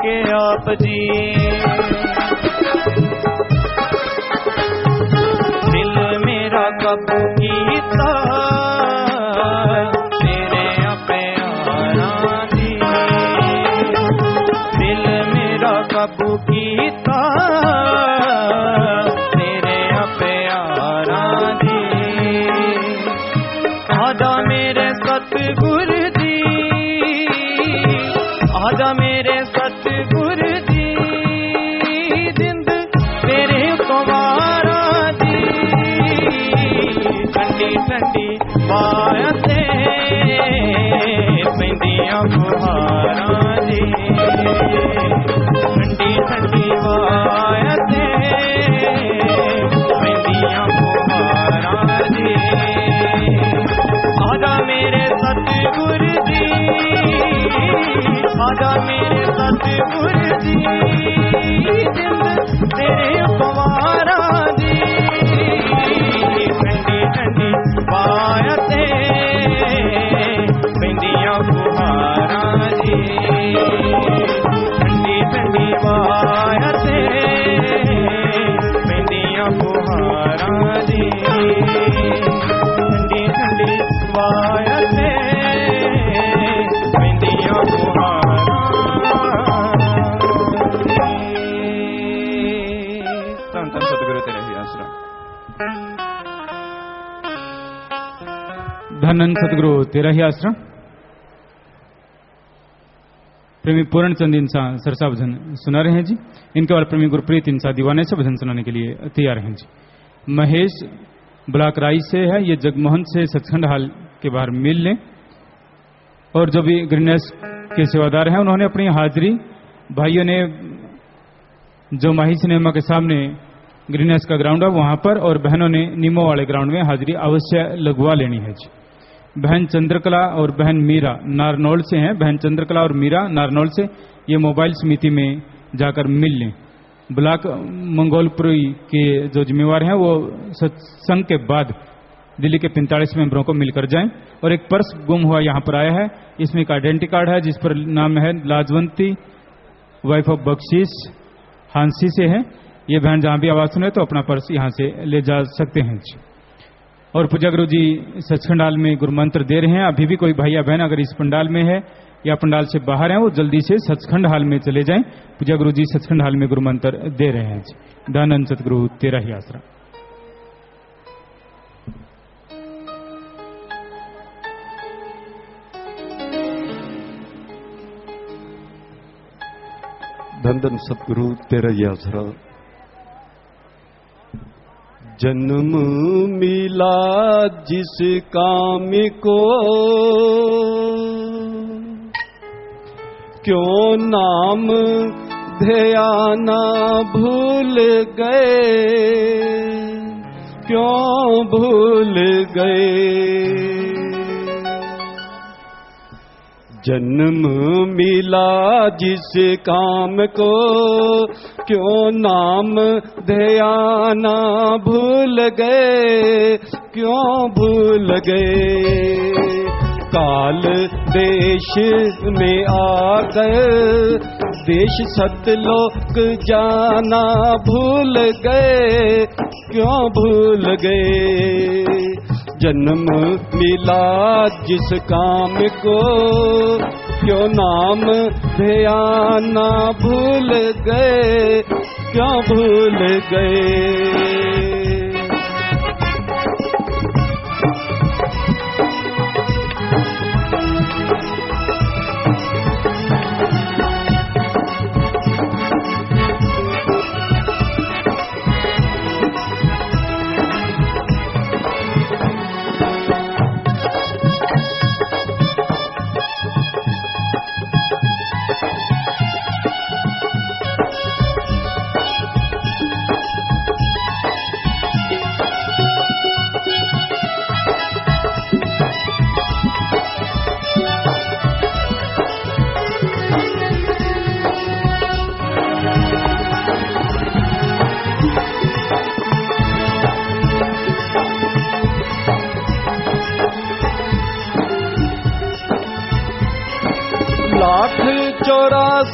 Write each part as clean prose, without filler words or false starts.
के आप जी। दिल मेरा कबू कीता तेरे प्यारा जी। दिल मेरा कबू कीता तेरे प्यारा जी। आजा मेरे सतगुर जी, आजा मेरे सतगुर जी, जिंद तेरे कुमारा जी। ठंडी ठंडी बायते पैंदियां फुहारा जी। ठंडी ठंडी बायते पैंदियां फुहारा जी। आजा मेरे सतगुर जी, आजा मेरे सतगुर जी, जिंद तेरे कुमारा जी। ठंडी ठंडी बायते पैंदियां फुहारा जी। ठंडी ठंडी बायते पैंदियां फुहारा जी। ठंडी ठंडी बायते पैंदियां फुहारा। धन धन सतगुरु तेरा ही आसरा। धन धन सतगुरु तेरा ही आसरा। प्रेमी पूर्ण चंद इंसा सरसा भजन सुना रहे हैं जी। इनके बाद प्रेमी गुरप्रीत इंसा दीवाने से भजन सुनाने के लिए तैयार हैं जी। महेश ब्लॉक राई से है, ये जगमोहन से सचखंड हाल के बाहर मिल लें। और जो भी ग्रीननेस के सेवादार हैं उन्होंने अपनी हाजिरी, भाइयों ने जो माही सिनेमा के सामने ग्रीननेस का ग्राउंड है वहां पर, और बहनों ने नीमो वाले ग्राउंड में हाजिरी अवश्य लगवा लेनी है जी। बहन चंद्रकला और बहन मीरा नारनौल से हैं। बहन चंद्रकला और मीरा नारनौल से ये मोबाइल समिति में जाकर मिल लें। ब्लॉक मंगोलपुरी के जो जिम्मेवार हैं वो सत्संग के बाद दिल्ली के 45 मेंबरों को मिलकर जाएं। और एक पर्स गुम हुआ यहाँ पर आया है, इसमें एक आइडेंटिटी कार्ड है जिस पर नाम है लाजवंती वाइफ ऑफ बख्शीश हांसी से है। ये बहन जहां भी आवाज सुने तो अपना पर्स यहाँ से ले जा सकते हैं जी। और पूजा गुरु जी सचखंडाल में गुरु मंत्र दे रहे हैं। अभी भी कोई भाई या बहन अगर इस पंडाल में है या पंडाल से बाहर है वो जल्दी से सचखंड हाल में चले जाएं। पूजा गुरु जी सचखंड हाल में गुरु मंत्र दे रहे हैं जी। धन सतगुरु तेरा ही आसरा। धन धन सतगुरु तेरा ही आसरा। जन्म मिला जिस काम को क्यों नाम ध्याना भूल गए, क्यों भूल गए। जन्म मिला जिस काम को क्यों नाम ध्याना भूल गए, क्यों भूल गए। काल देश में आकर देश सतलोक जाना भूल गए, क्यों भूल गए। जन्म मिला जिस काम को क्यों नाम ध्याना भूल गए, क्यों भूल गए।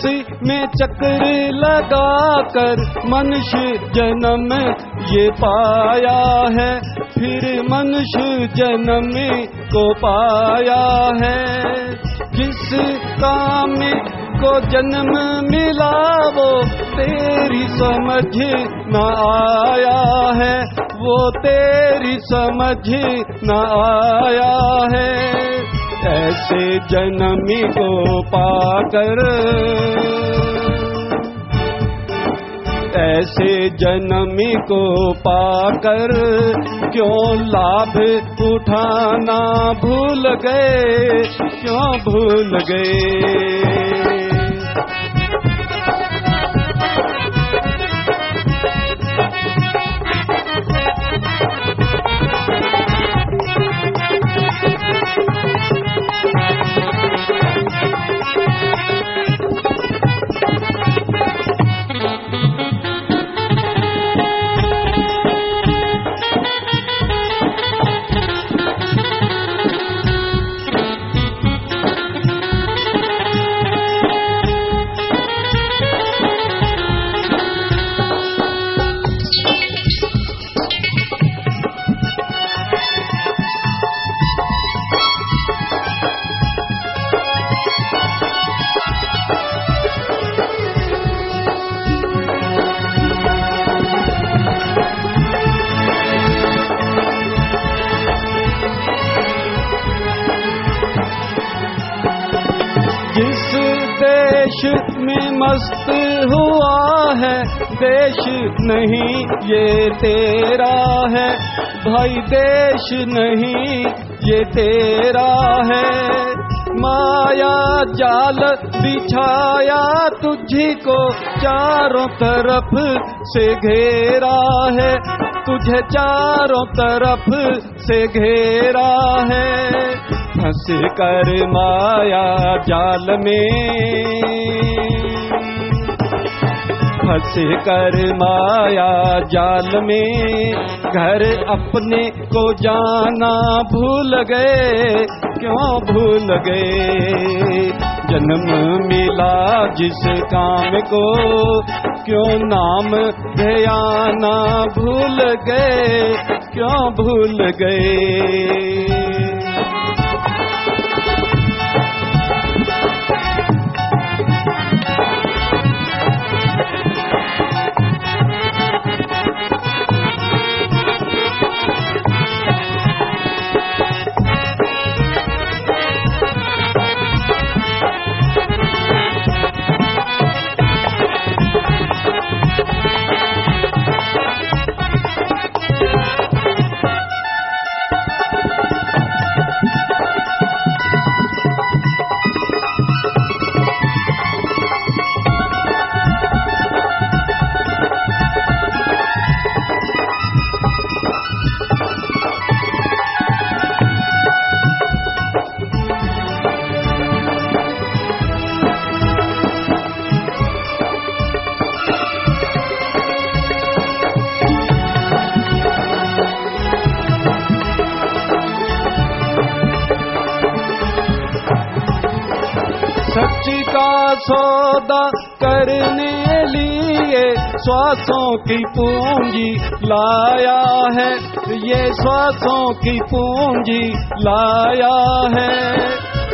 इसमें चक्र लगाकर मनुष्य जन्म ये पाया है, फिर मनुष्य जन्म को पाया है। जिस काम को जन्म मिला वो तेरी समझ न आया है, वो तेरी समझ न आया है। ऐसे जन्मी को पाकर, ऐसे जन्मी को पाकर क्यों लाभ उठाना भूल गए, क्यों भूल गए। में मस्त हुआ है देश नहीं ये तेरा है, भाई देश नहीं ये तेरा है। माया जाल बिछाया तुझी को चारों तरफ से घेरा है, तुझे चारों तरफ से घेरा है। फंस कर माया जाल में, फंस कर माया जाल में घर अपने को जाना भूल गए, क्यों भूल गए। जन्म मिला जिस काम को क्यों नाम ध्याना भूल गए, क्यों भूल गए। सच का सौदा करने लिए श्वासों की पूंजी लाया है, ये श्वासों की पूंजी लाया है।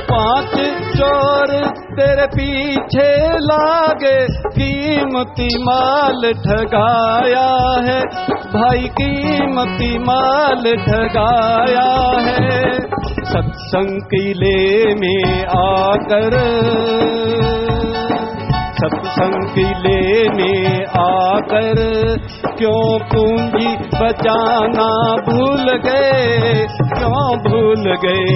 5 चोर तेरे पीछे लागे कीमती माल ठगाया है, भाई कीमती माल ठगाया है। सत्संग किले में आकर, सत्संग किले में आकर क्यों पूंजी बचाना भूल गए, क्यों भूल गए।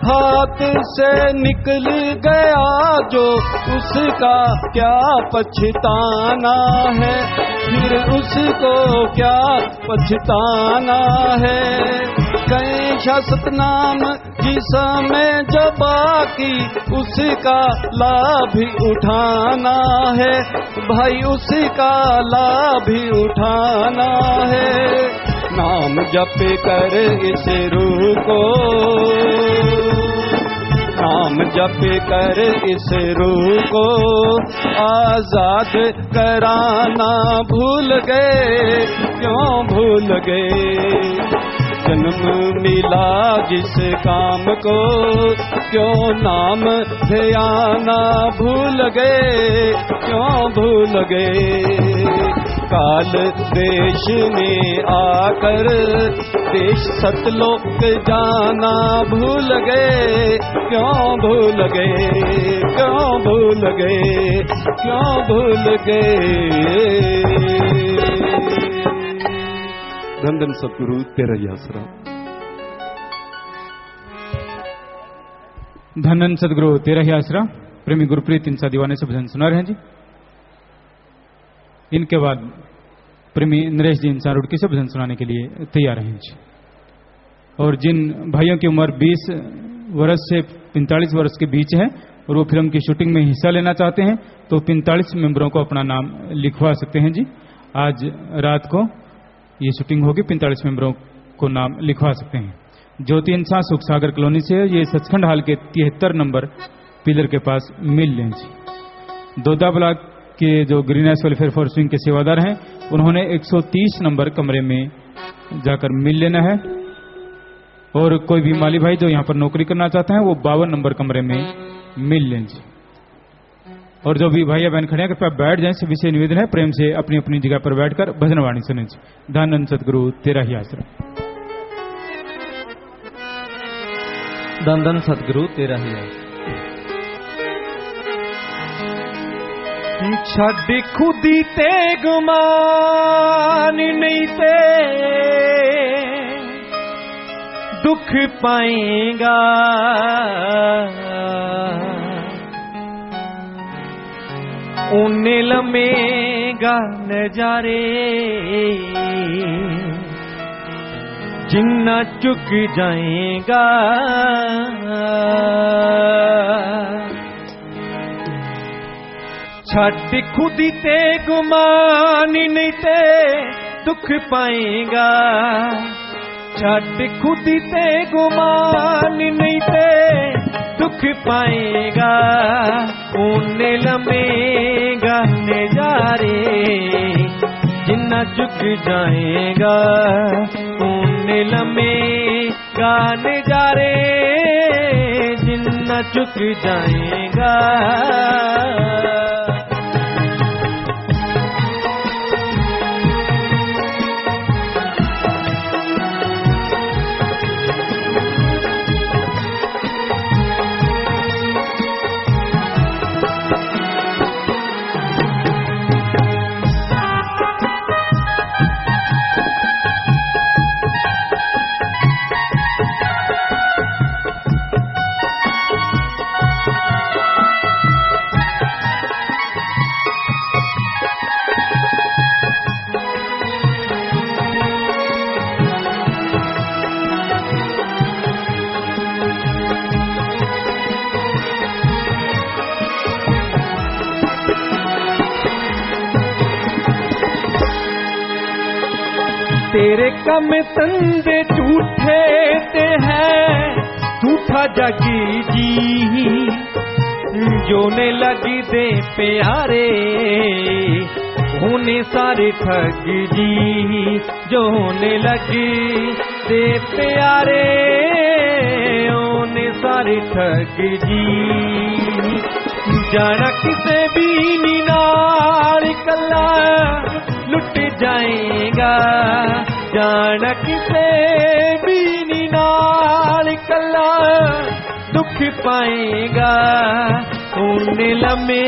हाथ से निकल गया जो उसका क्या पछताना है, फिर उसको क्या पछताना है। कैसा सतनाम जिसमें जो बाकी उसका लाभ उठाना है, भाई उसका लाभ उठाना है। नाम जप कर इस रूह को, नाम जप कर इस रूह को आजाद कराना भूल गए, क्यों भूल गए। जन्म मिला जिस काम को क्यों नाम ध्याना भूल गए, क्यों भूल गए। काल देश में आकर देश सतलोक जाना भूल गए, क्यों भूल गए, क्यों भूल गए, क्यों भूल गए। धन धन सतगुरु तेरा ही आसरा। धन धन सतगुरु तेरा ही आसरा। प्रेमी गुरप्रीत इंसा दीवाने से भजन सुना रहे हैं जी। इनके बाद प्रेमी नरेश जी इंसा रुड़की से भजन सुनाने के लिए तैयार हैं जी। और जिन भाइयों की उम्र 20 वर्ष से 45 वर्ष के बीच है और वो फिल्म की शूटिंग में हिस्सा लेना चाहते हैं तो 45 मेंबरों को अपना नाम लिखवा सकते हैं जी। आज रात को ये शूटिंग होगी, 45 मेंबरों को नाम लिखवा सकते हैं। ज्योति इंसा सुख सागर कॉलोनी से, ये सचखंड हाल के 73 नंबर पिलर के पास मिल लें जी। दोदा ब्लॉक के जो ग्रीनहाउस वेलफेयर फॉर स्विंग के सेवादार हैं उन्होंने 130 नंबर कमरे में जाकर मिल लेना है। और कोई भी माली भाई जो यहाँ पर नौकरी करना चाहते हैं वो 52 नंबर कमरे में मिल लें जी। और जो भी भाइया बहन खड़े हैं कृपया बैठ जाएं। सभी से निवेदन है प्रेम से अपनी अपनी जगह पर बैठकर भजन वाणी सुने। धन धन सतगुरु तेरा ही आसरा। धन धन सतगुरु तेरा ही आसरा। छड़ खुदी ते गुमान नहीं ते दुख पाएगा, उन्हें लमेगा नजारे जिन्ना चुक जाएगा। छड़ खुदी ते गुमान नहीं ते दुख पाएगा, छड़ खुदी ते गुमान नहीं ते दुख पाएगा। उन्हें लमेगा नजारे जिन्ना चुक जाएगा, उन्हें लमेगा नजारे जिन्ना चुक जाएगा। तेरे कम तंदे झूठे ते है झूठा जागी जी, जोने लगी दे प्यारे होने सारे ठग जी, जोने लगी दे प्यारे होने सारे ठग जी। जाना किसे भी नी नाल कला लुट जाएगा, जाना किसे भी नी नाल कला दुख पाएगा। उन्हें लम्हे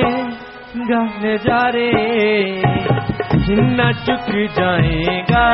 नजारे जिन्ना चुक जाएगा।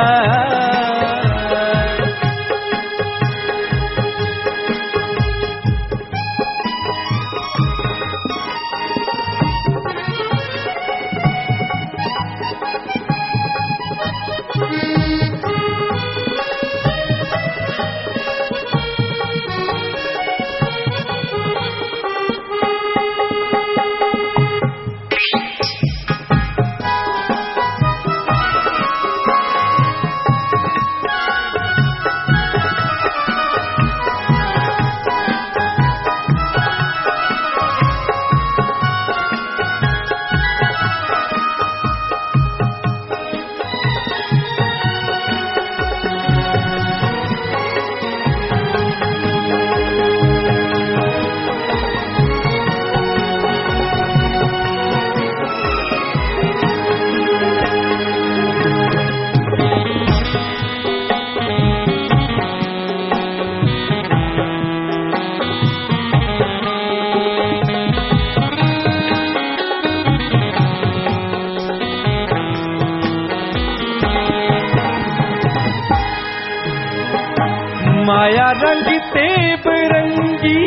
किते बरंगी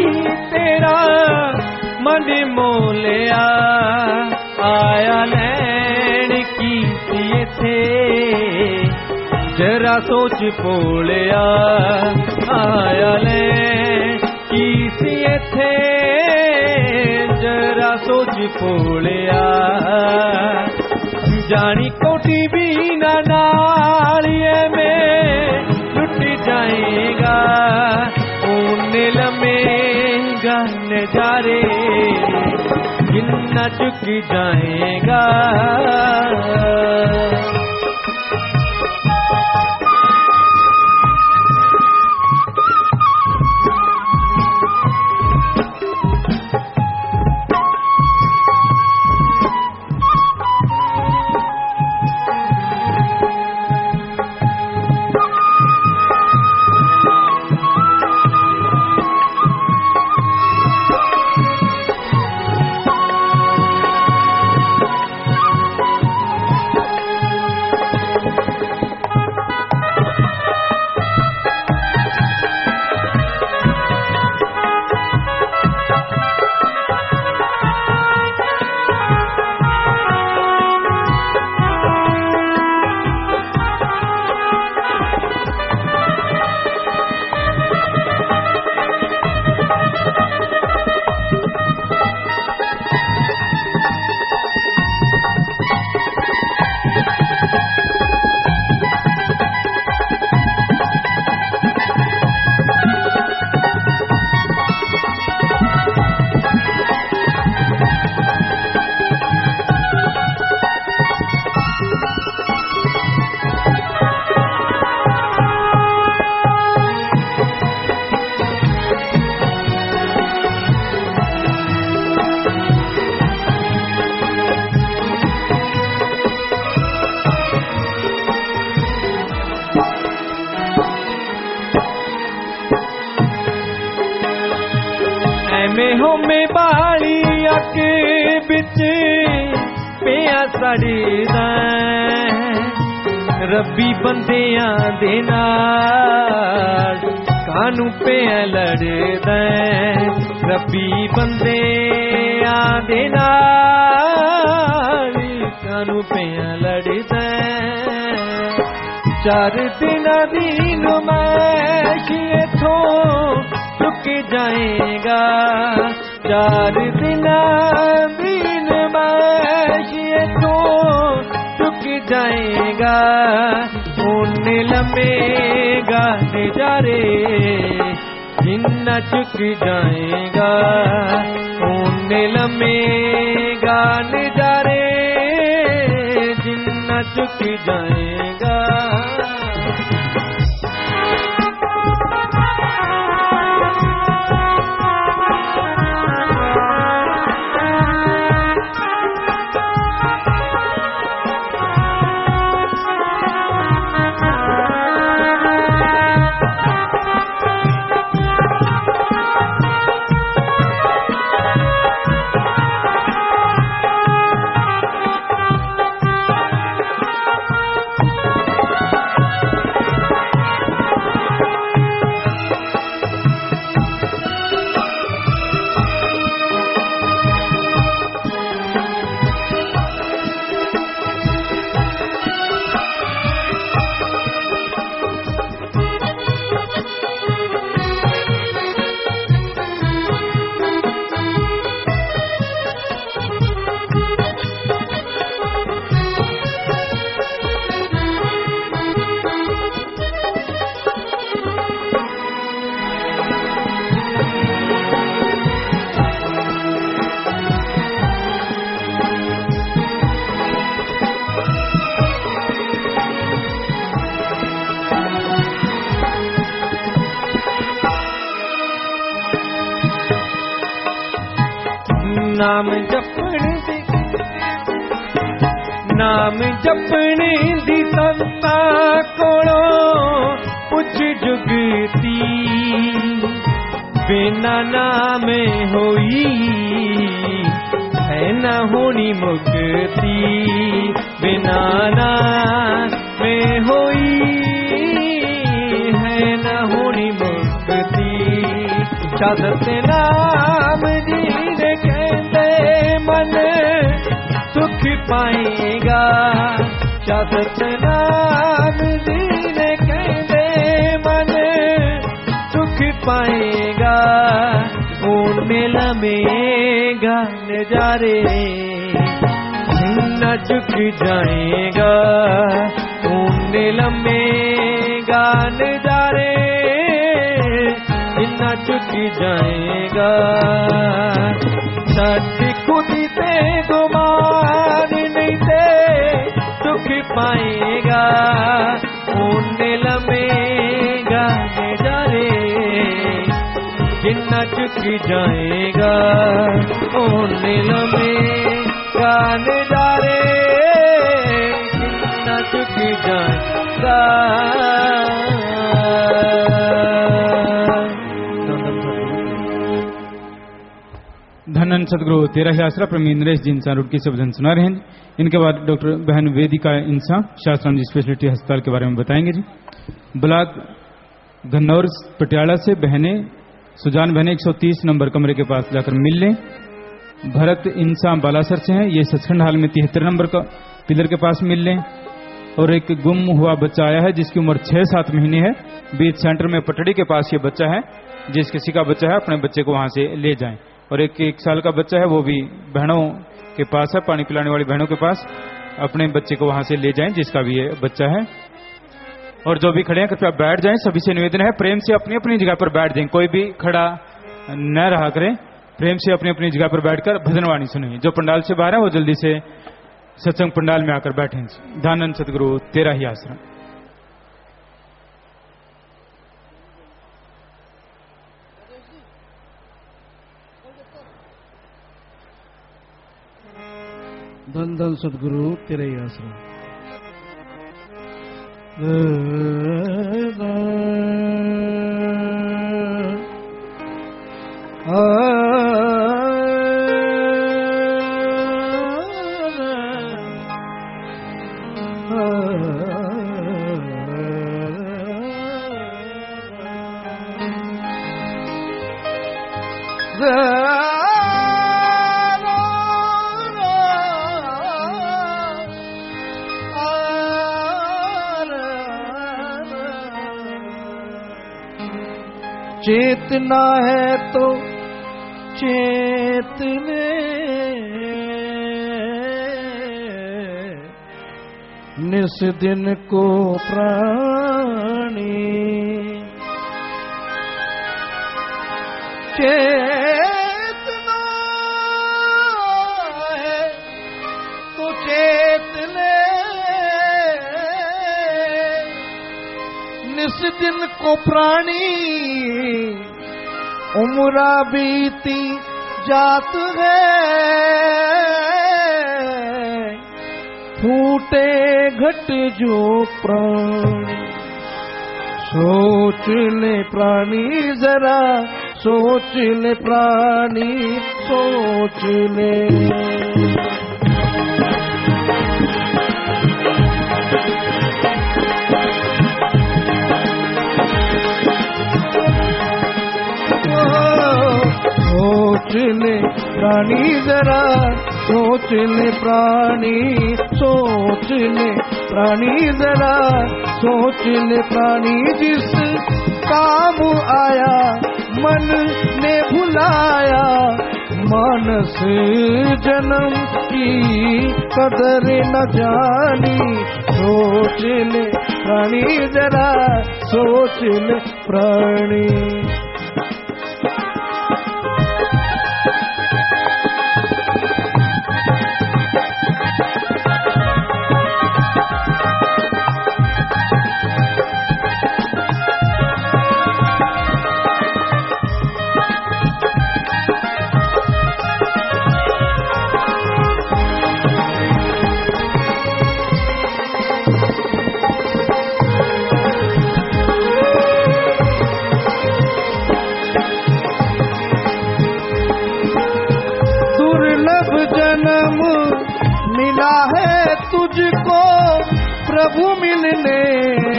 तेरा मन मोलिया आया लैन की सी थे जरा सोच पोलिया आया लैन की सी थे जरा सोच पोलिया जानी कोठी भी ना नालिए में लुट जाएगा ऊने लमेगा नजारे गिनना चुक जाएगा में बाली आके बिच पिया सड़दा रब्बी बंदियां दे नाल कानू पिया लड़दा रब्बी बंदियां दे नाल कानू पिया लड़दा 4 दिन दी नुमाइश इथों रुक जाएगा 4 दिन दी नुमाइश इथों रुक जाएगा उन्हें लमेगा नजारे जिन्ना चुक जाएगा उन्हें लमेगा नजारे जिन्ना चुक जाएगा नाम जपने दी संता कोलों पुछ जुगती बिना नाम होई है न होनी मुक्ति बिना नाम होई है न होनी मुक्ति सतनाम जी ने कहते मन सुख पाएगा। सतनाम जी ने कहते मन सुख पाएगा। उनमें लमेगा नजारे न झुक जाएगा। उनमें लमेगा नजारे न झुक जाएगा। सत्य खुद से गुमान नहीं थे सुख पाएगा। उनमें लमेगा नजारे जिन्ना चुक जाएगा। उनमें लमेगा नजारे जिन्ना चुक जाएगा। धन्य सदगुरु तेरा ही आसरा प्रमी नरेश जी इंसान रुड़की से भजन सुना रहे हैं। इनके बाद डॉक्टर बहन वेदिका इंसान शास्त्राम जी स्पेशलिटी अस्पताल के बारे में बताएंगे जी। ब्लॉक घन्नौर पटियाला से बहनें सुजान बहने 130 नंबर कमरे के पास जाकर मिल लें। भरत इंसान बालासर से हैं, ये सचखंड हाल में 73 नंबर का पिलर के पास मिल लें। और एक गुम हुआ बच्चा आया है जिसकी उम्र 6-7 महीने है। बीच सेंटर में पटड़ी के पास ये बच्चा है। जिस किसी का बच्चा है अपने बच्चे को वहां से ले जाएं। और एक 1 साल का बच्चा है वो भी बहनों के पास है, पानी पिलाने वाली बहनों के पास। अपने बच्चे को वहां से ले जाएं जिसका भी ये बच्चा है। और जो भी खड़े हैं कृपया बैठ जाएं। सभी से निवेदन है प्रेम से अपनी अपनी जगह पर बैठ जाएं। कोई भी खड़ा न रहा करें। प्रेम से अपनी अपनी जगह पर बैठकर भजनवाणी सुनिए। जो पंडाल से बाहर है वो जल्दी से सत्संग पंडाल में आकर बैठें। दानंद सतगुरु तेरा ही आश्रम। धन धन सतगुरु तेरे ही आश्रम। चेतना है तो चेतने निस दिन को प्राणी। चेतना है तो चेतने निस दिन को प्राणी। उम्रा बीती जात है फूटे घट जो प्राणी। सोच ले प्राणी जरा सोच ले प्राणी सोच ले। सोच ले प्राणी जरा सोच ले प्राणी सोच ले प्राणी जरा सोच ले प्राणी। जिस काम आया मन ने भुलाया मानस जन्म की कदर न जानी। सोच ले प्राणी जरा सोच ले प्राणी। तुझको प्रभु मिलने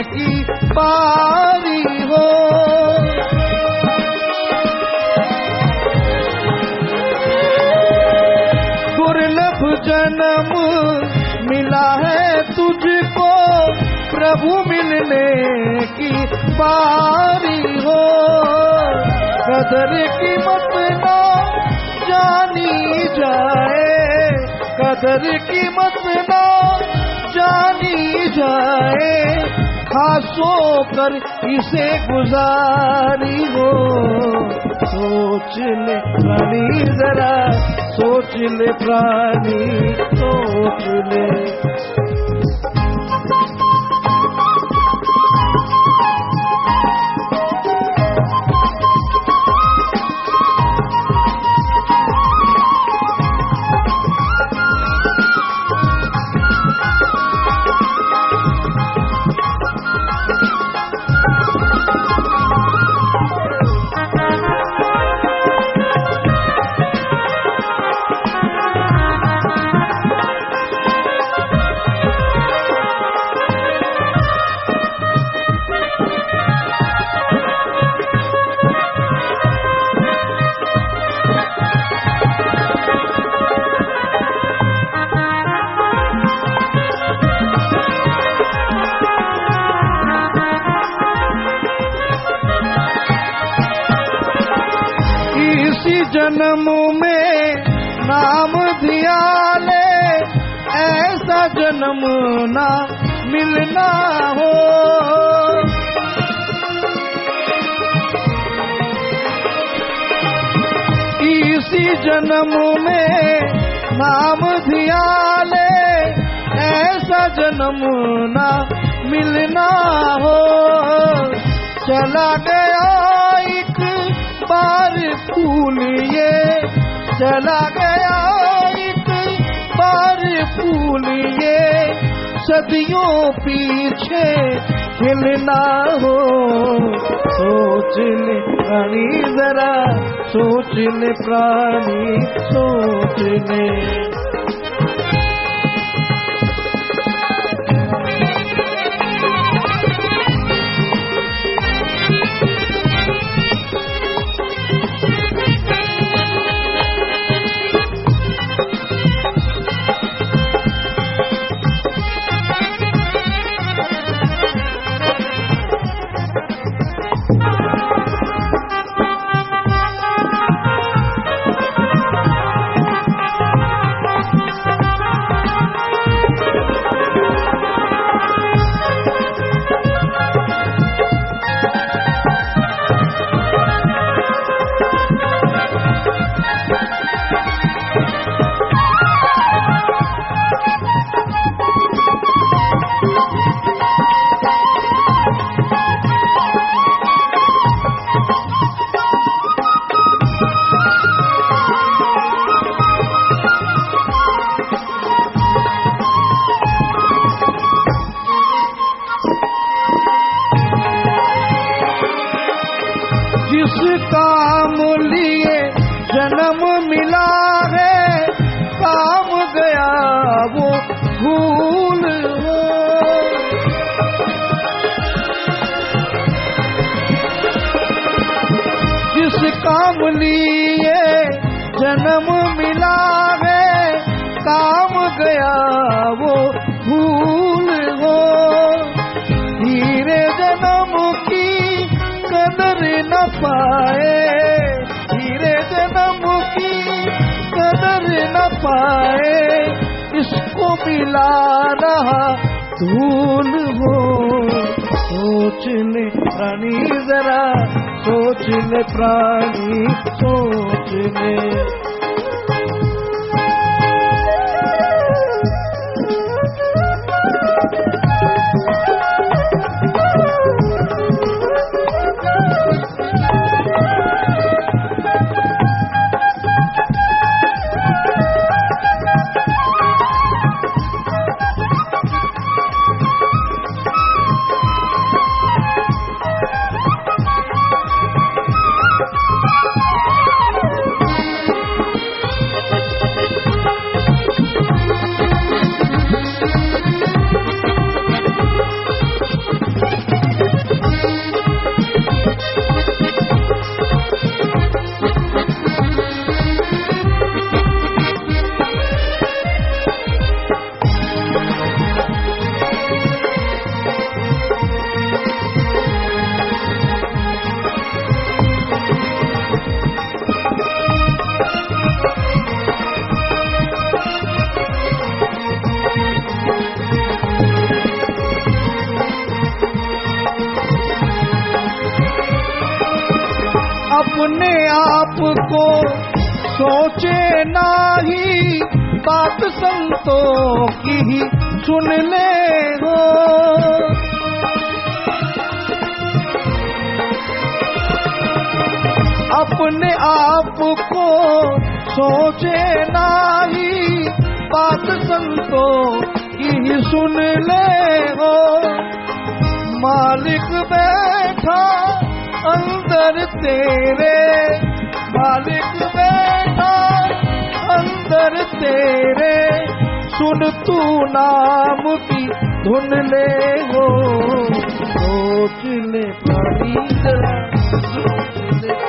की बारी हो। जन्म मिला है तुझको, प्रभु मिलने की बारी हो। कदर कीमत ना जानी जाए, कदर कीमत ना जानी जाए, खासो कर इसे गुजारी हो। सोच ले प्राणी जरा, सोच ले प्राणी, सोच ले। जन्म में नाम दिया ले, ऐसा जन्म ना मिलना हो। इसी जन्म में नाम दिया ले, ऐसा जन्म ना मिलना हो। चला गया एक बार फूल ये, चला गया एक बार फूल ये, सदियों पीछे खिलना हो। सोच ले प्राणी जरा, सोच ले प्राणी, सोच ले। जिस काम लिए जन्म मिला है, काम गया वो भूल हो। जिस काम लिए जन्म मिला है, काम गया वो भूल हो। हीरे जन्म की कदर न पाए, हीरे जन्म की कदर न पाए, इसको मिला रहा धूल हो। सोच ले प्राणी जरा, सोच ले प्राणी, सोच ले। अपने आप को सोचे नाही, बात संतों की ही सुन ले हो। अपने आप को सोचे नाही, बात संतों की ही सुन ले हो। मालिक बैठा अंदर तेरे, मालिक बैठा अंदर तेरे, सुन तू नाम की धुन ले हो। सोच ले प्राणी जरा, सोच ले।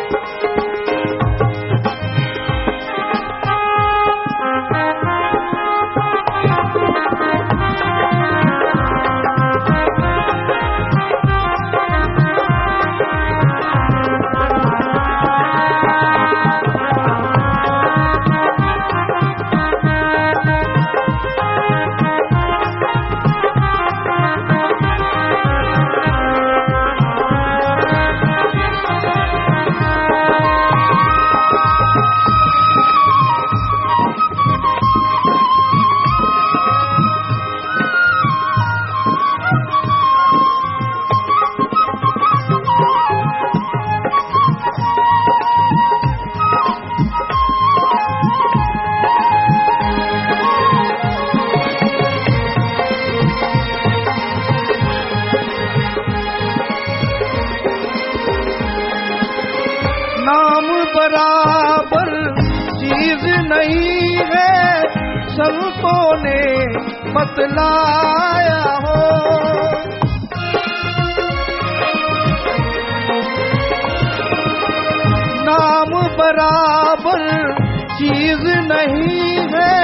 बराबर चीज नहीं है, संतों ने बतलाया हो। नाम बराबर चीज नहीं है,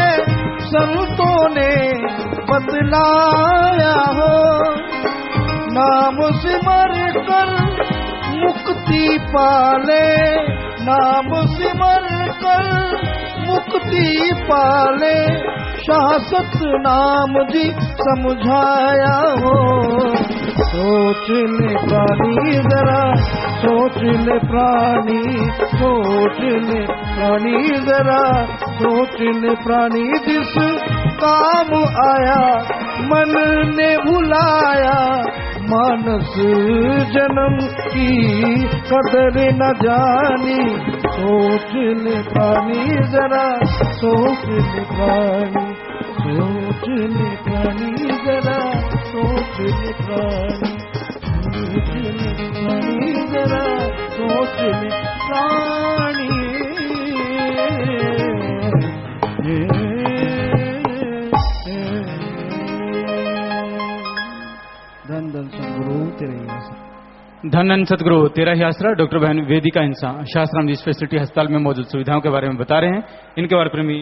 संतों ने बतलाया हो। नाम सिमर कर मुक्ति पाले, नाम सिमर कर मुक्ति पाले, शासत नाम जी समझाया हो। सोच ले प्राणी जरा, सोच ले प्राणी, सोच ले प्राणी जरा, सोच ले प्राणी। जिस काम आया मन ने भुलाया, मानस जन्म की कदर न जानी। सोच ले प्राणी जरा, सोच ले प्राणी, सोच ले प्राणी जरा, सोच ले प्राणी, सोच ले प्राणी जरा, सोच ले प्राणी। धन धन सदगुरु तेरे ही आसरा। धन धन सदगुरु तेरा ही आसरा। डॉक्टर बहन वेदिका इंसान शास्त्राम जी स्पेशलिटी अस्पताल में मौजूद सुविधाओं के बारे में बता रहे हैं। इनके बारे प्रेमी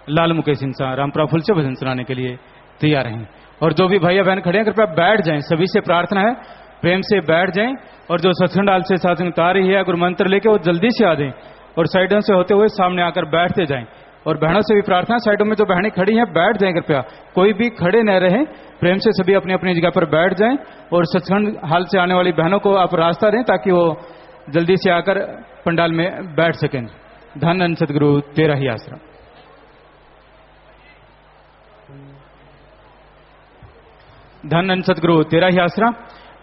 लाल मुकेश इंसान रामपुरा फुल से भजन सुनाने के लिए तैयार हैं। और जो भी भैया बहन खड़े हैं कृपया बैठ जाएं, सभी से प्रार्थना है प्रेम से बैठ जाएं। और जो सत्संग हाल से साथ आ रही है गुरु मंत्र लेके वो जल्दी से आ जाएं और साइडों से होते हुए सामने आकर बैठते जाएं। और बहनों से भी प्रार्थना, साइडों में जो बहनें खड़ी हैं बैठ जाएं कृपया, कोई भी खड़े न रहे, प्रेम से सभी अपनी अपनी जगह पर बैठ जाएं। और सत्संग हाल से आने वाली बहनों को आप रास्ता दें ताकि वो जल्दी से आकर पंडाल में बैठ सकें। धन धन सदगुरु तेरा ही आसरा। धन धन सदगुरु तेरा ही आसरा।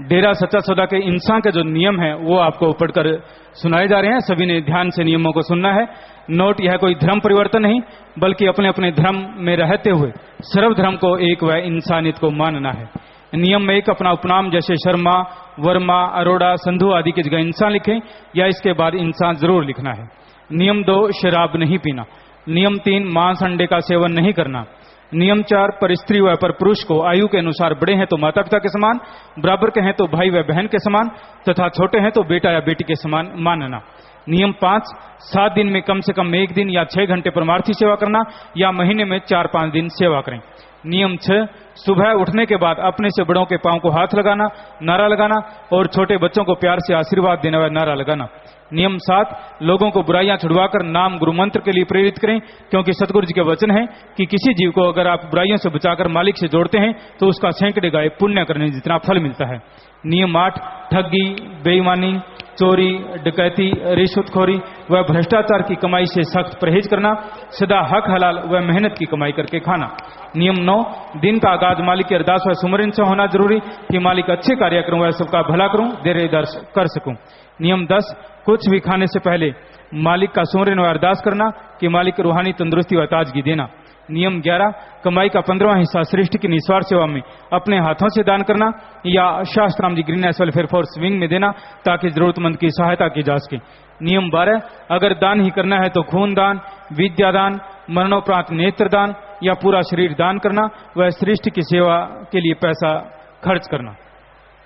डेरा सच्चा सौदा के इंसान के जो नियम है वो आपको पढ़कर सुनाए जा रहे हैं। सभी ने ध्यान से नियमों को सुनना है। नोट, यह कोई धर्म परिवर्तन नहीं बल्कि अपने अपने धर्म में रहते हुए सर्व धर्म को एक व इंसानियत को मानना है। नियम में एक अपना उपनाम जैसे शर्मा, वर्मा, अरोड़ा, संधु आदि की जगह इंसान लिखें या इसके बाद इंसान जरूर लिखना है। नियम 2 शराब नहीं पीना। नियम 3 मांस अंडे का सेवन नहीं करना। नियम 4 पर स्त्री व पर पुरुष को आयु के अनुसार बड़े हैं तो माता पिता के समान, बराबर के हैं तो भाई व बहन के समान तथा छोटे हैं तो बेटा या बेटी के समान मानना। नियम 5 7 दिन में कम से कम 1 दिन या 6 घंटे परमार्थी सेवा करना या महीने में 4-5 दिन सेवा करें। नियम 6 सुबह उठने के बाद अपने से बड़ों के पांव को हाथ लगाना, नारा लगाना और छोटे बच्चों को प्यार से आशीर्वाद देना व नारा लगाना। नियम 7, लोगों को बुराइयां छुड़वाकर नाम गुरु मंत्र के लिए प्रेरित करें, क्योंकि सतगुरु जी के वचन है कि किसी जीव को अगर आप बुराइयों से बचाकर मालिक से जोड़ते हैं तो उसका सैकड़े गाय पुण्य करने जितना फल मिलता है। नियम 8, ठगी, बेईमानी, चोरी, डकैती, रिश्वतखोरी व भ्रष्टाचार की कमाई से सख्त परहेज करना, सदा हक हलाल व मेहनत की कमाई करके खाना। नियम 9, दिन का आगाज मालिक की अरदास व सुमरन से होना जरूरी कि मालिक अच्छे कार्य करूं व सबका भला करूं, देर दर्श कर सकूं। नियम 10, कुछ भी खाने से पहले मालिक का सुमरन व अरदास करना कि मालिक की रूहानी तंदुरुस्ती व ताजगी देना। नियम 11, कमाई का 15वां हिस्सा सृष्टि की निस्वार्थ सेवा में अपने हाथों से दान करना या शास्त्राम जी ग्रीननेस वेलफेयर फोर्स विंग में देना ताकि जरूरतमंद की सहायता की जा सके। नियम 12, अगर दान ही करना है तो खून दान, विद्या दान, मरणोपरांत नेत्र दान या पूरा शरीर दान करना व सृष्टि की सेवा के लिए पैसा खर्च करना।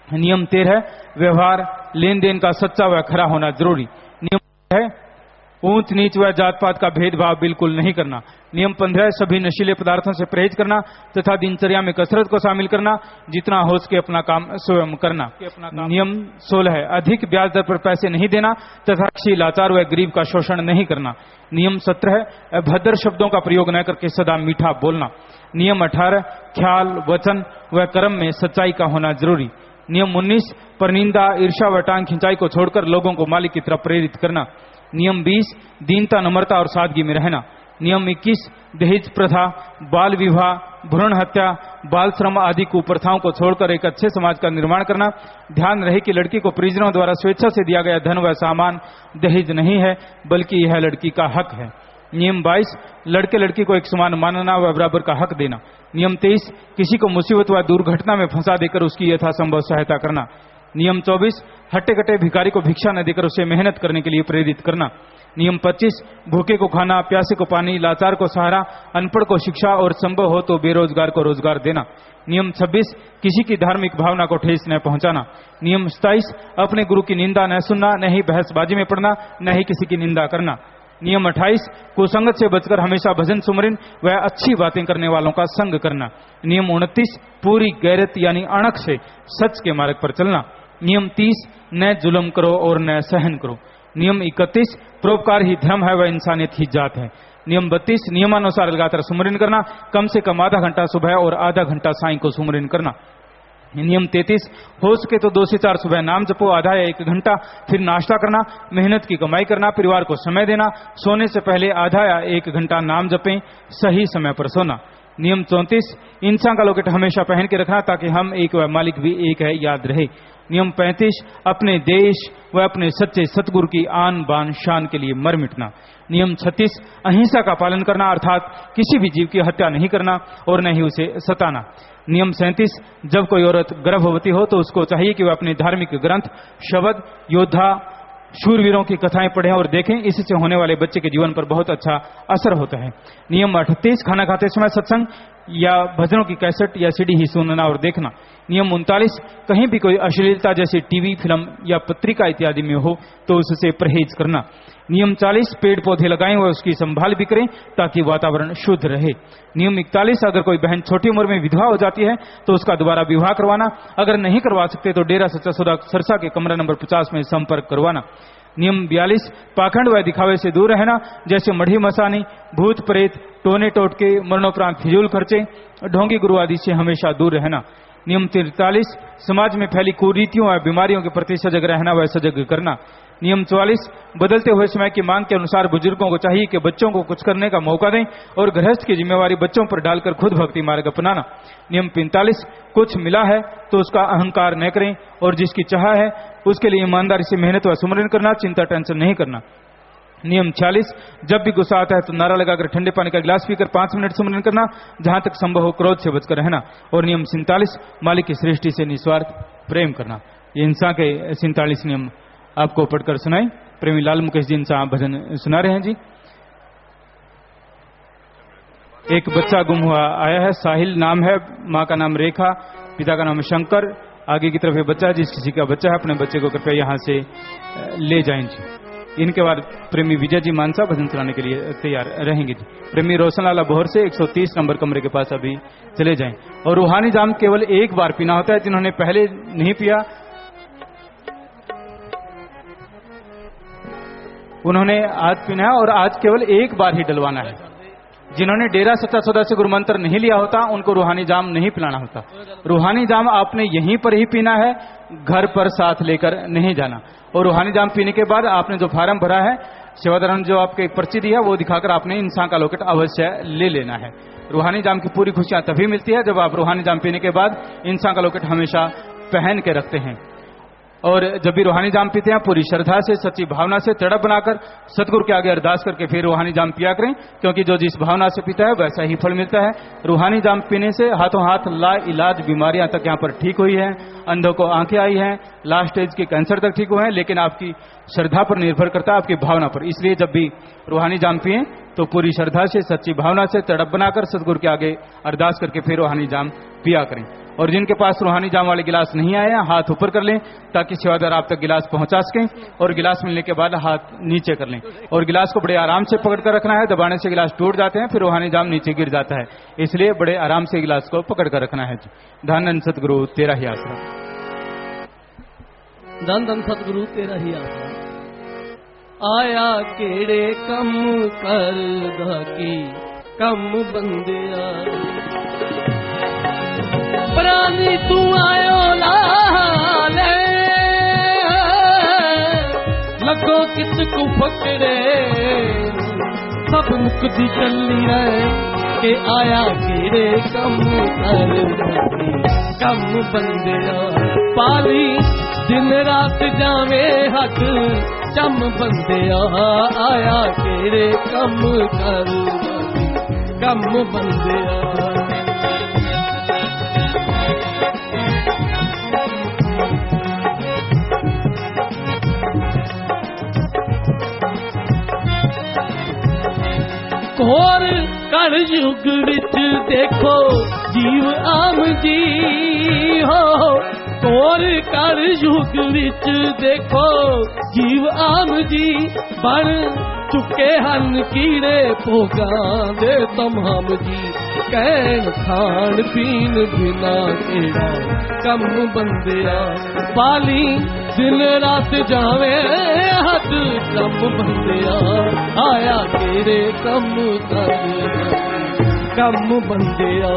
नियम 13, व्यवहार लेन देन का सच्चा व खरा होना जरूरी। नियम है ऊंच नीच व जात पात का भेदभाव बिल्कुल नहीं करना। नियम 15, सभी नशीले पदार्थों से परहेज करना तथा दिनचर्या में कसरत को शामिल करना, जितना हो सके अपना काम स्वयं करना। नियम 16, अधिक ब्याज दर पर पैसे नहीं देना तथा किसी लाचार व गरीब का शोषण नहीं करना। नियम 17, अभद्र शब्दों का प्रयोग न करके सदा मीठा बोलना। नियम 18, ख्याल, वचन व कर्म में सच्चाई का होना जरूरी। नियम 19, परनिंदा, ईर्ष्या व टांग खिंचाई को छोड़कर लोगों को मालिक की तरफ प्रेरित करना। नियम 20, दीनता, नम्रता और सादगी में रहना। नियम 21, दहेज प्रथा, बाल विवाह, भ्रूण हत्या, बाल श्रम आदि कुप्रथाओं को छोड़कर एक अच्छे समाज का निर्माण करना। ध्यान रहे कि लड़की को परिजनों द्वारा स्वेच्छा से दिया गया धन व सामान दहेज नहीं है, बल्कि यह लड़की का हक है। नियम 22, लड़के लड़की को एक समान मानना व बराबर का हक देना। नियम 23, किसी को मुसीबत व दुर्घटना में फंसा देकर उसकी यथासंभव सहायता करना। नियम 24, हट्टे कट्टे भिखारी को भिक्षा न देकर उसे मेहनत करने के लिए प्रेरित करना। नियम 25, भूखे को खाना, प्यासे को पानी, लाचार को सहारा, अनपढ़ को शिक्षा और संभव हो तो बेरोजगार को रोजगार देना। नियम 26, किसी की धार्मिक भावना को ठेस न पहुंचाना। नियम 27, अपने गुरु की निंदा न सुनना, न ही बहसबाजी में पड़ना, न ही किसी की निंदा करना। नियम 28, कुसंगत से बचकर हमेशा भजन सुमरन व अच्छी बातें करने वालों का संग करना। नियम 29, पूरी गैरत यानी अणख से सच के मार्ग पर चलना। नियम 30, न जुल्म करो और न सहन करो। नियम 31, परोपकार ही धर्म है व इंसानियत ही जात है। नियम 32, नियमानुसार लगातार सुमरन करना, कम से कम आधा घंटा सुबह और आधा घंटा सायं को सुमरन करना। नियम 33, हो सके तो 2 से 4 सुबह नाम जपो, आधा या 1 घंटा, फिर नाश्ता करना, मेहनत की कमाई करना, परिवार को समय देना, सोने से पहले आधा या 1 घंटा नाम जपें, सही समय पर सोना। नियम 34, इंसान का लॉकेट हमेशा पहन के रखना ताकि हम एक व मालिक भी एक है याद रहे। नियम 35, अपने देश व अपने सच्चे सतगुरु की आन बान शान के लिए मर मिटना। नियम 36, अहिंसा का पालन करना अर्थात किसी भी जीव की हत्या नहीं करना और न ही उसे सताना। नियम 37, जब कोई औरत गर्भवती हो तो उसको चाहिए कि वह अपने धार्मिक ग्रंथ, शब्द, योद्धा, शूरवीरों की कथाएं पढ़ें और देखें, इससे होने वाले बच्चे के जीवन पर बहुत अच्छा असर होता है। नियम 38, खाना खाते समय सत्संग या भजनों की कैसेट या सीडी ही सुनना और देखना। नियम 39, कहीं भी कोई अश्लीलता जैसे टीवी, फिल्म या पत्रिका इत्यादि में हो तो उससे परहेज करना। नियम 40, पेड़ पौधे लगाएं व उसकी संभाल भी करें ताकि वातावरण शुद्ध रहे। नियम 41, अगर कोई बहन छोटी उम्र में विधवा हो जाती है तो उसका दोबारा विवाह करवाना, अगर नहीं करवा सकते तो डेरा सच्चा सौदा सरसा के कमरा नंबर 50 में संपर्क करवाना। नियम 42, पाखंड व दिखावे से दूर रहना, जैसे मढ़ी मसानी, भूत प्रेत, टोने टोटके, मरणोपरांत फिजूल खर्चे, ढोंगी गुरु आदि से हमेशा दूर रहना। नियम 43, समाज में फैली कुरीतियों व बीमारियों के प्रति सजग रहना व सजग करना। नियम 44, बदलते हुए समय की मांग के अनुसार बुजुर्गों को चाहिए कि बच्चों को कुछ करने का मौका दें और गृहस्थ की जिम्मेवारी बच्चों पर डालकर खुद भक्ति मार्ग अपनाना। नियम 45, कुछ मिला है तो उसका अहंकार न करें और जिसकी चाह है उसके लिए ईमानदारी से मेहनत व सुमरन करना, चिंता टेंशन नहीं करना। नियम 46, जब भी गुस्सा आता है तो नारा लगाकर ठंडे पानी का गिलास पीकर 5 मिनट सुमरन करना, जहां तक संभव हो क्रोध से बचकर रहना। और नियम 47, मालिक की सृष्टि से निस्वार्थ प्रेम करना। ये इंसान के 47 नियम आपको पढ़कर सुनाए। प्रेमी लाल मुकेश जी इंसान भजन सुना रहे हैं जी। एक बच्चा गुम हुआ आया है, साहिल नाम है, माँ का नाम रेखा, पिता का नाम शंकर। आगे की तरफ ये बच्चा है, जिस किसी का बच्चा है अपने बच्चे को कृपया यहाँ से ले जाएं जी। इनके बाद प्रेमी विजय जी मानसा भजन सुनाने के लिए तैयार रहेंगे जी। प्रेमी रोशन लाला बोहर से 130 नंबर कमरे के पास अभी चले जाएं। और रूहानी जाम केवल एक बार पीना होता है। जिन्होंने पहले नहीं पिया उन्होंने आज पीना है और आज केवल एक बार ही डलवाना है। जिन्होंने डेरा सच्चा सौदा से गुरु मंत्र नहीं लिया होता उनको रूहानी जाम नहीं पिलाना होता। रूहानी जाम आपने यहीं पर ही पीना है, घर पर साथ लेकर नहीं जाना। और रूहानी जाम पीने के बाद आपने जो फार्म भरा है, सेवादार जो आपके पर्ची दी है, वो दिखाकर आपने इंसान का लॉकेट अवश्य ले लेना है। रूहानी जाम की पूरी खुशियां तभी मिलती है जब आप रूहानी जाम पीने के बाद इंसान का लॉकेट हमेशा पहन के रखते हैं। और जब भी रूहानी जाम पीते हैं पूरी श्रद्धा से, सच्ची भावना से, तड़प बनाकर सतगुरु के आगे अरदास करके फिर रूहानी जाम पिया करें, क्योंकि जो जिस भावना से पीता है वैसा ही फल मिलता है। रूहानी जाम पीने से हाथों हाथ ला इलाज बीमारियां तक यहाँ पर ठीक हुई है। अंधों को आंखें आई हैं, लास्ट स्टेज के कैंसर तक ठीक हुए हैं, लेकिन आपकी श्रद्धा पर निर्भर करता है, आपकी भावना पर। इसलिए जब भी रूहानी जाम पिए तो पूरी श्रद्धा से, सच्ची भावना से, तड़प बनाकर सतगुरु के आगे अरदास करके फिर रूहानी जाम पिया करें। और जिनके पास रूहानी जाम वाले गिलास नहीं आए हैं हाथ ऊपर कर लें ताकि सेवादार आप तक गिलास पहुंचा सकें। और गिलास मिलने के बाद हाथ नीचे कर लें और गिलास को बड़े आराम से पकड़ कर रखना है। दबाने से गिलास टूट जाते हैं, फिर रूहानी जाम नीचे गिर जाता है, इसलिए बड़े आराम से गिलास को पकड़ कर रखना है। धन धन सतगुरु तेरा ही आसरा, धन धन सतगुरु तेरा ही आसरा। आया केड़े कम कर की कम बंदिया, प्राणी तू आयो लाले, लगो किस को पकड़े सब मुक्ति चली है के आया केड़े कम कर कम बंदिया, पाली दिन रात जावे हक चम बंदिया, आया केड़े कम कर कम बंदिया। घोर कर युग विच देखो जीव आम जी हो, घोर कर युग विच देखो जीव आम जी, बन चुके हन कीड़े भोगां दे तमाम जी, कहन खान पीन बिना केड़ा कम बंदिया, पाली दिन रात जावे हद कम बंदिया, आया केड़े कम कर कम बंदिया।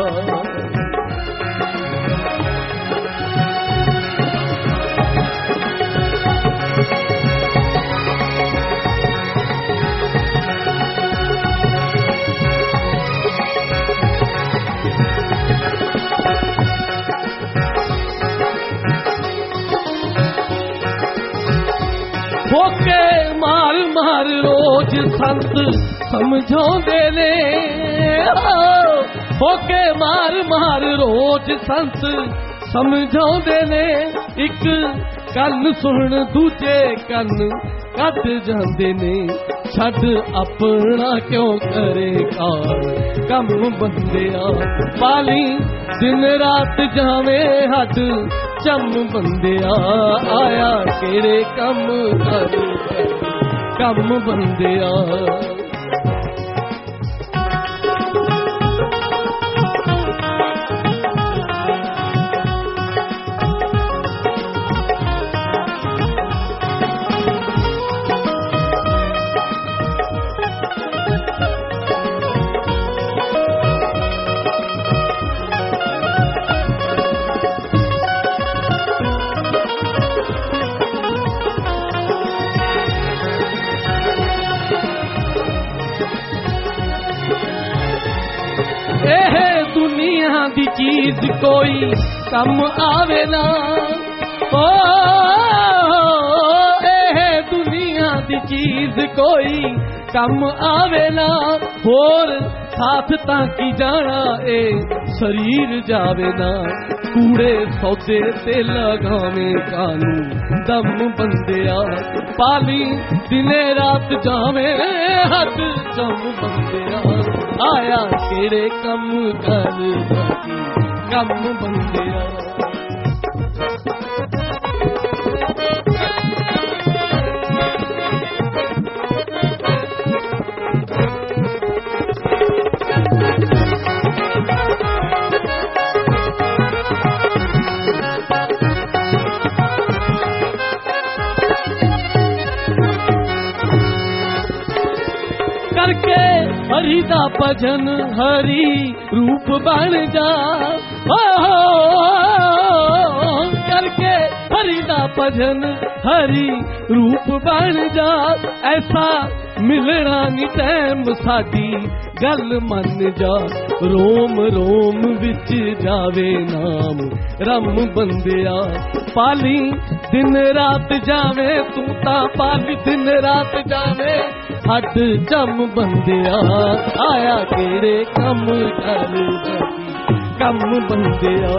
होके मार मार रोज संत समझाउंदे ने, होके मार मार रोज संत समझाउंदे ने, एक कन सुन दूजे कन कट जांदे ने, छड़ अपना क्यों करे कम बंदिया, पाली दिन रात जावे हद चम बंदिया, आया केड़े कम कर कम बंदिया। दी चीज कोई कम आवे ना, ओ दुनिया दी चीज कोई कम आवे ना, होर साथ ताकी जाना ए शरीर जावे ना, कूड़े सौदे ते लगावे कानू दम बंदिया, पाली दिने रात जावे हद चम बंदिया, आया केड़े कम कर कम बंदिया। करके हरि दा भजन हरि रूप बन जा, करके हरि दा भजन हरि रूप बन जा। ऐसा मिलना नी टैम साडी गल मन जा, रोम रोम विच जावे नाम रम बंदिया। पाली दिन रात जावे तू ता पाली दिन रात जावे हट जम बंदिया। आया केड़े कम कर कम बंदिया।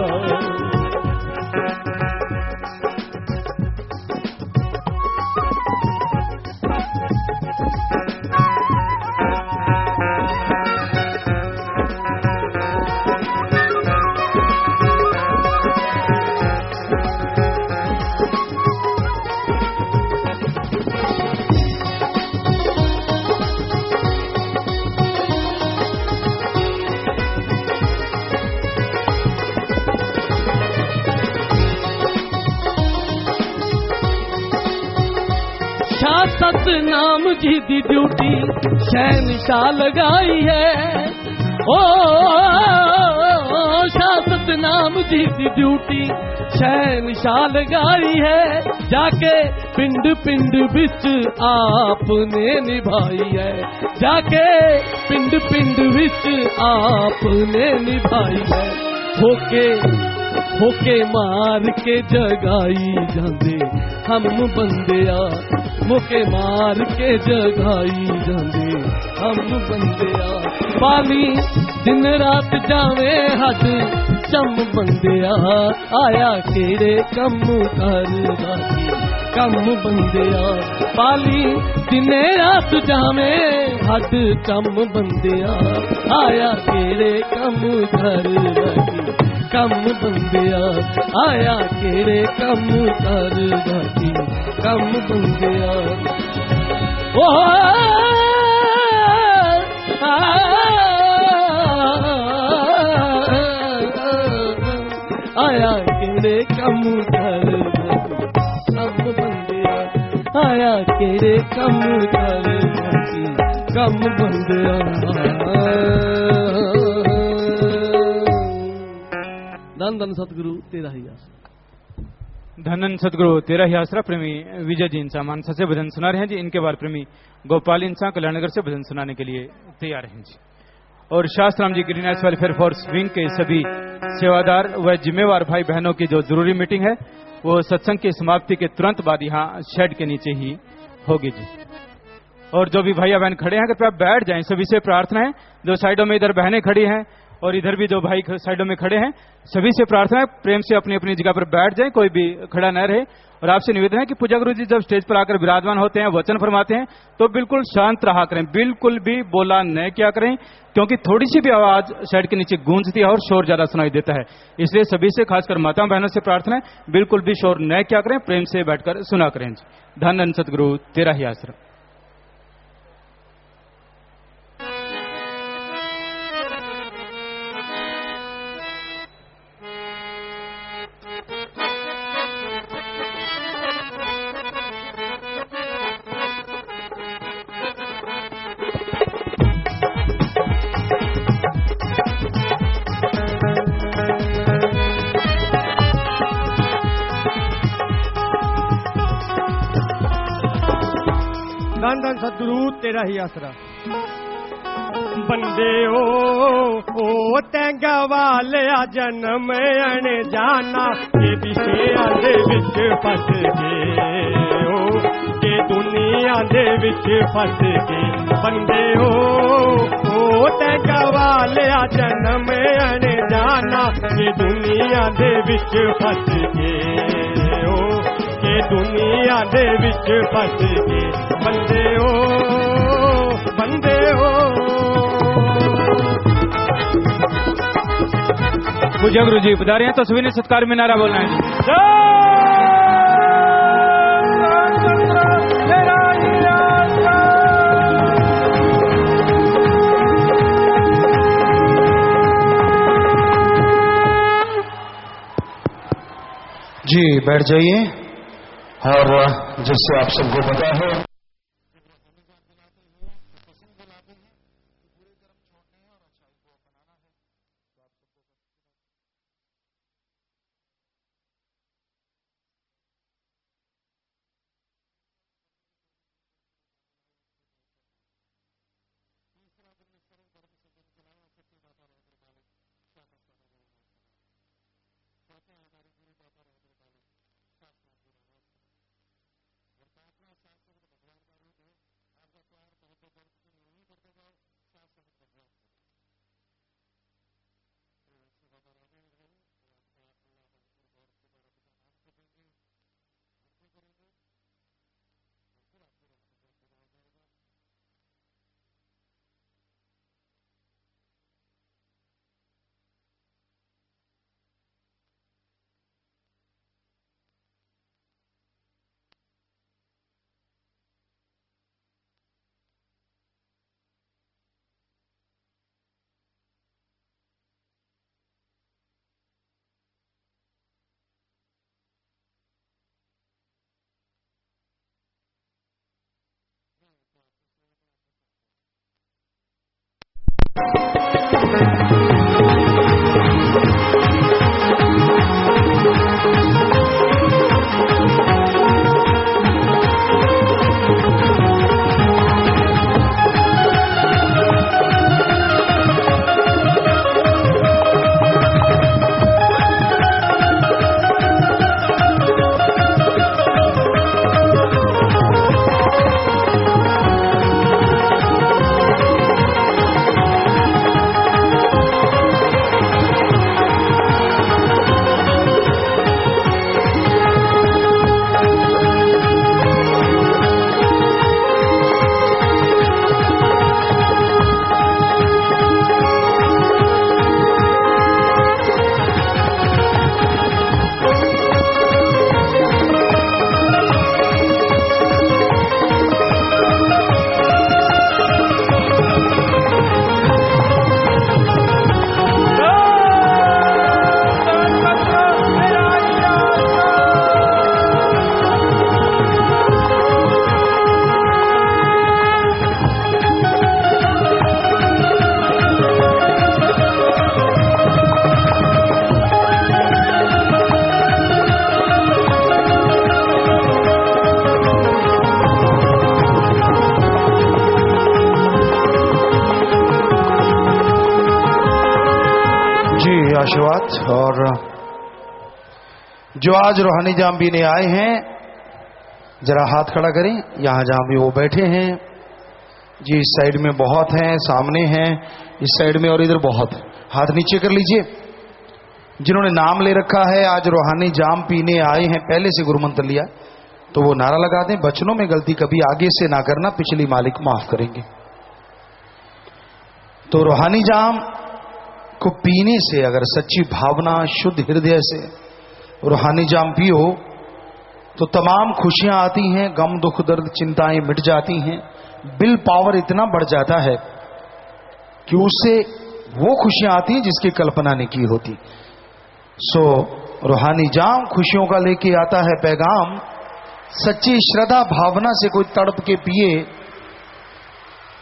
सतनाम जी दी ड्यूटी शहनशाह लगाई है, ओ शाह सतनाम जी दी ड्यूटी शहनशाह लगाई है। जाके पिंड पिंड बिच आपने निभाई है, जाके पिंड पिंड बिच आपने निभाई है। होके मार के जगाई जांदे हम बंदिया, मुके मार के जगाई जांदे हम बंदिया। पाली दिन रात जावे हद चम बंदिया। आया केड़े कम कर कम बंदिया। पाली दिन रात जावे हद चम बंदिया। आया केड़े कम कर कम बंदिया। आया केड़े कम कर कम बंदिया। ओ आया केड़े कम कर कम बंदिया। आया केड़े कम कर कम बंदिया। धन धन सतगुरु तेरा ही आसरा। धनन सतगुरु तेरा ही आसरा। प्रेमी विजय जी इंसा मानसा से भजन सुना रहे हैं जी। इनके बाद प्रेमी गोपाल इंसा कल्याणनगर से भजन सुनाने के लिए तैयार हैं जी। और शास्त्राम जी ग्रीनहाउस वेलफेयर फोर्स विंग के सभी सेवादार व जिम्मेवार भाई बहनों की जो जरूरी मीटिंग है वो सत्संग की समाप्ति के तुरंत बाद यहाँ शेड के नीचे ही होगी जी। और जो भी भैया बहन खड़े हैं कृपया बैठ जाएं, सभी से प्रार्थना है। जो साइडों में इधर बहनें खड़ी हैं और इधर भी जो भाई साइडों में खड़े हैं सभी से प्रार्थना है प्रेम से अपनी अपनी जगह पर बैठ जाएं, कोई भी खड़ा न रहे। और आपसे निवेदन है कि पूजा गुरु जी जब स्टेज पर आकर विराजमान होते हैं वचन फरमाते हैं तो बिल्कुल शांत रहा करें, बिल्कुल भी बोला न क्या करें, क्योंकि थोड़ी सी भी आवाज शेड के नीचे गूंजती है और शोर ज्यादा सुनाई देता है। इसलिए सभी से खासकर माता बहनों से प्रार्थना है बिल्कुल भी शोर न क्या करें, प्रेम से बैठकर सुना करें। धन धन सतगुरु तेरा ही आसरा। धन धन सतगुरु तेरा ही आसरा। बंदे ओ तैंगा वालिया जन्म अण जाना के विषयां दे विच फस गए ओ के दुनिया दे विच फस गए। बंदे ओ तैंगा वालिया जन्म अण जाना के दुनिया दे विच फस गए ओ के दुनिया दे विच फस गए। बंदे ओ पूजा गुरु जी बता रहे हैं तो सभी ने सत्कार में नारा बोलना है जी। बैठ जाइए। और जिससे आप सबको पता है आशीर्वाद। और जो आज रूहानी जाम पीने आए हैं जरा हाथ खड़ा करें, यहां जहां भी वो बैठे हैं जी, इस साइड में बहुत हैं, सामने हैं, इस साइड में और इधर बहुत है। हाथ नीचे कर लीजिए। जिन्होंने नाम ले रखा है आज रूहानी जाम पीने आए हैं, पहले से गुरु मंत्र लिया, तो वो नारा लगा दें। बचनों में गलती कभी आगे से ना करना, पिछली मालिक माफ करेंगे। तो रूहानी जाम को पीने से अगर सच्ची भावना शुद्ध हृदय से रूहानी जाम पियो तो तमाम खुशियां आती हैं, गम दुख दर्द चिंताएं मिट जाती हैं, विल पावर इतना बढ़ जाता है कि उससे वो खुशियां आती हैं जिसकी कल्पना नहीं की होती। सो रूहानी जाम खुशियों का लेके आता है पैगाम। सच्ची श्रद्धा भावना से कोई तड़प के पिए,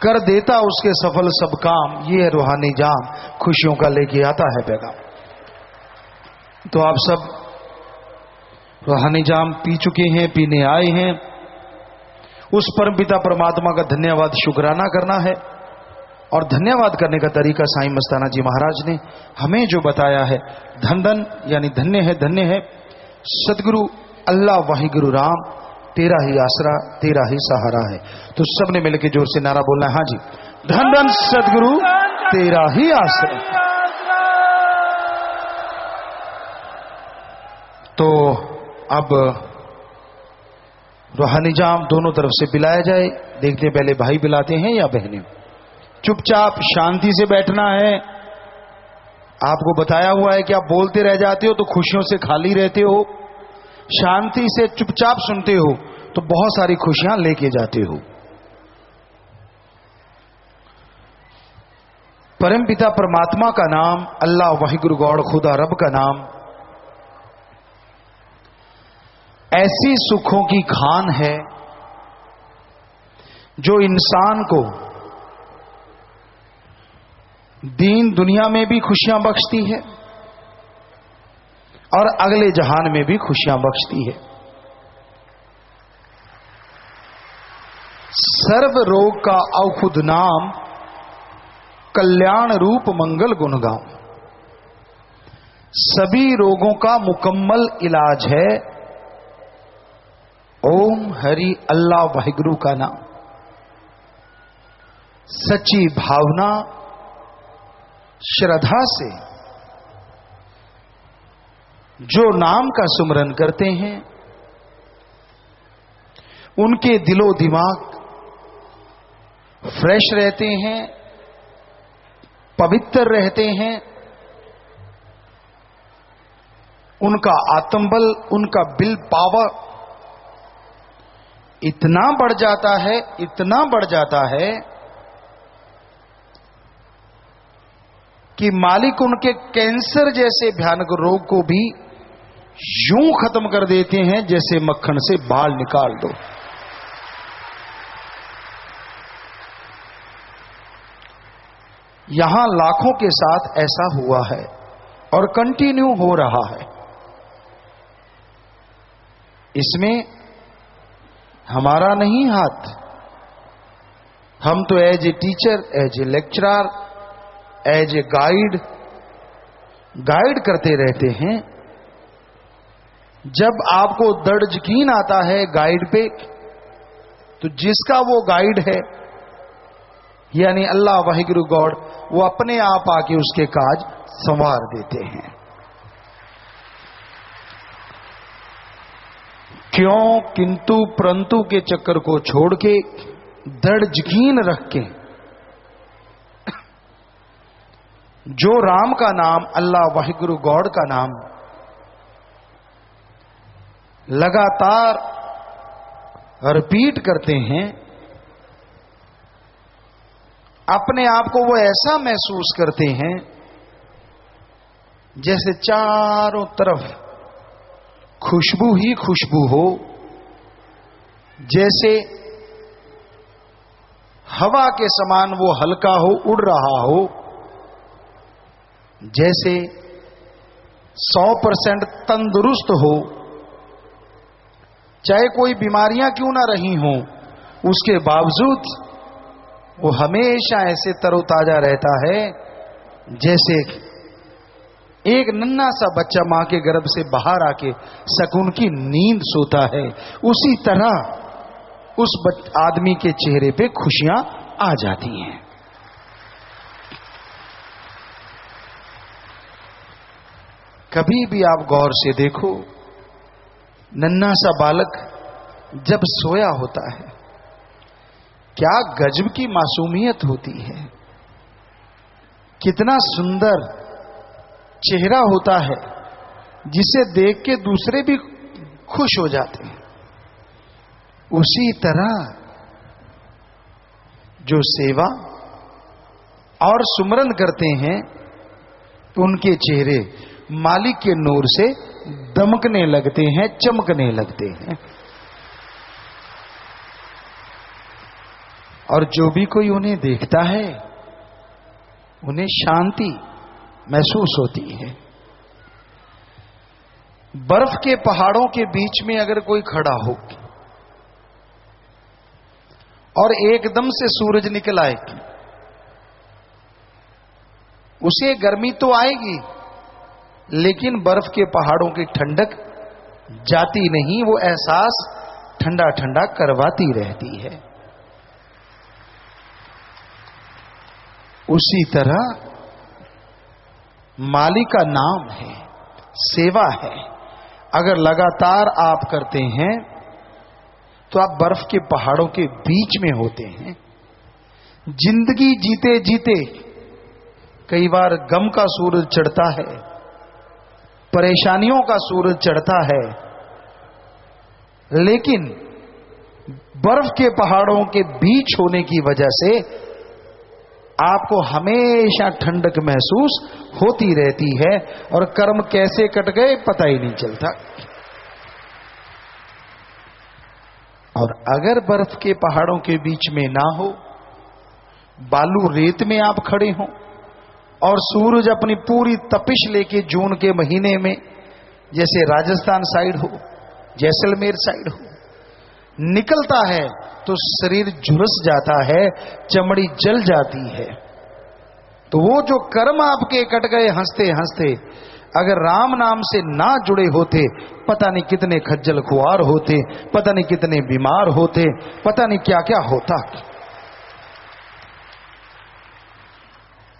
कर देता उसके सफल सब काम। ये है रूहानी जाम, खुशियों का लेके आता है पैगाम। तो आप सब रूहानी जाम पी चुके हैं, पीने आए हैं। उस परमपिता परमात्मा का धन्यवाद शुक्राना करना है। और धन्यवाद करने का तरीका साईं मस्ताना जी महाराज ने हमें जो बताया है, धन धन यानी धन्य है, धन्य है सदगुरु अल्लाह वाहिगुरु राम, तेरा ही आसरा तेरा ही सहारा है। तो सबने मिलकर जोर से नारा बोलना है, हाँ जी, धन धन सदगुरु तेरा ही आसरा। तो अब रूहानी जाम दोनों तरफ से पिलाया जाए। देखते पहले भाई पिलाते हैं या बहनें। चुपचाप शांति से बैठना है। आपको बताया हुआ है कि आप बोलते रह जाते हो तो खुशियों से खाली रहते हो, शांति से चुपचाप सुनते हो तो बहुत सारी खुशियां लेके जाते हो। परमपिता परमात्मा का नाम, अल्लाह वाहिगुरु गॉड खुदा रब का नाम ऐसी सुखों की खान है जो इंसान को दीन दुनिया में भी खुशियां बख्शती है और अगले जहान में भी खुशियां बख्शती है। सर्व रोग का औखुद नाम, कल्याण रूप मंगल गुणगाम। सभी रोगों का मुकम्मल इलाज है ओम हरि अल्लाह वाहिगुरु का नाम। सच्ची भावना श्रद्धा से जो नाम का सुमरन करते हैं उनके दिलो दिमाग फ्रेश रहते हैं, पवित्र रहते हैं। उनका आत्मबल, उनका विल पावर इतना बढ़ जाता है, इतना बढ़ जाता है कि मालिक उनके कैंसर जैसे भयानक रोग को भी यूं खत्म कर देते हैं जैसे मक्खन से बाल निकाल दो। यहां लाखों के साथ ऐसा हुआ है और कंटिन्यू हो रहा है। इसमें हमारा नहीं हाथ। हम तो as a teacher, as a lecturer, as a guide करते रहते हैं। जब आपको दर्द यकीन आता है गाइड पे, तो जिसका वो गाइड है यानी अल्लाह वाहिगुरु गॉड, वो अपने आप आके उसके काज संवार देते हैं। क्यों, किंतु परंतु के चक्कर को छोड़ के दृढ़ यकीन रख के जो राम का नाम, अल्लाह वाहिगुरु गॉड का नाम लगातार रिपीट करते हैं, अपने आप को वो ऐसा महसूस करते हैं जैसे चारों तरफ खुशबू ही खुशबू हो, जैसे हवा के समान वो हल्का हो, उड़ रहा हो, जैसे 100% तंदुरुस्त हो, चाहे कोई बीमारियां क्यों ना रही हों, उसके बावजूद वो हमेशा ऐसे तरोताजा रहता है जैसे एक नन्हा सा बच्चा मां के गर्भ से बाहर आके सकून की नींद सोता है, उसी तरह उस आदमी के चेहरे पे खुशियां आ जाती हैं। कभी भी आप गौर से देखो, नन्हा सा बालक जब सोया होता है, क्या गजब की मासूमियत होती है, कितना सुंदर चेहरा होता है, जिसे देख के दूसरे भी खुश हो जाते हैं। उसी तरह जो सेवा और सुमरन करते हैं, उनके चेहरे मालिक के नूर से दमकने लगते हैं, चमकने लगते हैं। और जो भी कोई उन्हें देखता है, उन्हें शांति महसूस होती है। बर्फ के पहाड़ों के बीच में अगर कोई खड़ा हो और एकदम से सूरज निकल आए, उसे गर्मी तो आएगी, लेकिन बर्फ के पहाड़ों की ठंडक जाती नहीं, वो एहसास ठंडा ठंडा करवाती रहती है। उसी तरह मालिक का नाम है, सेवा है, अगर लगातार आप करते हैं तो आप बर्फ के पहाड़ों के बीच में होते हैं। जिंदगी जीते जीते कई बार गम का सूरज चढ़ता है, परेशानियों का सूरज चढ़ता है, लेकिन बर्फ के पहाड़ों के बीच होने की वजह से आपको हमेशा ठंडक महसूस होती रहती है, और कर्म कैसे कट गए पता ही नहीं चलता। और अगर बर्फ के पहाड़ों के बीच में ना हो, बालू रेत में आप खड़े हो और सूरज अपनी पूरी तपिश लेके जून के महीने में, जैसे राजस्थान साइड हो, जैसलमेर साइड हो, निकलता है तो शरीर झुलस जाता है, चमड़ी जल जाती है। तो वो जो कर्म आपके कट गए हंसते हंसते, अगर राम नाम से ना जुड़े होते, पता नहीं कितने खज्जल खुआर होते, पता नहीं कितने बीमार होते, पता नहीं क्या क्या होता।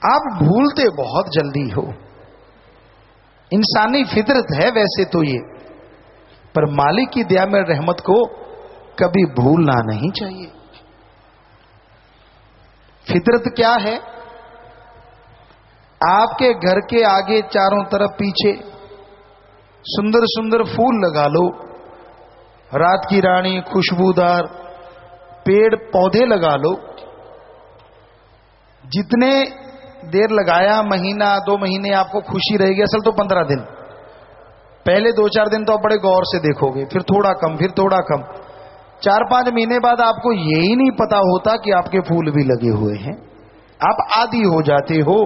आप भूलते बहुत जल्दी हो, इंसानी फितरत है वैसे तो ये, पर मालिक की दया में रहमत को कभी भूलना नहीं चाहिए। फितरत क्या है? आपके घर के आगे चारों तरफ पीछे सुंदर सुंदर फूल लगा लो, रात की रानी, खुशबूदार पेड़ पौधे लगा लो। जितने देर लगाया, महीना 2 महीने आपको खुशी रहेगी, असल तो 15 दिन। पहले 2-4 दिन तो आप बड़े गौर से देखोगे, फिर थोड़ा कम, फिर थोड़ा कम। 4-5 महीने बाद आपको यही नहीं पता होता कि आपके फूल भी लगे हुए हैं, आप आदी हो जाते हो।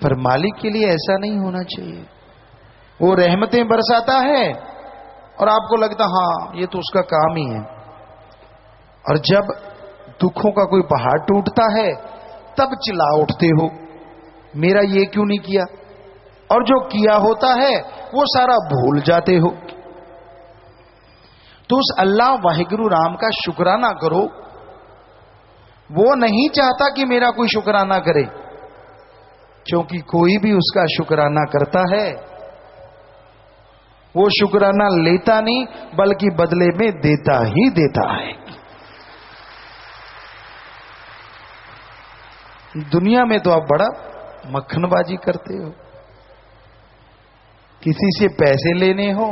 पर मालिक के लिए ऐसा नहीं होना चाहिए। वो रहमतें बरसाता है और आपको लगता हाँ ये तो उसका काम ही है, और जब दुखों का कोई पहाड़ टूटता है तब चिल्ला उठते हो मेरा ये क्यों नहीं किया, और जो किया होता है वो सारा भूल जाते हो। तो उस अल्लाह वाहिगुरु राम का शुक्राना करो। वो नहीं चाहता कि मेरा कोई शुक्राना करे, क्योंकि कोई भी उसका शुक्राना करता है वो शुक्राना लेता नहीं, बल्कि बदले में देता ही देता है। दुनिया में तो आप बड़ा मक्खनबाजी करते हो, किसी से पैसे लेने हो,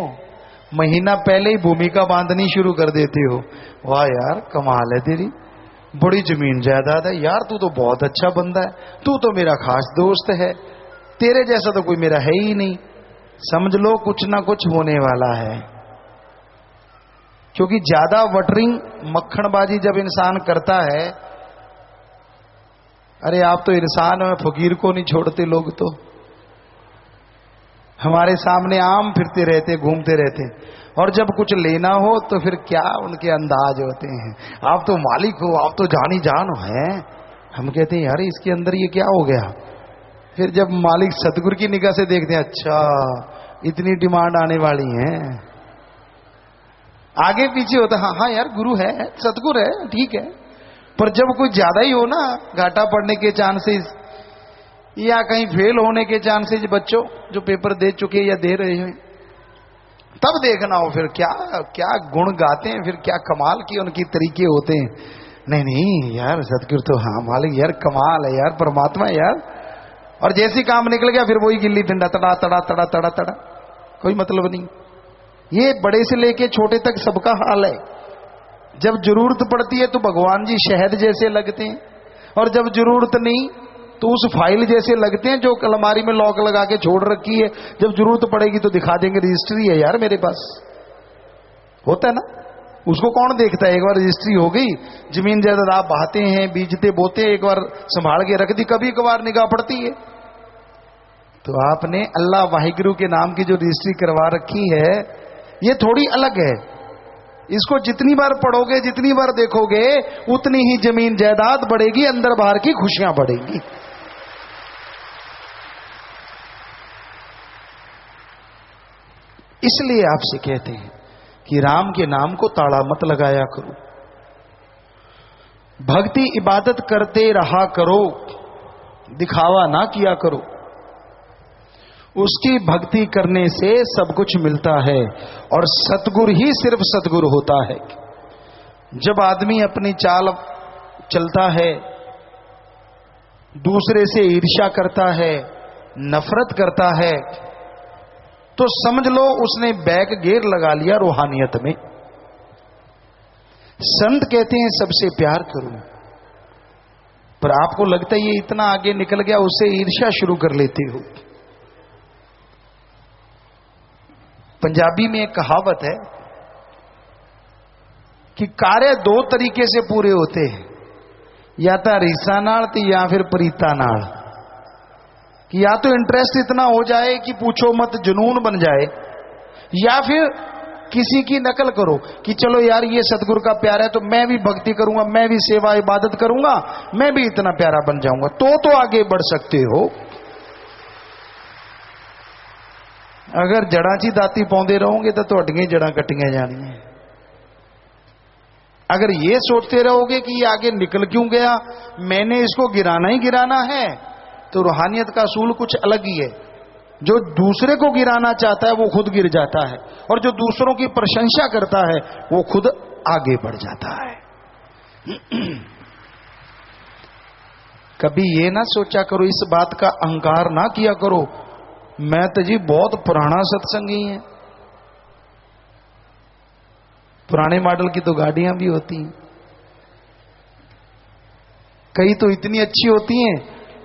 महीना पहले ही भूमिका बांधनी शुरू कर देते हो। वाह यार कमाल है तेरी, बड़ी जमीन जायदाद है यार, तू तो बहुत अच्छा बंदा है, तू तो मेरा खास दोस्त है, तेरे जैसा तो कोई मेरा है ही नहीं। समझ लो कुछ ना कुछ होने वाला है, क्योंकि ज्यादा वटरिंग मक्खनबाजी जब इंसान करता है, अरे आप तो इंसान में फकीर को नहीं छोड़ते लोग, तो हमारे सामने आम फिरते रहते, घूमते रहते, और जब कुछ लेना हो तो फिर क्या उनके अंदाज होते हैं, आप तो मालिक हो, आप तो जानी जान हो हैं। हम कहते हैं यार इसके अंदर ये क्या हो गया, फिर जब मालिक सतगुरु की निगाह से देखते हैं, अच्छा इतनी डिमांड आने वाली है, आगे पीछे होता, हाँ हाँ यार गुरु है, सतगुरु है, ठीक है। पर जब कोई ज्यादा ही हो ना, घाटा पड़ने के चांसेस या कहीं फेल होने के चांसेस, बच्चों जो पेपर दे चुके या दे रहे हैं, तब देखना हो फिर क्या क्या गुण गाते हैं, फिर क्या कमाल की उनकी तरीके होते हैं। नहीं नहीं यार सतगुरु तो हाँ मालिक यार कमाल है यार, परमात्मा है यार। और जैसे काम निकल गया फिर वही गिल्ली डंडा, तड़ा तड़ा तड़ा तड़ा तड़ा, कोई मतलब नहीं। ये बड़े से लेके छोटे तक सबका हाल है। जब जरूरत पड़ती है तो भगवान जी शहद जैसे लगते हैं, और जब जरूरत नहीं तो उस फाइल जैसे लगते हैं जो अलमारी में लॉक लगा के छोड़ रखी है। जब जरूरत पड़ेगी तो दिखा देंगे, रजिस्ट्री है यार मेरे पास, होता है ना। उसको कौन देखता है? एक बार रजिस्ट्री हो गई, जमीन जायदाद आप बहाते हैं, बीजते बोते, एक बार संभाल के रख दी, कभी कभार निगाह पड़ती है। तो आपने अल्लाह वाहिगुरु के नाम की जो रजिस्ट्री करवा रखी है, ये थोड़ी अलग है। इसको जितनी बार पढ़ोगे, जितनी बार देखोगे, उतनी ही जमीन जायदाद बढ़ेगी, अंदर बाहर की खुशियां बढ़ेंगी। इसलिए आपसे कहते हैं कि राम के नाम को ताड़ा मत लगाया करो, भक्ति इबादत करते रहा करो, दिखावा ना किया करो। उसकी भक्ति करने से सब कुछ मिलता है, और सतगुरु ही सिर्फ सतगुरु होता है। जब आदमी अपनी चाल चलता है, दूसरे से ईर्ष्या करता है, नफरत करता है, तो समझ लो उसने बैक गियर लगा लिया रूहानियत में। संत कहते हैं सबसे प्यार करो, पर आपको लगता है ये इतना आगे निकल गया, उससे ईर्ष्या शुरू कर लेते हो। पंजाबी में एक कहावत है कि कार्य दो तरीके से पूरे होते हैं, या तो रीसा नाल या फिर प्रीता नाल। कि या तो इंटरेस्ट इतना हो जाए कि पूछो मत, जुनून बन जाए, या फिर किसी की नकल करो कि चलो यार ये सतगुरु का प्यार है तो मैं भी भक्ति करूंगा, मैं भी सेवा इबादत करूंगा, मैं भी इतना प्यारा बन जाऊंगा, तो आगे बढ़ सकते हो। अगर जड़ा ची दाती पाउंदे रहोगे तो तुहाडियां जड़ा कट्टियां जानियां। अगर ये सोचते रहोगे कि ये आगे निकल क्यों गया, मैंने इसको गिराना ही गिराना है, तो रूहानियत का असूल कुछ अलग ही है। जो दूसरे को गिराना चाहता है वो खुद गिर जाता है, और जो दूसरों की प्रशंसा करता है वो खुद आगे बढ़ जाता है। कभी ये ना सोचा करो, इस बात का अहंकार ना किया करो, मैं तो जी बहुत पुराना सत्संगी है। पुराने मॉडल की तो गाड़ियां भी होती हैं, कई तो इतनी अच्छी होती हैं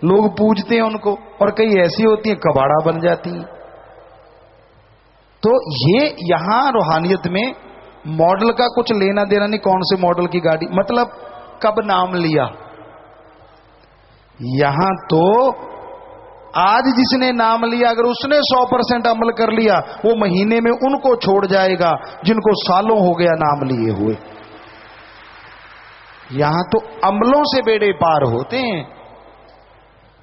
लोग पूजते हैं उनको, और कई ऐसी होती हैं कबाड़ा बन जाती हैं। तो ये यहां रूहानियत में मॉडल का कुछ लेना देना नहीं, कौन से मॉडल की गाड़ी, मतलब कब नाम लिया। यहां तो आज जिसने नाम लिया, अगर उसने 100% अमल कर लिया, वो महीने में उनको छोड़ जाएगा जिनको सालों हो गया नाम लिए हुए। यहां तो अमलों से बेड़े पार होते हैं।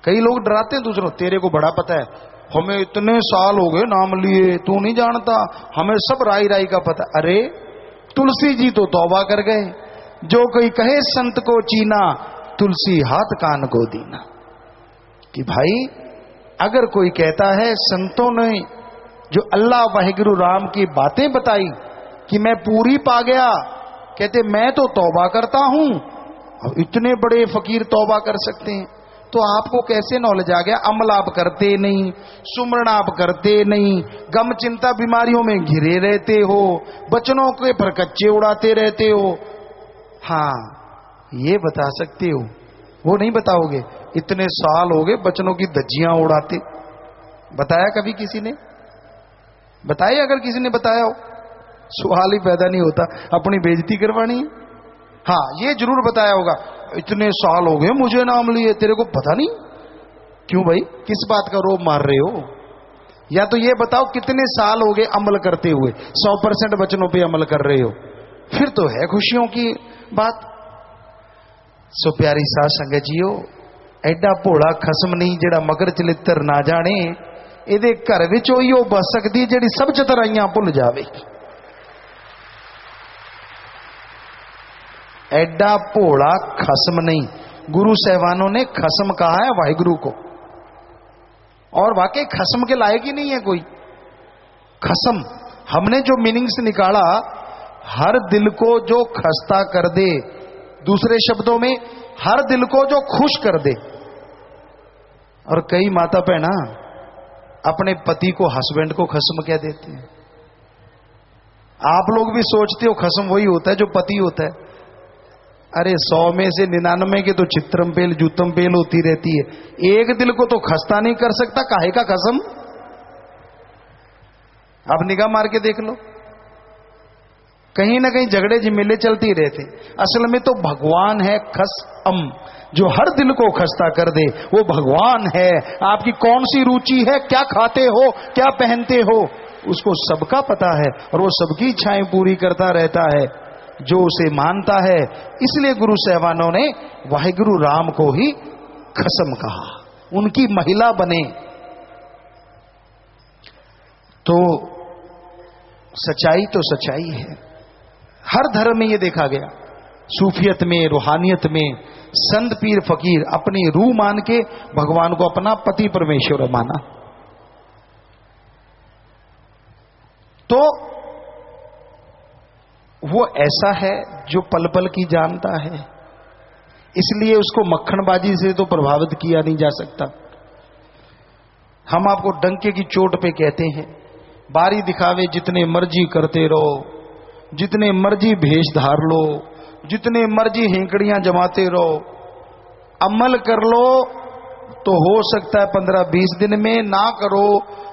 कई लोग डराते हैं दूसरों, तेरे को बड़ा पता है, हमें इतने साल हो गए नाम लिए, तू नहीं जानता, हमें सब राई राई का पता। अरे तुलसी जी तो तौबा कर गए, जो कोई कहे संत को चीना, तुलसी हाथ कान को दीना। कि भाई अगर कोई कहता है संतों ने जो अल्लाह वाहिगुरु राम की बातें बताई कि मैं पूरी पा गया, कहते मैं तो तौबा करता हूं, अब इतने बड़े फकीर तौबा कर सकते हैं, तो आपको कैसे नॉलेज आ गया? अमल आप करते नहीं, सुमरण आप करते नहीं, गम चिंता बीमारियों में घिरे रहते हो, बचनों के पर कच्चे उड़ाते रहते हो। हाँ ये बता सकते हो, वो नहीं बताओगे इतने साल हो गए बचनों की धज्जियां उड़ाते। बताया कभी किसी ने? बताया? अगर किसी ने बताया हो, सवाल ही पैदा नहीं होता, अपनी बेइज्जती करवानी है। हाँ ये जरूर बताया होगा, इतने साल हो गए मुझे नाम लिए, तेरे को पता नहीं? क्यों भाई, किस बात का रोब मार रहे हो? या तो ये बताओ कितने साल हो गए अमल करते हुए, 100% वचनों पे अमल कर रहे हो, फिर तो है खुशियों की बात। सो प्यारी साध संगत जियो, ਐਡਾ ਭੋਲਾ ਖਸਮ ਨਹੀਂ ਜਿਹੜਾ ਮਗਰ ਚਲਿੱਤਰ ਨਾ ਜਾਣੇ। ਇਹਦੇ ਘਰ ਵਿੱਚ ਉਹੀ ਉਹ ਬਸ ਸਕਦੀ ਜਿਹੜੀ ਸਭ ਚਤਰਾਈਆਂ ਭੁੱਲ ਜਾਵੇ। ਐਡਾ भोला खसम नहीं। गुरु साहबानों ने खसम कहा है वाहिगुरु को, और वाकई खसम के लायक ही नहीं है कोई। खसम हमने जो मीनिंग्स निकाला, हर दिल को जो खस्ता कर दे, दूसरे शब्दों में हर दिल को जो खुश कर दे। और कई माता बहना अपने पति को, हस्बैंड को खसम कह देते हैं। आप लोग भी सोचते हो खसम वही होता है जो पति होता है। अरे 100 में से 99 की तो चित्रम पेल जूतम पेल होती रहती है। एक दिल को तो खस्ता नहीं कर सकता, काहे का खसम। आप निगाह मार के देख लो, कहीं ना कहीं झगड़े झमेले चलती रहते। असल में तो भगवान है खसम, जो हर दिल को खस्ता कर दे, वो भगवान है। आपकी कौन सी रुचि है, क्या खाते हो, क्या पहनते हो, उसको सबका पता है, और वो सबकी इच्छाएं पूरी करता रहता है जो उसे मानता है। इसलिए गुरु साहबानों ने वाहिगुरु राम को ही खसम कहा, उनकी महिला बने। तो सच्चाई तो सच्चाई है, हर धर्म में ये देखा गया। सूफियत में, रूहानियत में संत पीर फकीर अपनी रूह मान के भगवान को अपना पति परमेश्वर माना। तो वो ऐसा है जो पल पल की जानता है, इसलिए उसको मक्खनबाजी से तो प्रभावित किया नहीं जा सकता। हम आपको डंके की चोट पे कहते हैं, बारी दिखावे जितने मर्जी करते रहो, जितने मर्जी भेष धार लो, जितने मर्जी हेंकड़ियां जमाते रहो, अमल कर लो तो हो सकता है 15-20 दिन में, ना करो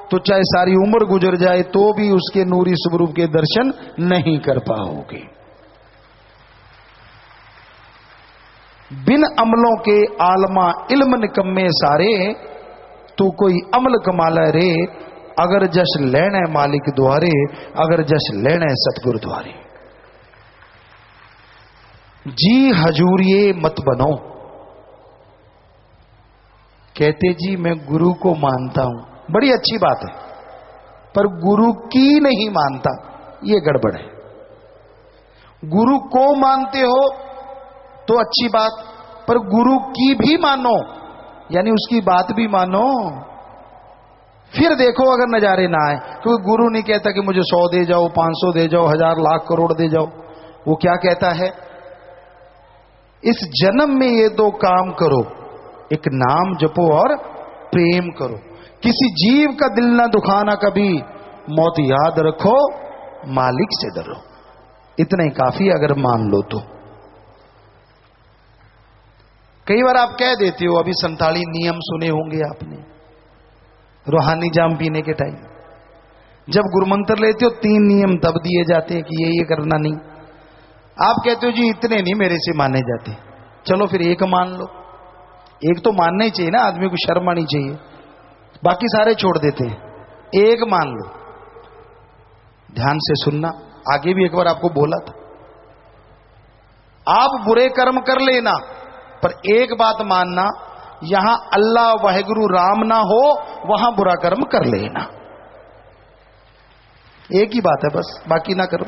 तो चाहे सारी उम्र गुजर जाए तो भी उसके नूरी स्वरूप के दर्शन नहीं कर पाओगे। बिन अमलों के आलमा इल्म निकम्मे सारे, तू कोई अमल कमाला रे, अगर जश लेने मालिक द्वारे, अगर जश लेने सतगुरु द्वारे। जी हजूरिये मत बनो। कहते जी मैं गुरु को मानता हूं, बड़ी अच्छी बात है, पर गुरु की नहीं मानता, ये गड़बड़ है। गुरु को मानते हो तो अच्छी बात, पर गुरु की भी मानो, यानी उसकी बात भी मानो। फिर देखो अगर नजारे ना आए, क्योंकि गुरु नहीं कहता कि मुझे 100 दे जाओ, 500 दे जाओ, 1000 लाख करोड़ दे जाओ। वो क्या कहता है, इस जन्म में ये 2 काम करो, एक नाम जपो और प्रेम करो। किसी जीव का दिल ना दुखाना कभी, मौत याद रखो, मालिक से डरो। इतना ही काफी अगर मान लो तो। कई बार आप कह देते हो, अभी 47 नियम सुने होंगे आपने रूहानी जाम पीने के टाइम। जब गुरुमंत्र लेते हो 3 नियम तब दिए जाते हैं कि ये करना नहीं। आप कहते हो जी इतने नहीं मेरे से माने जाते, चलो फिर एक मान लो। एक तो मानना ही चाहिए ना, आदमी को शर्म आनी चाहिए, बाकी सारे छोड़ देते हैं। एक मान लो। ध्यान से सुनना, आगे भी एक बार आपको बोला था, आप बुरे कर्म कर लेना, पर एक बात मानना, यहां अल्लाह वाहिगुरु राम ना हो, वहां बुरा कर्म कर लेना। एक ही बात है बस, बाकी ना करो।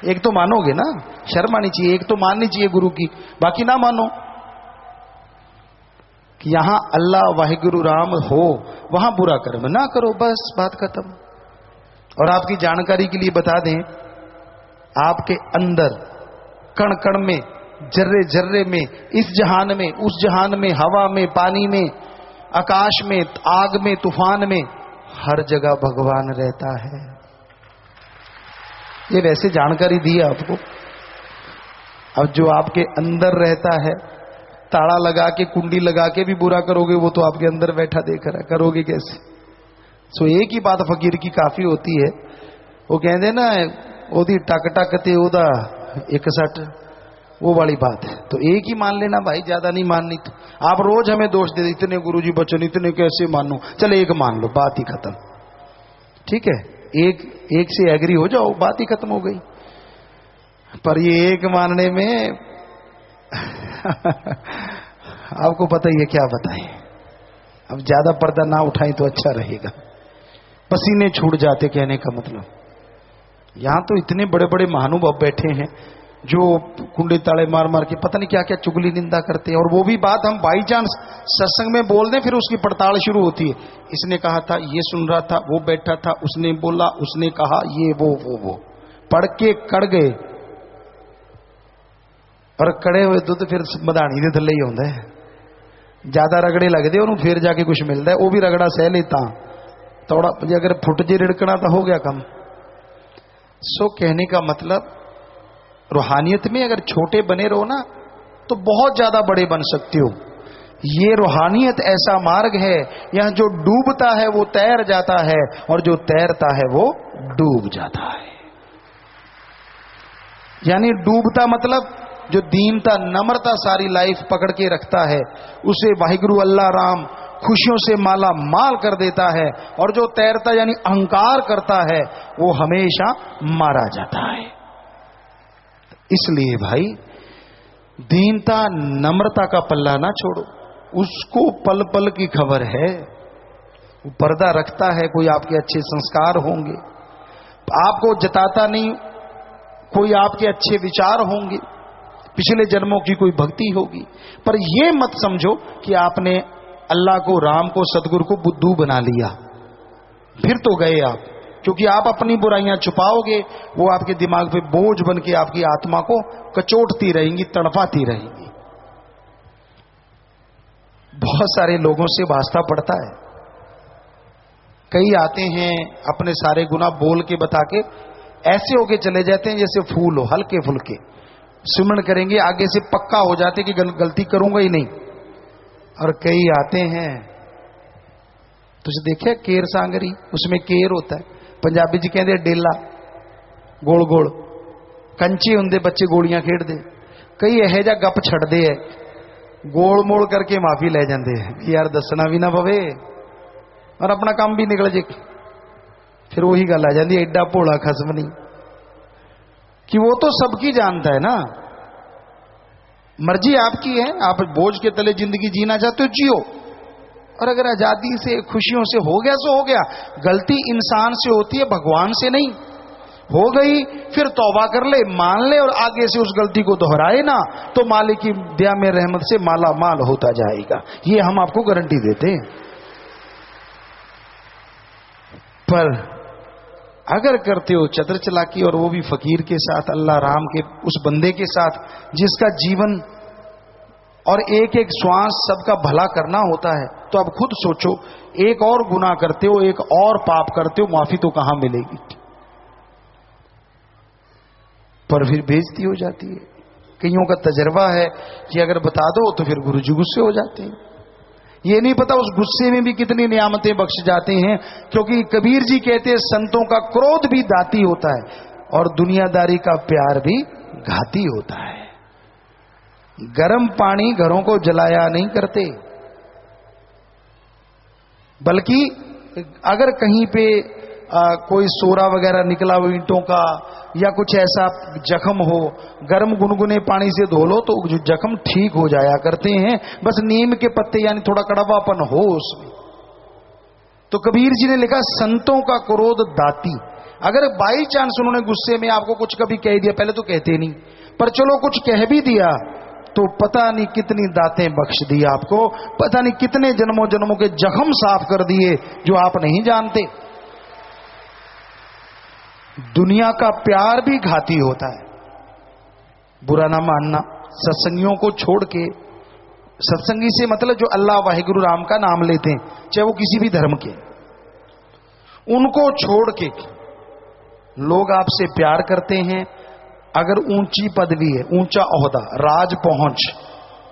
एक तो मानोगे ना, शर्म आनी चाहिए, एक तो माननी चाहिए गुरु की, बाकी ना मानो। कि यहां अल्लाह वाहिगुरु राम हो, वहां बुरा कर्म ना करो, बस बात खत्म। और आपकी जानकारी के लिए बता दें, आपके अंदर कण कण में, जर्रे जर्रे में, इस जहान में, उस जहान में, हवा में, पानी में, आकाश में, आग में, तूफान में, हर जगह भगवान रहता है। ये वैसे जानकारी दी है आपको। अब जो आपके अंदर रहता है, ताला लगा के, कुंडी लगा के भी बुरा करोगे, वो तो आपके अंदर बैठा देख रहा है, करोगे कैसे। सो एक ही बात फकीर की काफी होती है। वो कहते ना, ओदी टक टक ते ओदा 61, वो वाली बात है। तो एक ही मान लेना भाई, ज्यादा नहीं माननी। तो आप रोज हमें दोष दे, इतने गुरुजी बचन, इतने कैसे मानूं, चल एक मान लो, बात ही खत्म। ठीक है, एक से एग्री हो जाओ, बात ही खत्म हो गई। पर ये एक मानने में आपको पता ही है, क्या बताएं। अब ज्यादा पर्दा ना उठाएं तो अच्छा रहेगा। पसीने छूट जाते, कहने का मतलब। यहां तो इतने बड़े बड़े महानुभाव बैठे हैं जो कुंडे ताले मार मार के पता नहीं क्या क्या चुगली निंदा करते हैं, और वो भी बात हम बाई चांस सत्संग में बोल दें, फिर उसकी पड़ताल शुरू होती है। इसने कहा था, ये सुन रहा था, वो बैठा था, उसने बोला, उसने कहा, ये वो पढ़ के कड़ गए, और कड़े हुए तो फिर मधानी दे थले ही होंगे। ज्यादा रगड़े लगते उन्होंने, फिर जाके कुछ मिलता है, वो भी रगड़ा सह लेता थोड़ा, अगर फुट जे रिड़कना तो हो गया कम। सो कहने का मतलब, रूहानियत में अगर छोटे बने रहो ना तो बहुत ज्यादा बड़े बन सकते हो। ये रूहानियत ऐसा मार्ग है, यहां जो डूबता है वो तैर जाता है, और जो तैरता है वो डूब जाता है। यानी डूबता मतलब जो दीनता नम्रता सारी लाइफ पकड़ के रखता है, उसे वाहिगुरु अल्लाह राम खुशियों से माला माल कर देता है, और जो तैरता यानी अहंकार करता है वो हमेशा मारा जाता है। इसलिए भाई, दीनता नम्रता का पल्ला ना छोड़ो, उसको पल पल की खबर है। वो पर्दा रखता है, कोई आपके अच्छे संस्कार होंगे, आपको जताता नहीं, कोई आपके अच्छे विचार होंगे, पिछले जन्मों की कोई भक्ति होगी। पर यह मत समझो कि आपने अल्लाह को, राम को, सदगुरु को बुद्धू बना लिया, फिर तो गए आप। क्योंकि आप अपनी बुराइयां छुपाओगे, वो आपके दिमाग पे बोझ बन के आपकी आत्मा को कचोटती रहेंगी, तड़पाती रहेंगी। बहुत सारे लोगों से वास्ता पड़ता है। कई आते हैं अपने सारे गुनाह बोल के बता के, ऐसे होके चले जाते हैं जैसे फूल हो, हल्के फुल्के सुमन करेंगे, आगे से पक्का हो जाते कि गलती करूंगा ही नहीं। और कई आते हैं, तुझे देखे केर सांगरी, उसमें केर होता है, पंजाबी जी कहते डेला, गोल गोल कंचे होंगे, बच्चे गोलियां खेडते। कई यह जा गप छड़ते है, गोल मोल करके माफी ले जाते हैं कि यार दसना भी ना पवे और अपना काम भी निकल जे। फिर वही गल आ जाती, एडा भोला खसम नहीं, कि वो तो सबकी जानता है ना। मर्जी आपकी है, आप बोझ के तले जिंदगी जीना चाहते हो जियो, और अगर आजादी से खुशियों से हो गया सो हो गया। गलती इंसान से होती है, भगवान से नहीं। हो गई फिर तौबा कर ले, मान ले, और आगे से उस गलती को दोहराए ना, तो मालिक की दया में रहमत से माला माल होता जाएगा। ये हम आपको गारंटी देते हैं। पर अगर करते हो चतर चलाकी, और वो भी फकीर के साथ, अल्लाह राम के उस बंदे के साथ जिसका जीवन और एक एक श्वास सबका भला करना होता है, तो अब खुद सोचो, एक और गुनाह करते हो, एक और पाप करते हो, माफी तो कहां मिलेगी। पर फिर बेइज्जती हो जाती है। कईयों का तजर्बा है कि अगर बता दो तो फिर गुरुजी गुस्से हो जाते हैं। ये नहीं पता उस गुस्से में भी कितनी नियामतें बख्श जाते हैं, क्योंकि कबीर जी कहते हैं संतों का क्रोध भी दाती होता है, और दुनियादारी का प्यार भी घाती होता है। गर्म पानी घरों को जलाया नहीं करते, बल्कि अगर कहीं पे कोई सोरा वगैरह निकला हो ईंटों का, या कुछ ऐसा जख्म हो, गर्म गुनगुने पानी से धो लो तो जो जख्म ठीक हो जाया करते हैं। बस नीम के पत्ते यानी थोड़ा कड़वापन हो उसमें। तो कबीर जी ने लिखा संतों का क्रोध दाती। अगर बाई चांस उन्होंने गुस्से में आपको कुछ कभी कह दिया, पहले तो कहते नहीं, पर चलो कुछ कह भी दिया, तो पता नहीं कितनी दातें बख्श दी आपको, पता नहीं कितने जन्मों जन्मों के जख्म साफ कर दिए जो आप नहीं जानते। दुनिया का प्यार भी घाती होता है, बुरा ना मानना। सत्संगियों को छोड़ के, सत्संगी से मतलब जो अल्लाह वाहिगुरु राम का नाम लेते हैं, चाहे वो किसी भी धर्म के, उनको छोड़ के लोग आपसे प्यार करते हैं। अगर ऊंची पदवी है, ऊंचा ओहदा, राज पहुंच,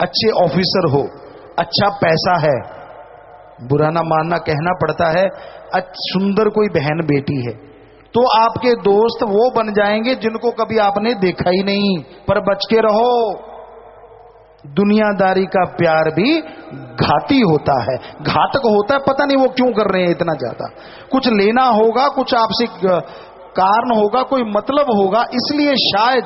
अच्छे ऑफिसर हो, अच्छा पैसा है, बुरा ना मानना कहना पड़ता है, सुंदर कोई बहन बेटी है, तो आपके दोस्त वो बन जाएंगे जिनको कभी आपने देखा ही नहीं। पर बच के रहो, दुनियादारी का प्यार भी घाती होता है, घातक होता है। पता नहीं वो क्यों कर रहे हैं इतना ज्यादा, कुछ लेना होगा, कुछ आपसे कारण होगा, कोई मतलब होगा, इसलिए शायद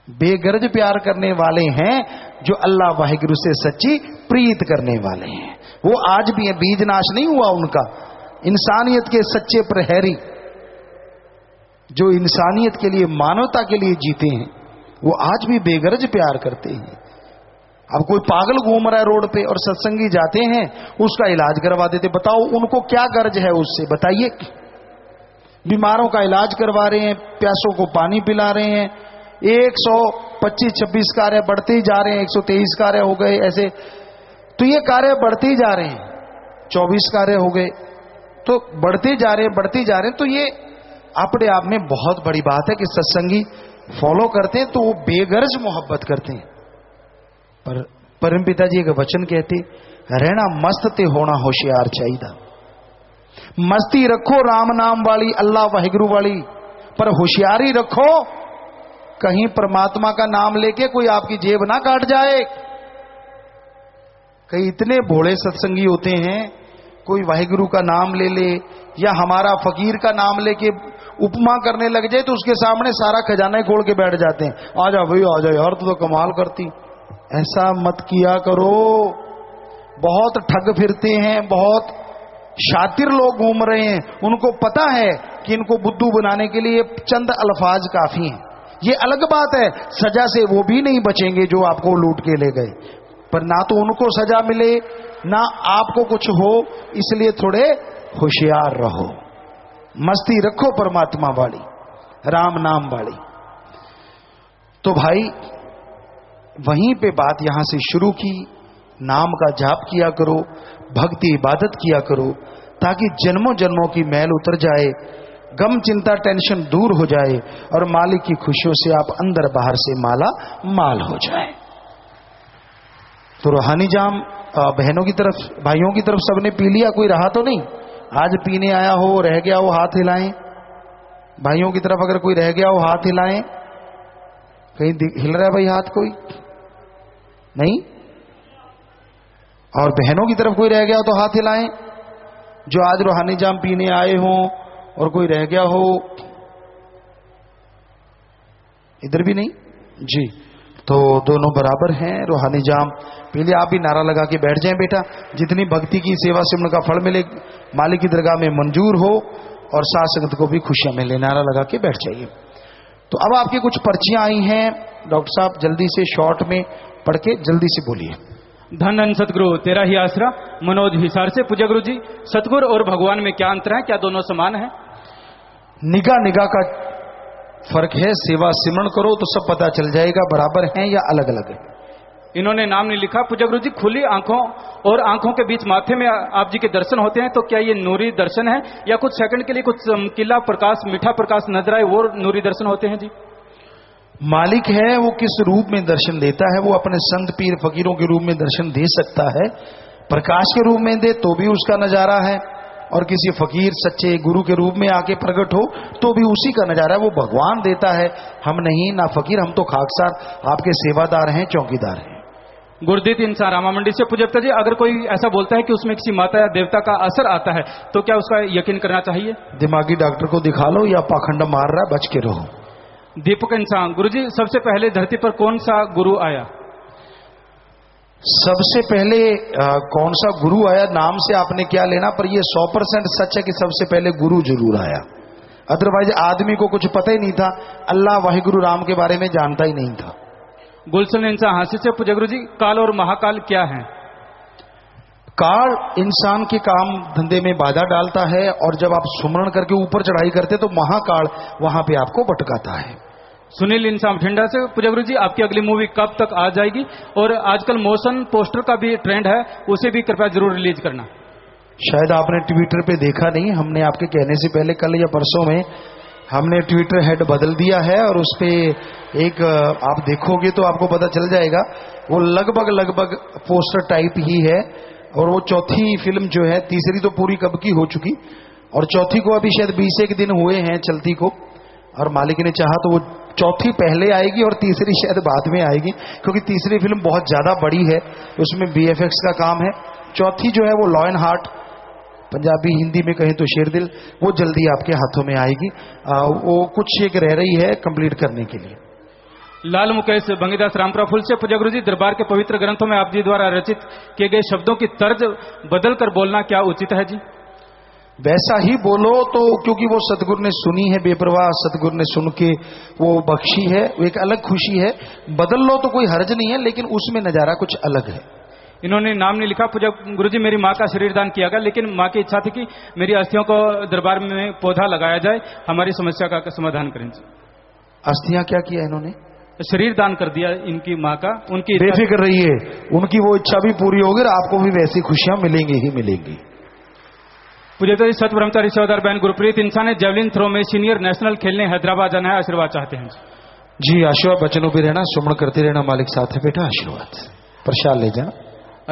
बेगरज प्यार करने वाले हैं जो अल्लाह वाहिगुरु से सच्ची प्रीत करने वाले हैं। वो आज भी है, बीज नाश नहीं हुआ उनका। इंसानियत के सच्चे प्रहरी जो इंसानियत के लिए, मानवता के लिए जीते हैं, वो आज भी बेगरज प्यार करते हैं। अब कोई पागल घूम रहा है रोड पे और सत्संगी जाते हैं, उसका इलाज करवा देते। बताओ उनको क्या गर्ज है उससे, बताइए। बीमारों का इलाज करवा रहे हैं, प्यासों को पानी पिला रहे हैं। 125-26 कार्य बढ़ते ही जा रहे हैं, 123 कार्य हो गए ऐसे, तो ये कार्य बढ़ते ही जा रहे हैं। 24 कार्य हो गए, तो बढ़ते जा रहे हैं। तो ये अपने आप में बहुत बड़ी बात है कि सत्संगी फॉलो करते हैं तो वो बेगर्ज मोहब्बत करते हैं। पर परम पिताजी एक वचन कहते, रहना मस्त ते होना होशियार चाहिए। मस्ती रखो राम नाम वाली, अल्लाह वाहिगुरु वाली, पर होशियारी रखो कहीं परमात्मा का नाम लेके कोई आपकी जेब ना काट जाए। कई इतने भोले सत्संगी होते हैं, कोई वाहिगुरु का नाम ले ले या हमारा फकीर का नाम लेके उपमा करने लग जाए तो उसके सामने सारा खजाना खोल के बैठ जाते हैं। आजा भाई आजा यार, तू तो कमाल करती। ऐसा मत किया करो। बहुत ठग फिरते हैं, बहुत शातिर लोग घूम रहे हैं, उनको पता है कि इनको बुद्धू बनाने के लिए चंद अल्फाज काफी हैं। ये अलग बात है, सजा से वो भी नहीं बचेंगे जो आपको लूट के ले गए, पर ना तो उनको सजा मिले ना आपको कुछ हो, इसलिए थोड़े होशियार रहो। मस्ती रखो परमात्मा वाली, राम नाम वाली। तो भाई वहीं पे बात यहां से शुरू की, नाम का जाप किया करो, भक्ति इबादत किया करो, ताकि जन्मों जन्मों की मैल उतर जाए, गम चिंता टेंशन दूर हो जाए और मालिक की खुशियों से आप अंदर बाहर से माला माल हो जाए। तो रूहानी जाम बहनों की तरफ, भाइयों की तरफ सबने पी लिया, कोई रहा तो नहीं? आज पीने आया हो, रह गया हो, हाथ हिलाएं। भाइयों की तरफ अगर कोई रह गया हो हाथ हिलाएं। कहीं हिल रहा है भाई हाथ? कोई नहीं? और बहनों की तरफ कोई रह गया हो तो हाथ हिलाएं, जो आज रूहानी जाम पीने आए हो और कोई रह गया हो। इधर भी नहीं जी, तो दोनों बराबर हैं। रूहानी जाम पी लिया। आप भी नारा लगा के बैठ जाएं बेटा, जितनी भक्ति की सेवा से उनका फल मिले मालिक की दरगाह में मंजूर हो और साथ संगत को भी खुशियां मिले, नारा लगा के बैठ जाइए। तो अब आपकी कुछ पर्चियां आई हैं, डॉक्टर साहब जल्दी से शॉर्ट में पढ़ के जल्दी से बोलिए। धन धन सतगुरु तेरा ही आसरा, मनोज हिसार से। पूज्य गुरु जी, सतगुरु और भगवान में क्या अंतर है, क्या दोनों समान है? निगाह निगाह का फर्क है। सेवा सिमरण करो तो सब पता चल जाएगा, बराबर हैं या अलग अलग है। इन्होंने नाम नहीं लिखा। पूज्य गुरु जी, खुली आंखों और आंखों के बीच माथे में आप जी के दर्शन होते हैं, तो क्या ये नूरी दर्शन है या कुछ सेकंड के लिए कुछ चमकीला प्रकाश, मीठा प्रकाश नजर आए, वो नूरी दर्शन होते हैं जी? मालिक है वो किस रूप में दर्शन देता है, वो अपने संत पीर फकीरों के रूप में दर्शन दे सकता है। प्रकाश के रूप में दे तो भी उसका नजारा है, और किसी फकीर सच्चे गुरु के रूप में आके प्रकट हो तो भी उसी का नजारा है। वो भगवान देता है, हम नहीं, ना फकीर, हम तो खाकसार आपके सेवादार हैं, चौकीदार हैं। गुरदीत इंसान रामा मंडी से। पूज्यता जी, अगर कोई ऐसा बोलता है कि उसमें किसी माता या देवता का असर आता है, तो क्या उसका यकीन करना चाहिए? दिमागी डॉक्टर को दिखा लो या पाखंड मार रहा है, बच के रहो। दीपक इंसान, गुरुजी सबसे पहले धरती पर कौन सा गुरु आया? सबसे पहले कौन सा गुरु आया, नाम से आपने क्या लेना, पर यह 100% सच है कि सबसे पहले गुरु जरूर आया। अदरवाइज आदमी को कुछ पता ही नहीं था, अल्लाह वाहिगुरु राम के बारे में जानता ही नहीं था। गुलशन इंसान हासिल से। पूज्य गुरु जी, काल और महाकाल क्या है? काल इंसान के काम धंधे में बाधा डालता है, और जब आप सुमरण करके ऊपर चढ़ाई करते तो महाकाल वहां पे आपको भटकाता है। सुनील इंसान ठंडा से। पूज्य गुरु जी, आपकी अगली मूवी कब तक आ जाएगी? और आजकल मोशन पोस्टर का भी ट्रेंड है, उसे भी कृपया जरूर रिलीज करना। शायद आपने ट्विटर पे देखा नहीं, हमने आपके कहने से पहले कल या परसों में हमने ट्विटर हेड बदल दिया है, और उस पे एक आप देखोगे तो आपको पता चल जाएगा, वो लगभग पोस्टर टाइप ही है। और वो चौथी फिल्म जो है, तीसरी तो पूरी कब की हो चुकी, और चौथी को अभी शायद 20 दिन हुए हैं चलती को, और मालिक ने चाहा तो वो चौथी पहले आएगी और तीसरी शायद बाद में आएगी, क्योंकि तीसरी फिल्म बहुत ज्यादा बड़ी है, उसमें VFX का काम है। चौथी जो है वो law and heart, Punjabi Hindi में कहें तो शेरदिल, वो जल्दी आपके हाथों में आएगी। वो कुछ एक रह रही है कंप्लीट करने के लिए। लाल मुकेश भंगीदास रामपुरा फूल से। पूज्य गुरु जी, दरबार के पवित्र ग्रंथों में आप जी द्वारा रचित किए गए शब्दों की तर्ज बदल कर बोलना क्या उचित है जी? वैसा ही बोलो तो, क्योंकि वो सतगुरु ने सुनी है बेपरवाह, सतगुरु ने सुन के वो बख्शी है, वो एक अलग खुशी है। बदल लो तो कोई हर्ज नहीं है, लेकिन उसमें नजारा कुछ अलग है। इन्होंने नाम नहीं लिखा। पूज्य गुरु जी, मेरी माँ का शरीर दान किया गया, लेकिन माँ की इच्छा थी कि मेरी अस्थियों को दरबार में पौधा लगाया जाए, हमारी समस्या का समाधान करें जी। अस्थियां क्या किया इन्होंने? शरीर दान कर दिया इनकी माँ का। उनकी बेफिक्र रहिए, उनकी वो इच्छा भी पूरी होगी और आपको भी वैसी खुशियां मिलेंगी ही मिलेंगी। पूज्य जी, सत ब्रह्मचारी सेवादार बहन गुरप्रीत इंसान है, जेवलिन थ्रो में सीनियर नेशनल खेलने हैदराबाद जाना है, आशीर्वाद चाहते हैं जी। आशीर्वाद बचनों पे रहना, सुमन करते रहना, मालिक साथ है बेटा, आशीर्वाद प्रसाद ले जाना।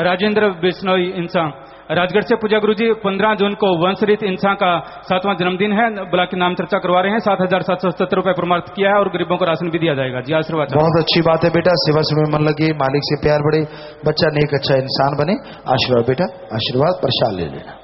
राजेंद्र बिश्नोई इंसान राजगढ़ से। पूज्य गुरु जी, 15 जून को वंशरीत इंसान का 7वां जन्मदिन है, ब्लॉक की नाम चर्चा करवा रहे हैं। 7,777 रुपए प्रमाणित किया है और गरीबों को राशन भी दिया जाएगा जी, आशीर्वाद। बहुत अच्छी बात है बेटा, सेवा में मन लगे, मालिक से प्यार बढ़े, बच्चा नेक अच्छा इंसान बने। आशीर्वाद बेटा, आशीर्वाद प्रसाद ले लेना।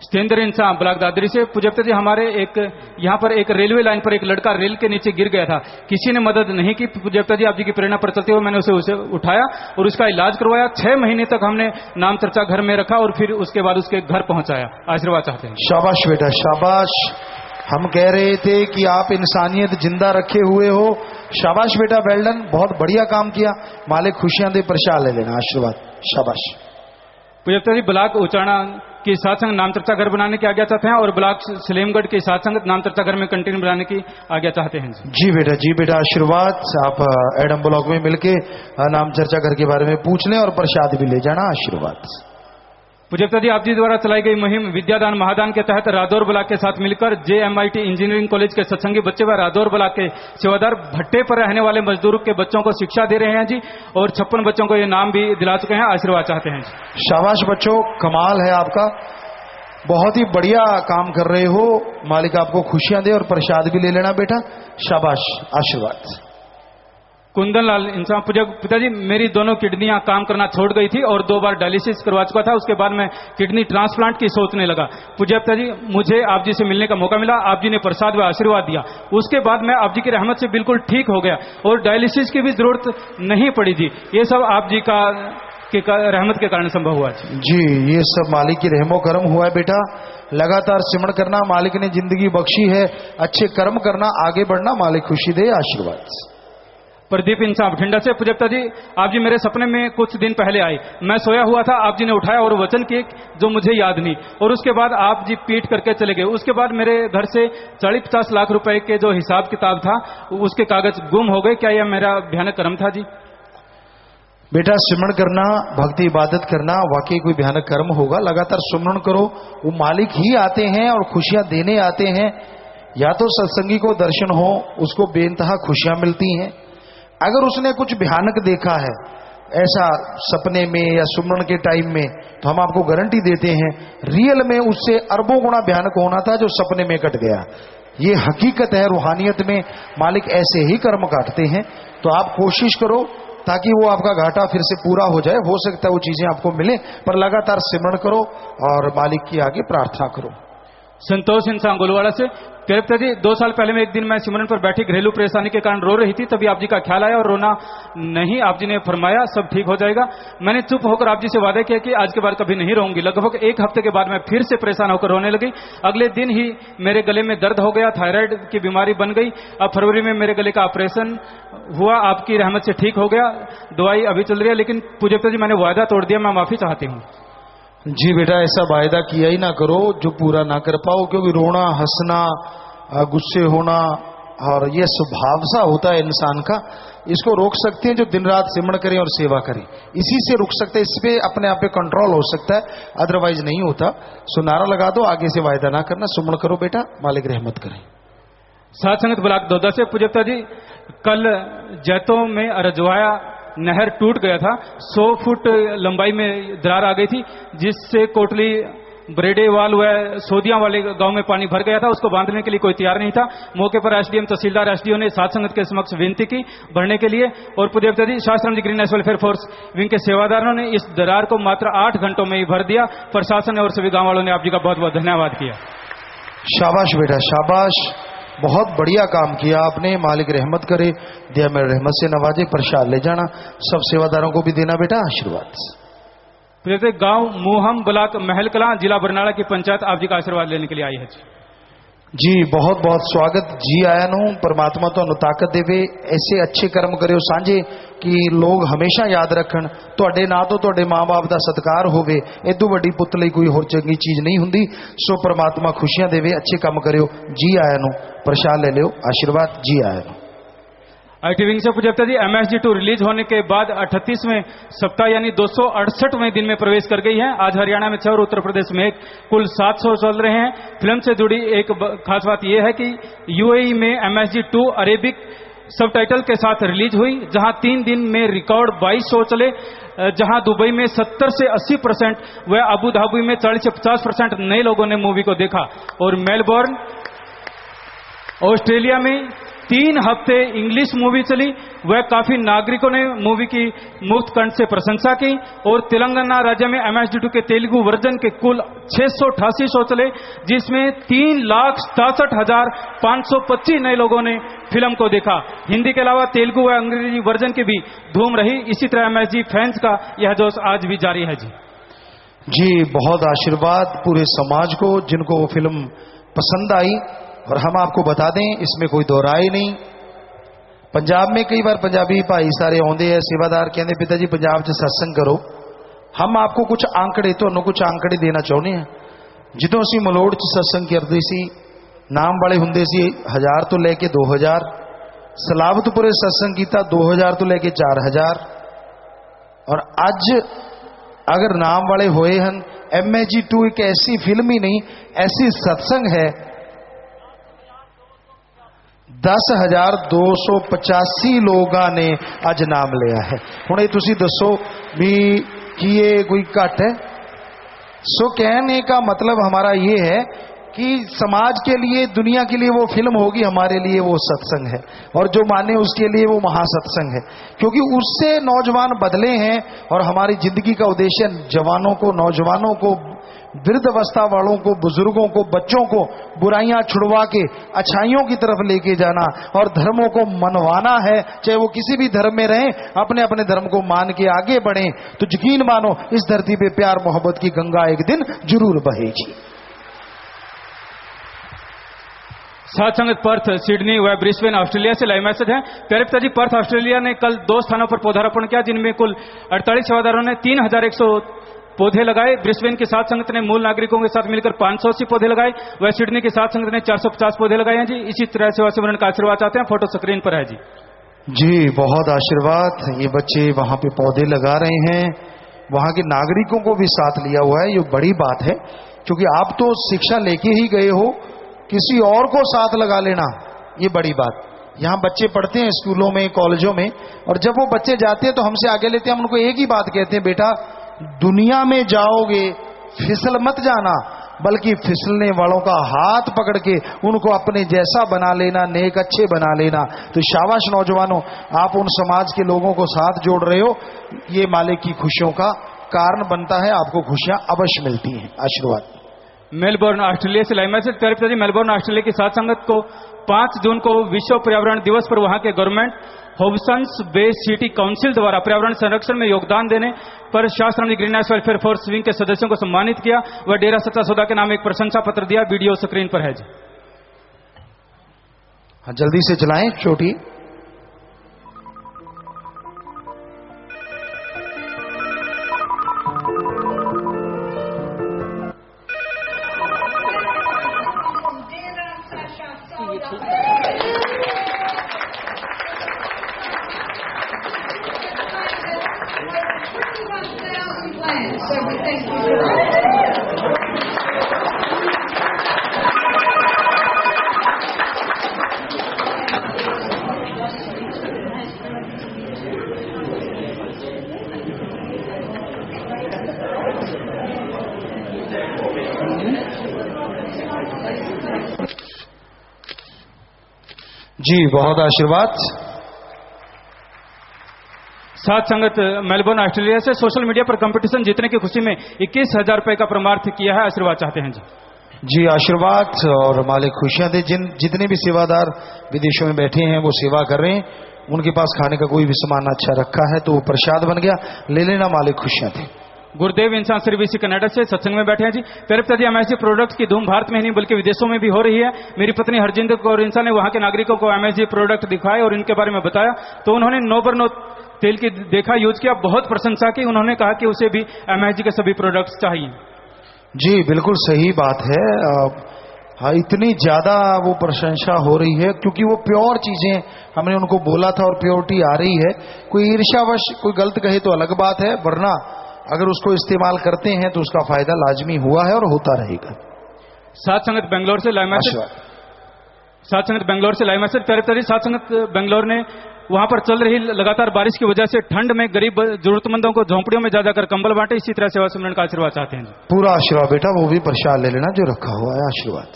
सत्येंद्र इंसान ब्लॉक दादरी से। पूज्य जी, हमारे यहाँ पर एक रेलवे लाइन पर एक लड़का रेल के नीचे गिर गया था, किसी ने मदद नहीं की। पूज्य जी, आप जी की प्रेरणा पर चलते हुए मैंने उसे उठाया और उसका इलाज करवाया। 6 महीने तक हमने नाम चर्चा घर में रखा और फिर उसके बाद उसके घर पहुंचाया। आशीर्वाद चाहते हैं। शाबाश बेटा, शाबाश। हम कह रहे थे कि आप इंसानियत जिंदा रखे हुए हो। शाबाश बेटा, वेल्डन, बहुत बढ़िया काम किया। मालिक खुशियां दे, प्रसाद ले लेना। आशीर्वाद, शाबाश। पूज्य जी, ब्लॉक उचाणा की साथ संग नाम चर्चा घर बनाने की आज्ञा चाहते हैं और ब्लॉक सलेमगढ़ के साथ संग नाम चर्चा घर में कंटेनर बनाने की आज्ञा चाहते हैं जी बेटा, जी बेटा, आशीर्वाद। आप एडम ब्लॉक में मिलके नाम चर्चा घर के बारे में पूछ लें और प्रसाद भी ले जाना। आशीर्वाद। पूज्य जी, आप जी द्वारा चलाई गई मुहिम विद्यादान महादान के तहत रादौर ब्लॉक के साथ मिलकर JMIT इंजीनियरिंग कॉलेज के सत्संगी बच्चे व रादौर ब्लॉक के सेवादार भट्टे पर रहने वाले मजदूरों के बच्चों को शिक्षा दे रहे हैं जी, और 56 बच्चों को ये नाम भी दिला चुके हैं। आशीर्वाद चाहते हैं जी। शाबाश बच्चों, कमाल है आपका, बहुत ही बढ़िया काम कर रहे हो। मालिक आपको खुशियां दे और प्रसाद भी ले लेना बेटा। शाबाश, आशीर्वाद। कुंदन लाल इंसान। पिताजी, मेरी दोनों किडनियां काम करना छोड़ गई थी और 2 बार डायलिसिस करवा चुका था। उसके बाद मैं किडनी ट्रांसप्लांट की सोचने लगा। पूज्य पिताजी, मुझे आप जी से मिलने का मौका मिला, आप जी ने प्रसाद व आशीर्वाद दिया। उसके बाद मैं आप जी की रहमत से बिल्कुल ठीक हो गया और डायलिसिस की भी जरूरत नहीं पड़ी जी। ये सब आप जी का रहमत के कारण संभव हुआ जी। ये सब मालिक की रहमो करम हुआ है बेटा। लगातार सिमरण करना, मालिक ने जिंदगी बख्शी है, अच्छे कर्म करना, आगे बढ़ना, मालिक खुशी दे। आशीर्वाद। प्रदीप इंसान बठिंडा से। पूज्य जी, आप जी मेरे सपने में कुछ दिन पहले आए, मैं सोया हुआ था, आप जी ने उठाया और वचन किए जो मुझे याद नहीं, और उसके बाद आप जी पीट करके चले गए। उसके बाद मेरे घर से 40-50 लाख रुपए के जो हिसाब किताब था उसके कागज गुम हो गए। क्या यह मेरा भयानक कर्म था जी? बेटा, सिमरण करना, भक्ति इबादत करना वाकई कोई भयानक कर्म होगा। लगातार सिमरण करो, वो मालिक ही आते हैं और खुशियां देने आते हैं। या तो सत्संगी को दर्शन हो, उसको बेइंतहा खुशियां मिलती हैं। अगर उसने कुछ भयानक देखा है ऐसा सपने में या सुमरण के टाइम में, तो हम आपको गारंटी देते हैं रियल में उससे अरबों गुना भयानक होना था जो सपने में कट गया। ये हकीकत है। रूहानियत में मालिक ऐसे ही कर्म काटते हैं। तो आप कोशिश करो ताकि वो आपका घाटा फिर से पूरा हो जाए। हो सकता है वो चीजें आपको मिले, पर लगातार सिमरण करो और मालिक की आगे प्रार्थना करो। संतोष इंसान गोलवाड़ा से। पिता जी, 2 साल पहले में एक दिन मैं सिमरन पर बैठी घरेलू परेशानी के कारण रो रही थी, तभी आप जी का ख्याल आया और रोना नहीं, आप जी ने फरमाया सब ठीक हो जाएगा। मैंने चुप होकर आप जी से वादा किया कि आज के बाद कभी नहीं रोऊंगी। लगभग 1 हफ्ते के बाद मैं फिर से परेशान होकर रोने लगी। अगले दिन ही मेरे गले में दर्द हो गया, थायराइड की बीमारी बन गई। अब फरवरी में मेरे गले का ऑपरेशन हुआ, आपकी रहमत से ठीक हो गया। दवाई अभी चल रही है, लेकिन पूज्य पिता जी मैंने वादा तोड़ दिया, मैं माफी चाहती हूँ। जी बेटा, ऐसा वायदा किया ही ना करो जो पूरा ना कर पाओ, क्योंकि रोना, हंसना, गुस्से होना और ये स्वभाव सा होता है इंसान का। इसको रोक सकते हैं जो दिन रात सिमरण करें और सेवा करें, इसी से रुक सकते हैं। इस पे अपने आप पे कंट्रोल हो सकता है, अदरवाइज नहीं होता। सो नारा लगा दो, आगे से वायदा ना करना, सुमरण करो बेटा, मालिक रहमत करें। सात संगत ब्लॉक दौदा से। पूज्यता जी, कल जैतों में रजवाया नहर टूट गया था। 100 फुट लंबाई में दरार आ गई थी, जिससे कोटली बरेडेवाल व सोदिया वाले गांव में पानी भर गया था। उसको बांधने के लिए कोई तैयार नहीं था। मौके पर एसडीएम, तहसीलदार, एसडीओ ने सात संगत के समक्ष विनती की भरने के लिए, और पूज्यता जी Shastram ji green national welfare force wing के सेवादारों ने इस दरार को मात्र 8 घंटों में ही भर दिया। प्रशासन और सभी गांव वालों ने आप जी का बहुत बहुत धन्यवाद किया। शाबाश बेटा, शाबाश। बहुत बढ़िया काम किया आपने, मालिक रहमत करे, दिया में रहमत से नवाजे, प्रसाद ले जाना, सब सेवादारों को भी देना बेटा आशीर्वाद। प्रिय गांव मोहम ब्लॉक महल कलां जिला बरनाला की पंचायत आप जी का आशीर्वाद लेने के लिए आई है जी। बहुत बहुत स्वागत जी आया नू, परमात्मा तो ताकत देवे, ऐसे अच्छे कर्म करो सांझे कि लोग हमेशा याद रखन, तुहाडे ना तो तुहाडे मां बाप का सत्कार होवे, इदों वड्डी पुत लई कोई होर चंगी चीज नहीं हुंदी। सो परमात्मा खुशियां देवे, अच्छे काम करो जी आया नू, प्रसाद ले लियो आशीर्वाद जी आया नू। ITV से पूछता जी MSG2 रिलीज होने के बाद 38वें सप्ताह यानी 268वें दिन में प्रवेश कर गई है। आज हरियाणा में 6 और उत्तर प्रदेश में कुल 7 शो चल रहे हैं। फिल्म से जुड़ी एक खास बात यह है कि UAE में MSG2 अरेबिक सबटाइटल के साथ रिलीज हुई, जहां 3 दिन में रिकॉर्ड 22 शो चले, जहां दुबई में 70 से 80% व अबू धाबी में 40 से 50% नए लोगों ने मूवी को देखा। और मेलबोर्न ऑस्ट्रेलिया में 3 हफ्ते इंग्लिश मूवी चली, वह काफी नागरिकों ने मूवी की मुक्त कंठ से प्रशंसा की। और तेलंगाना राज्य में MSG2 के तेलुगु वर्जन के कुल 688 शो चले, जिसमें 3,67,525 नए लोगों ने फिल्म को देखा। हिंदी के अलावा तेलुगु व अंग्रेजी वर्जन की भी धूम रही। इसी तरह MSG फैंस का यह जोश आज भी जारी है जी। बहुत आशीर्वाद पूरे समाज को जिनको वो फिल्म पसंद आई। और हम आपको बता दें, इसमें कोई दो राय नहीं। पंजाब में कई बार पंजाबी भाई सारे आते हैं, सेवादार कहते पिता जी पंजाब च सत्संग करो। हम आपको कुछ आंकड़े कुछ आंकड़े देना चाहते हैं। जो असी मलोड़ च सत्संग करते सी, नाम वाले होंगे सी 1000 तो लैके 2000, सलावतपुरे सत्संग किया 2000 तो लैके 4000। और अज अगर नाम वाले होए हैं, MSG2 एक ऐसी फिल्म ही नहीं, ऐसी सत्संग है 10,285 लोगों ने अज नाम लिया है। हुण ये तुसी दसो भी कि ये कोई घट है? सो कहने का मतलब हमारा ये है कि समाज के लिए, दुनिया के लिए वो फिल्म होगी, हमारे लिए वो सत्संग है। और जो माने उसके लिए वो महासत्संग है, क्योंकि उससे नौजवान बदले हैं। और हमारी जिंदगी का उद्देश्य जवानों को, नौजवानों को, वृद्ध अवस्था वालों को, बुजुर्गों को, बच्चों को बुराइयां छुड़वा के अच्छाइयों की तरफ लेके जाना और धर्मों को मनवाना है। चाहे वो किसी भी धर्म में रहें, अपने अपने धर्म को मान के आगे बढ़ें, तो यकीन मानो इस धरती पे प्यार मोहब्बत की गंगा एक दिन जरूर बहेगी। साथ संगत पर्थ, सिडनी व ब्रिस्बेन ऑस्ट्रेलिया से लाइव मैसेज है। प्यारे पिताजी, पर्थ ऑस्ट्रेलिया ने कल 2 स्थानों पर पौधारोपण किया, जिनमें कुल 48 सेवादारों ने 3100 पौधे लगाए। ब्रिस्बेन के साथ संगत ने मूल नागरिकों के साथ मिलकर 580 पौधे लगाए। वह सिडनी के साथ संगत ने 450 पौधे लगाए हैं जी। इसी तरह सेवा सिमरन का आशीर्वाद चाहते हैं। फोटो स्क्रीन पर है जी। बहुत आशीर्वाद। ये बच्चे वहां पे पौधे लगा रहे हैं, वहां के नागरिकों को भी साथ लिया हुआ है। ये बड़ी बात है, क्योंकि आप तो शिक्षा लेके ही गए हो, किसी और को साथ लगा लेना ये बड़ी बात। यहाँ बच्चे पढ़ते हैं स्कूलों में, कॉलेजों में, और जब वो बच्चे जाते हैं तो हमसे आगे लेते हैं, हम उनको एक ही बात कहते हैं, बेटा दुनिया में जाओगे फिसल मत जाना, बल्कि फिसलने वालों का हाथ पकड़ के उनको अपने जैसा बना लेना, नेक अच्छे बना लेना। तो शाबाश नौजवानों, आप उन समाज के लोगों को साथ जोड़ रहे हो, ये मालिक की खुशियों का कारण बनता है, आपको खुशियां अवश्य मिलती हैं। आशीर्वाद। मेलबोर्न ऑस्ट्रेलिया से लाइव मैसेज। प्यारे पिताजी, मेलबोर्न ऑस्ट्रेलिया की साथ संगत को 5 जून को विश्व पर्यावरण दिवस पर वहां के गवर्नमेंट हॉब्सन्स बे सिटी काउंसिल द्वारा पर्यावरण संरक्षण में योगदान देने पर शास्त्री ग्रीन नेस वेलफेयर फोर्स विंग के सदस्यों को सम्मानित किया। वह डेरा सच्चा सौदा के नाम एक प्रशंसा पत्र दिया। वीडियो स्क्रीन पर है जी। हाँ, जल्दी से चलाएं चोटी। जी बहुत आशीर्वाद। साथ संगत मेलबोर्न ऑस्ट्रेलिया से सोशल मीडिया पर कंपटीशन जीतने की खुशी में 21,000 रुपए का परमार्थ किया है। आशीर्वाद चाहते हैं जी। जी आशीर्वाद और मालिक खुशियां दे। जितने भी सेवादार विदेशों में बैठे हैं वो सेवा कर रहे हैं, उनके पास खाने का कोई भी सामान अच्छा रखा है तो वो प्रसाद बन गया, ले लेना, मालिक खुशियां दे। गुरुदेव इंसान श्री बीसी कनाडा से सत्संग में बैठे हैं जी। प्यारे पिताजी, एमएसजी प्रोडक्ट्स की धूम भारत में ही नहीं बल्कि विदेशों में भी हो रही है। मेरी पत्नी हरजिंद कौर इंसान ने वहां के नागरिकों को एमएसजी प्रोडक्ट दिखाए और इनके बारे में बताया तो उन्होंने नो बर नो तेल की देखा, यूज किया, बहुत प्रशंसा की। उन्होंने कहा कि उसे भी एमएसजी के सभी प्रोडक्ट्स चाहिए। जी बिल्कुल सही बात है। हाँ, इतनी ज्यादा वो प्रशंसा हो रही है क्योंकि वो प्योर चीजें हमने उनको बोला था और प्योरिटी आ रही है। कोई ईर्ष्यावश कोई गलत कहे तो अलग बात है, वरना अगर उसको इस्तेमाल करते हैं तो उसका फायदा लाजमी हुआ है और होता रहेगा। सात संगत बेंगलोर से लाइव मैसेज, सात संगत बेंगलोर से लाइव मैसेज। प्यारे पिताजी, सात संगत बेंगलोर ने वहां पर चल रही लगातार बारिश की वजह से ठंड में गरीब जरूरतमंदों को झोंपड़ियों में जा जाकर कंबल बांटे, इसी तरह सेवा सिमरन का आशीर्वाद चाहते हैं। पूरा आशीर्वाद बेटा, वो भी प्रसाद ले लेना जो रखा हुआ है, आशीर्वाद।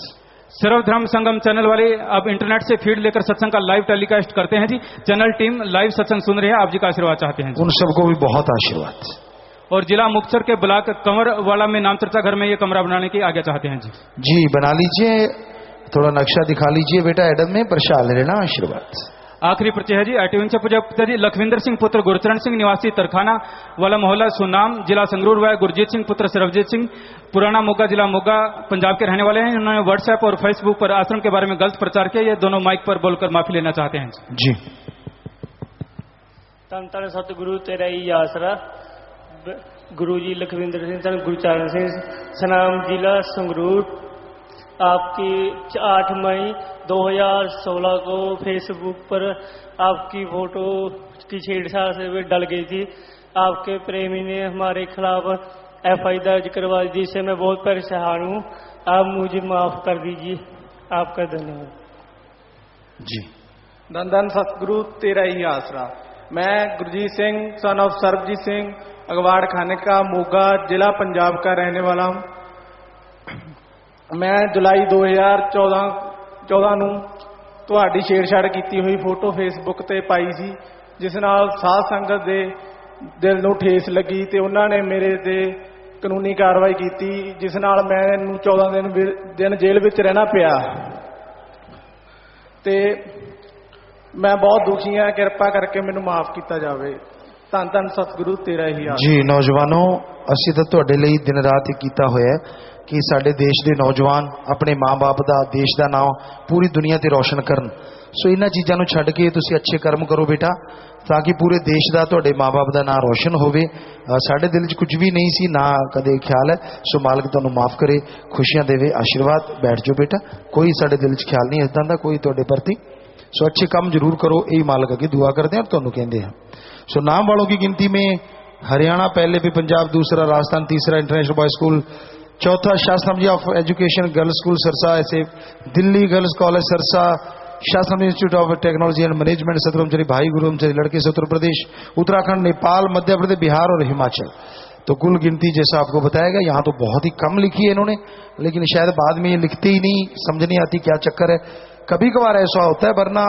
सर्वधर्म संगम चैनल वाले अब इंटरनेट से फीड लेकर सत्संग का लाइव टेलीकास्ट करते हैं जी। चैनल टीम लाइव सत्संग सुन रही है, आप जी का आशीर्वाद चाहते हैं। उन सबको भी बहुत आशीर्वाद। और जिला मुक्तसर के ब्लॉक कंवरवाला में नाम चर्चा घर में ये कमरा बनाने की आज्ञा चाहते हैं जी। जी बना लीजिए, थोड़ा नक्शा दिखा लीजिए बेटा एडम में, प्रसाद ले लेना, आशीर्वाद। आखिरी परिचय है जी आईटीवन से पूजा पिताजी लखविंदर सिंह पुत्र गुरचरण सिंह निवासी तरखाना वाला मोहल्ला सुनाम जिला संगरूर व गुरजीत सिंह पुत्र सरबजीत सिंह पुराना मोगा जिला मोगा पंजाब के रहने वाले हैं। उन्होंने व्हाट्सएप और फेसबुक पर आश्रम के बारे में गलत प्रचार किया, ये दोनों माइक पर बोलकर माफी लेना चाहते हैं जी। धन धन सतगुरु तेरा ही आसरा, गुरु जी लखविंदर सिंह धन गुरचरण सिंह सनाम जिला संगरूर। आपकी 8 मई 2016 को फेसबुक पर आपकी फोटो की छेड़छाड़ से भी डल गई थी। आपके प्रेमी ने हमारे खिलाफ एफआई दर्ज करवा दी, जिससे मैं बहुत परेशान हूँ। आप मुझे माफ कर दीजिए, आपका धन्यवाद जी। धन धन सतगुरु तेरा ही आसरा। मैं गुरजीत सिंह सन ऑफ सरबजीत सिंह अगवाड़ खाने का मोगा जिला पंजाब का रहने वाला हूँ। मैं जुलाई 2014 ਨੂੰ ਤੁਹਾਡੀ ਛੇੜਛਾੜ ਕੀਤੀ ਹੋਈ ਫੋਟੋ ਫੇਸਬੁੱਕ ਤੇ ਪਾਈ ਸੀ, ਜਿਸ ਨਾਲ ਸਾਧ ਸੰਗਤ ਦੇ ਦਿਲ ਨੂੰ ਠੇਸ ਲੱਗੀ ਤੇ ਉਹਨਾਂ ਨੇ ਮੇਰੇ ਤੇ ਕਾਨੂੰਨੀ ਕਾਰਵਾਈ ਕੀਤੀ, ਜਿਸ ਨਾਲ ਮੈਨੂੰ 14 ਦਿਨ ਜੇਲ੍ਹ ਵਿੱਚ ਰਹਿਣਾ ਪਿਆ ਤੇ ਮੈਂ ਬਹੁਤ ਦੁਖੀ ਹਾਂ। ਕਿਰਪਾ ਕਰਕੇ ਮੈਨੂੰ ਮਾਫ ਕੀਤਾ ਜਾਵੇ। ਧੰਨ ਧੰਨ ਸਤਿਗੁਰੂ ਤੇਰਾ ਹੀ ਆਸਰਾ। ਜੀ ਨੌਜਵਾਨੋ, ਅਸੀਂ ਤਾਂ ਤੁਹਾਡੇ ਲਈ ਦਿਨ ਰਾਤ ਹੀ ਕੀਤਾ ਹੋਇਆ ਹੈ कि साडे देश के नौजवान अपने माँ बाप का देश का नाम पूरी दुनिया ते रोशन करन। सो इन्हां चीज़ां नूं छड्ड के तुसीं अच्छे कर्म करो बेटा, ताकि पूरे देश का तुहाडे माँ बाप का नाम रोशन होवे। साडे दिल च कुछ भी नहीं सी, ना कदे ख्याल है। सो मालिक तुहानूं माफ करे, खुशियां देवे, आशीर्वाद। बैठ जाओ बेटा, कोई साडे दिल च ख्याल नहीं इदां दा कोई तुहाडे प्रति। सो अच्छे काम जरूर करो, यही मालिक अगे दुआ करते हैं और तुहानूं कहंदे हैं। सो नाम वालों की गिनती में हरियाणा पहले पे, पंजाब दूसरा, राजस्थान तीसरा, इंटरनेशनल बॉय स्कूल चौथा, Shastram ji of education girls school Sirsa, ऐसे Delhi girls college Sirsa, Shastram institute of technology and management सतरमचरी भाई गुरुमचरी लड़के से उत्तर प्रदेश, उत्तराखंड, नेपाल, मध्य प्रदेश, बिहार और हिमाचल। तो कुल गिनती जैसा आपको बताया गया, यहाँ तो बहुत ही कम लिखी है इन्होंने, लेकिन शायद बाद में ये लिखते ही नहीं, समझ नहीं आती क्या चक्कर है। कभी कभार ऐसा होता है, वरना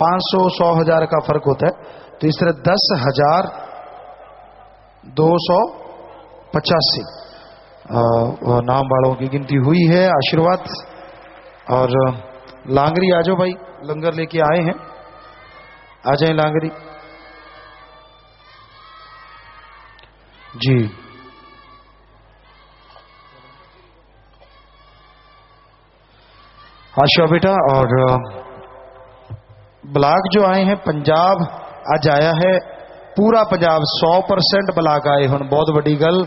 500 100 हजार का फर्क होता है। तो इस तरह 10,285 नाम वालों की गिनती हुई है। आशीर्वाद। और लांगरी आ जाओ भाई, लंगर लेके आए हैं, आ जाए लांगरी जी। आशा बेटा। और ब्लॉक जो आए हैं पंजाब, आज आया है पूरा पंजाब, 100% ब्लॉक आए हुण, बहुत बड़ी गल।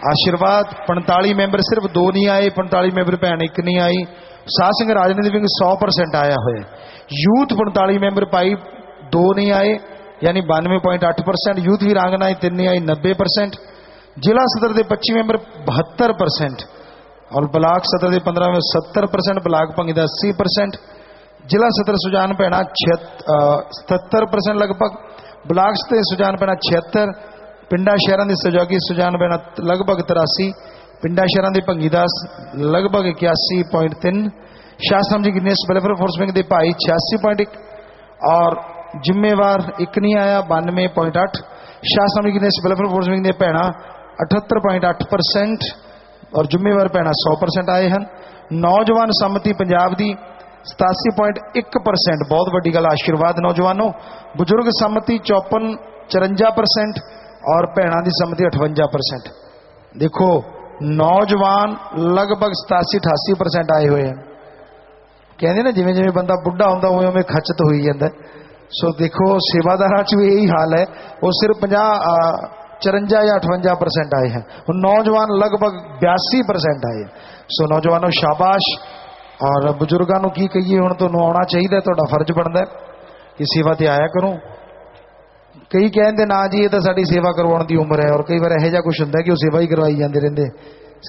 आशीर्वाद। 45 मैंबर सिर्फ 2 नहीं आए, 45 मैंबर भैन 1 नहीं आई। साध संघ राजनीति विंग 100% आया हुआ। यूथ 45 मैंबर पाई 2 नहीं आए, यानी 92.8%। यूथ वीरांगना 3 नहीं आई, 90%। जिला सदर के 25 मैंबर 72%। और ब्लॉक सदर के 15 में 70%। ब्लॉक भंगी का 80%। जिला सदर सुजान भैना 77% लगभग। ब्लॉक से सुजान भैना 76। पिंडा शहरों की सहयोगी सुजान भैना लगभग 83। पिंडा शहरों की भंगीदास लगभग 81.3। शास्त्रम जी गिनेस वेलफेयर फोर्स विंग के भाई 86.1 और जिम्मेवार 1 नहीं आया, 92.8। शास्त्रम जी गिनेस वेलफेयर फोर्स विंग के भैन 78.8%। और जिम्मेवार भैणां 100% आए हैं। नौजवान सम्मति पंजाब दी 87.1%, बहुत वड्डी गल, आशीर्वाद नौजवानों। बुजुर्ग सम्मति 54-54% और भैणां दी सम्मति 58%। देखो नौजवान लगभग 87-88% आए हुए हैं। कहते ना जिवें जिवें बंदा बुढ़ा होंदा उवें उवें खचत होई जांदा। सो देखो सेवादारां च भी यही हाल है, वो सिर्फ 54 या 58% आए हैं। नौजवान लगभग 82% आए। सो नौजवानों शाबाश। और बुजुर्गों की कहिए हुण तुहानूं आउणा चाहिए, तुहाडा फर्ज बनता है कि सेवा ते आया करो। कई कहते ना जी ये तो साडी सेवा करवाउण दी उम्र है, और कई बार इहो जिहा कुछ हुंदा कि वो सेवा ही करवाई जाते रहंदे।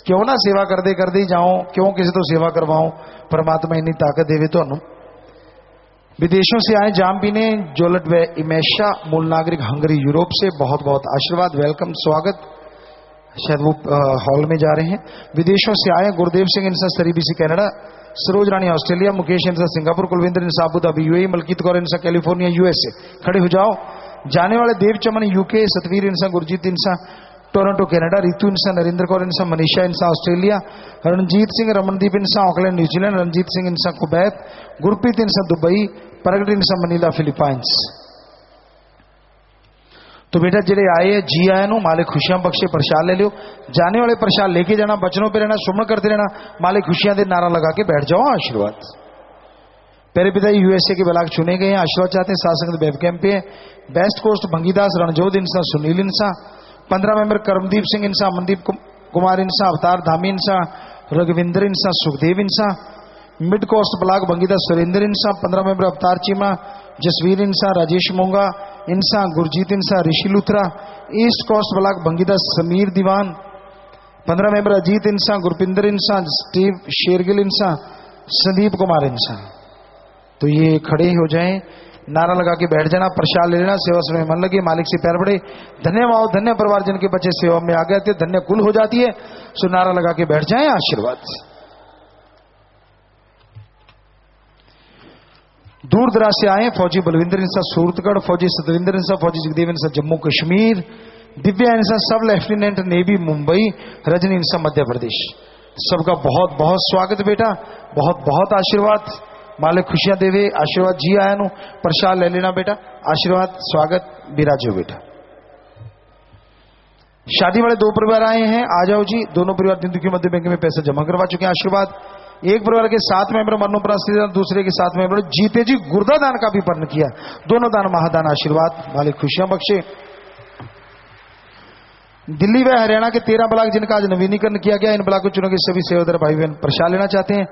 क्यों ना सेवा करते करते ही जाओ, क्यों किसी तो सेवा करवाओ। परमात्मा इन्नी ताकत देवे तुहानूं। विदेशों से आए जाम पीने जोलट व इमेशा, मूल नागरिक हंगरी यूरोप से, बहुत बहुत आशीर्वाद, वेलकम, स्वागत। शायद वो हॉल में जा रहे हैं। विदेशों से आए Gurdev Singh Insan Surrey BC Canada, Saroj Rani Australia, Mukesh Insan Singapore, Kulwinder Insan Abu Dhabi UAE, Malkeet Kaur Insan California USA. खड़े हो जाओ। जाने वाले Dev Chaman UK, Satveer Insan Gurjeet Insan Toronto Canada, Ritu Insan Narendra Kaur Insan Manisha Insan Australia, Ranjeet Singh Ramandeep Insan Auckland New Zealand, Ranjeet Singh Insan Kuwait, Gurpreet Insan Dubai, Pragat Insan Manila Philippines. तो बेटा जेडे आए हैं जी आए नो मालिक खुशियां बख्शे, प्रसाद ले लो। जाने वाले प्रसाद लेके जाना, बचनों पे रहना, सुमन करते रहना, मालिक खुशियां दे नारा लगा के बैठ जाओ। आशीर्वाद। प्यारे पिता यूएसए के ब्लाक चुने गए हैं, आशीर्वाद चाहते हैं। सासंग वेब कैंप पे west coast Bhangidas Ranjodh Insan Sunil Insan, 15 member Karamdeep Singh Insan, Amandeep Kumar Insan, Avtar Dhami Insan, Raghvinder Insan, Sukhdev Insan. Mid coast block Bhangidas Surendra Insan, 15 member Avtar Cheema, Jasveer Insan, Rajesh Monga Insan, Gurjeet Insan, Rishi Luthra. East coast block Bhangidas Sameer Diwan, 15 member Ajeet Insan, Gurpinder Insan, Steve Shergill Insan, Sandeep Kumar Insan. तो ये खड़े हो जाएं, नारा लगा के बैठ जाना, प्रसाद ले लेना, सेवा समय मन लगे, मालिक से प्यार बढ़े। धन्य भाव, धन्य परिवार जिनके बच्चे सेवा में आ गए थे, धन्य कुल हो जाती है। सो नारा लगा के बैठ जाएं। आशीर्वाद। दूर दराज से आए फौजी बलविंदर इंसा सूरतगढ़, फौजी सतविंदर इंसा, फौजी जगदेव इंसा जम्मू कश्मीर, दिव्या इंसा सब लेफ्टिनेंट नेवी मुंबई, रजनी इंसा मध्य प्रदेश। सबका बहुत बहुत स्वागत बेटा, बहुत बहुत आशीर्वाद। मालिक खुशियां देवे, आशीर्वाद। जी आया नु प्रसाद ले लेना बेटा, आशीर्वाद, स्वागत, विराजो बेटा। शादी वाले 2 परिवार आए हैं, आ जाओ जी। दोनों परिवार दिन दुखी मध्य बैंक में पैसा जमा करवा चुके हैं। आशीर्वाद। एक परिवार के 7 मेंबर मरणोपरांत, दूसरे के 7 मेंबर जीते जी गुर्दा दान का भी पर्ण किया, दोनों दान महादान। आशीर्वाद, मालिक खुशियां बख्शे। दिल्ली व हरियाणा के 13 ब्लॉक जिनका आज नवीनीकरण किया गया, इन ब्लॉक को चुने गए सभी सेवादार भाई बहन प्रसाद लेना चाहते हैं।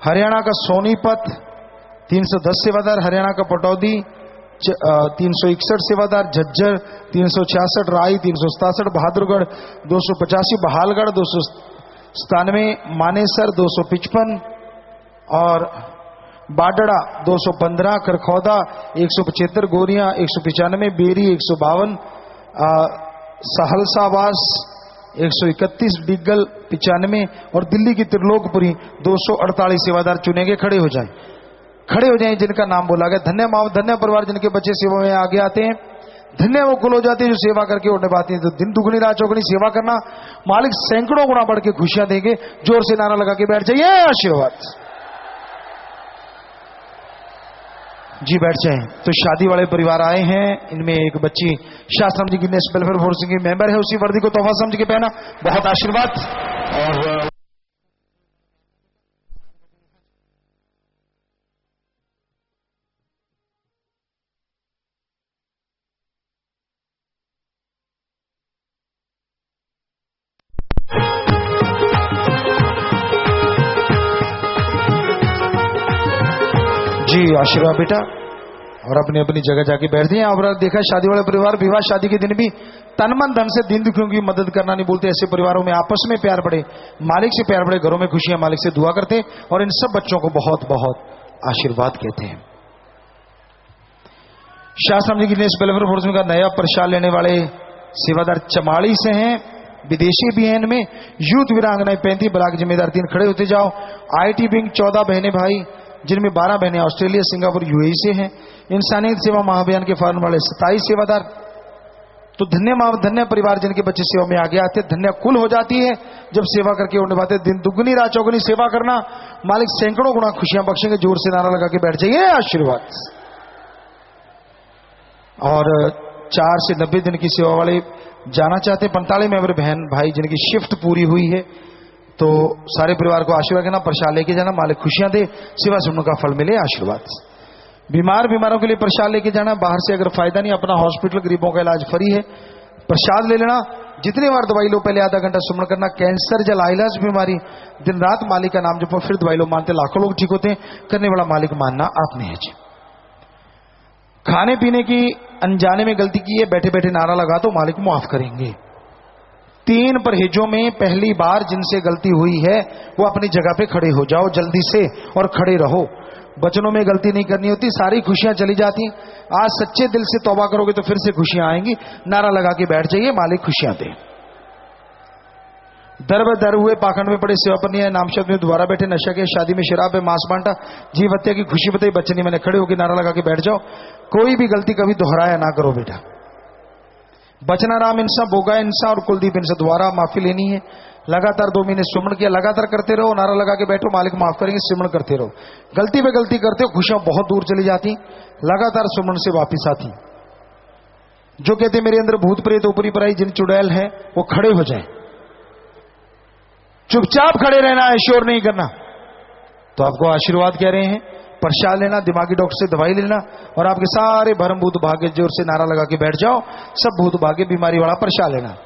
हरियाणा का सोनीपत 310 सेवादार, हरियाणा का पटौदी 361 सेवादार, झज्जर 366, राई 367, बहादुरगढ़ 285, बहालगढ़ 297, मानेसर 255 और बाडड़ा 215, करखौदा 175, गोरियां 195, बेरी 152, सहलसावास 131, डिग्गल 95 और दिल्ली की त्रिलोकपुरी 248 सेवादार चुने गए। खड़े हो जाएं, खड़े हो जाएं जिनका नाम बोला गया। धन्य माव, धन्य परिवार जिनके बच्चे सेवा में आगे आते हैं। धन्य वो कुल हो जाते हैं जो सेवा करके उठने पाते हैं। तो दिन दुगनी रात चौगनी सेवा करना, मालिक सैकड़ों गुना बढ़ के खुशियां देंगे। जोर से नारा लगा के बैठ जाइए। आशीर्वाद जी, बैठ जाएं। तो शादी वाले परिवार आए हैं, इनमें एक बच्ची शास्त्रम जी की नेशनल वेलफेयर फोर्स की मेंबर है, उसी वर्दी को तोहफा समझ के पहना, बहुत आशीर्वाद। और जी आशीर्वाद बेटा। और अपनी अपनी जगह जाके बैठ दिए। और देखा शादी वाले परिवार विवाह शादी के दिन भी तन मन धन से दिन दुखियों की मदद करना नहीं बोलते। ऐसे परिवारों में आपस में प्यार बढ़े, मालिक से प्यार बढ़े, घरों में खुशियां, मालिक से दुआ करते और इन सब बच्चों को बहुत बहुत आशीर्वाद कहते हैं। शास्त्रम जी की वेलफेयर फोर्स का नया प्रसाद लेने वाले सेवादार चमाड़ी से हैं, विदेशी भी हैं। इनमें यूथ वीरांगनाएं 35 ब्लॉक जिम्मेदार 3 खड़े होते जाओ। आईटी विंग 14 बहने भाई, जिनमें 12 बहनें ऑस्ट्रेलिया, सिंगापुर, यूएई से हैं। इंसानियत सेवा महाअभियान के फॉर्म वाले 27 सेवादार, तो धन्य माँ धन्य परिवार जिनके बच्चे सेवा में आगे आते, धन्य कुल हो जाती है जब सेवा करके उड़ पाते। दिन दुगनी रात चौगुनी सेवा करना, मालिक सैकड़ों गुना खुशियां बख्शेंगे। जोर से नारा लगा के बैठ जाइए, आशीर्वाद। और 4 से 90 दिन की सेवा वाले जाना चाहते, 45 मेंबर बहन भाई जिनकी शिफ्ट पूरी हुई है, तो सारे परिवार को आशीर्वाद करना, प्रसाद लेके जाना, मालिक खुशियां दे, सेवा से उनका फल मिले, आशीर्वाद। बीमारों के लिए प्रसाद लेके जाना, बाहर से अगर फायदा नहीं, अपना हॉस्पिटल गरीबों का इलाज फ्री है, प्रसाद ले लेना। जितनी बार दवाई लो पहले आधा घंटा सुमन करना। कैंसर या लाइलाज बीमारी दिन रात मालिक का नाम जपो, फिर दवाई लो, मानते लाखों लोग ठीक होते हैं, करने वाला मालिक मानना आप नहीं है जी। खाने पीने की अनजाने में गलती की है, बैठे बैठे नारा लगा तो मालिक माफ करेंगे। 3 परहेजों में पहली बार जिनसे गलती हुई है वो अपनी जगह पे खड़े हो जाओ जल्दी से और खड़े रहो। बचनों में गलती नहीं करनी होती, सारी खुशियां चली जाती। आज सच्चे दिल से तौबा करोगे तो फिर से खुशियां आएंगी। नारा लगा के बैठ जाइए, मालिक खुशियां दे। दर बदर हुए पाखंड में पड़े, सेवा पर नहीं है, नाम शब्द में दोबारा बैठे, नशा के, शादी में शराब है, मांस बांटा, जीव हत्या की खुशी बताई, बच्चे नहीं मैंने, खड़े होकर नारा लगा के बैठ जाओ। कोई भी गलती कभी दोहराया ना करो बेटा। बचना राम इंसा, बोगा इंसा और कुलदीप इंसा, दोबारा माफी लेनी है। लगातार 2 महीने सुमन किया, लगातार करते रहो, नारा लगा के बैठो, मालिक माफ करेंगे, सुमन करते रहो। गलती पे गलती करते हो, खुशियां बहुत दूर चली जाती, लगातार सुमन से वापिस आती। जो कहते मेरे अंदर भूत प्रेत ऊपरी पराई जिन चुड़ैल है, वो खड़े हो जाए, चुपचाप खड़े रहना है, शोर नहीं करना। तो आपको आशीर्वाद कह रहे हैं, प्रसाद लेना, दिमागी डॉक्टर से दवाई लेना, और आपके सारे भरम भूत भाग्य, जोर से नारा लगा के बैठ जाओ, सब भूत भाग्य बीमारी वाला प्रसाद लेना।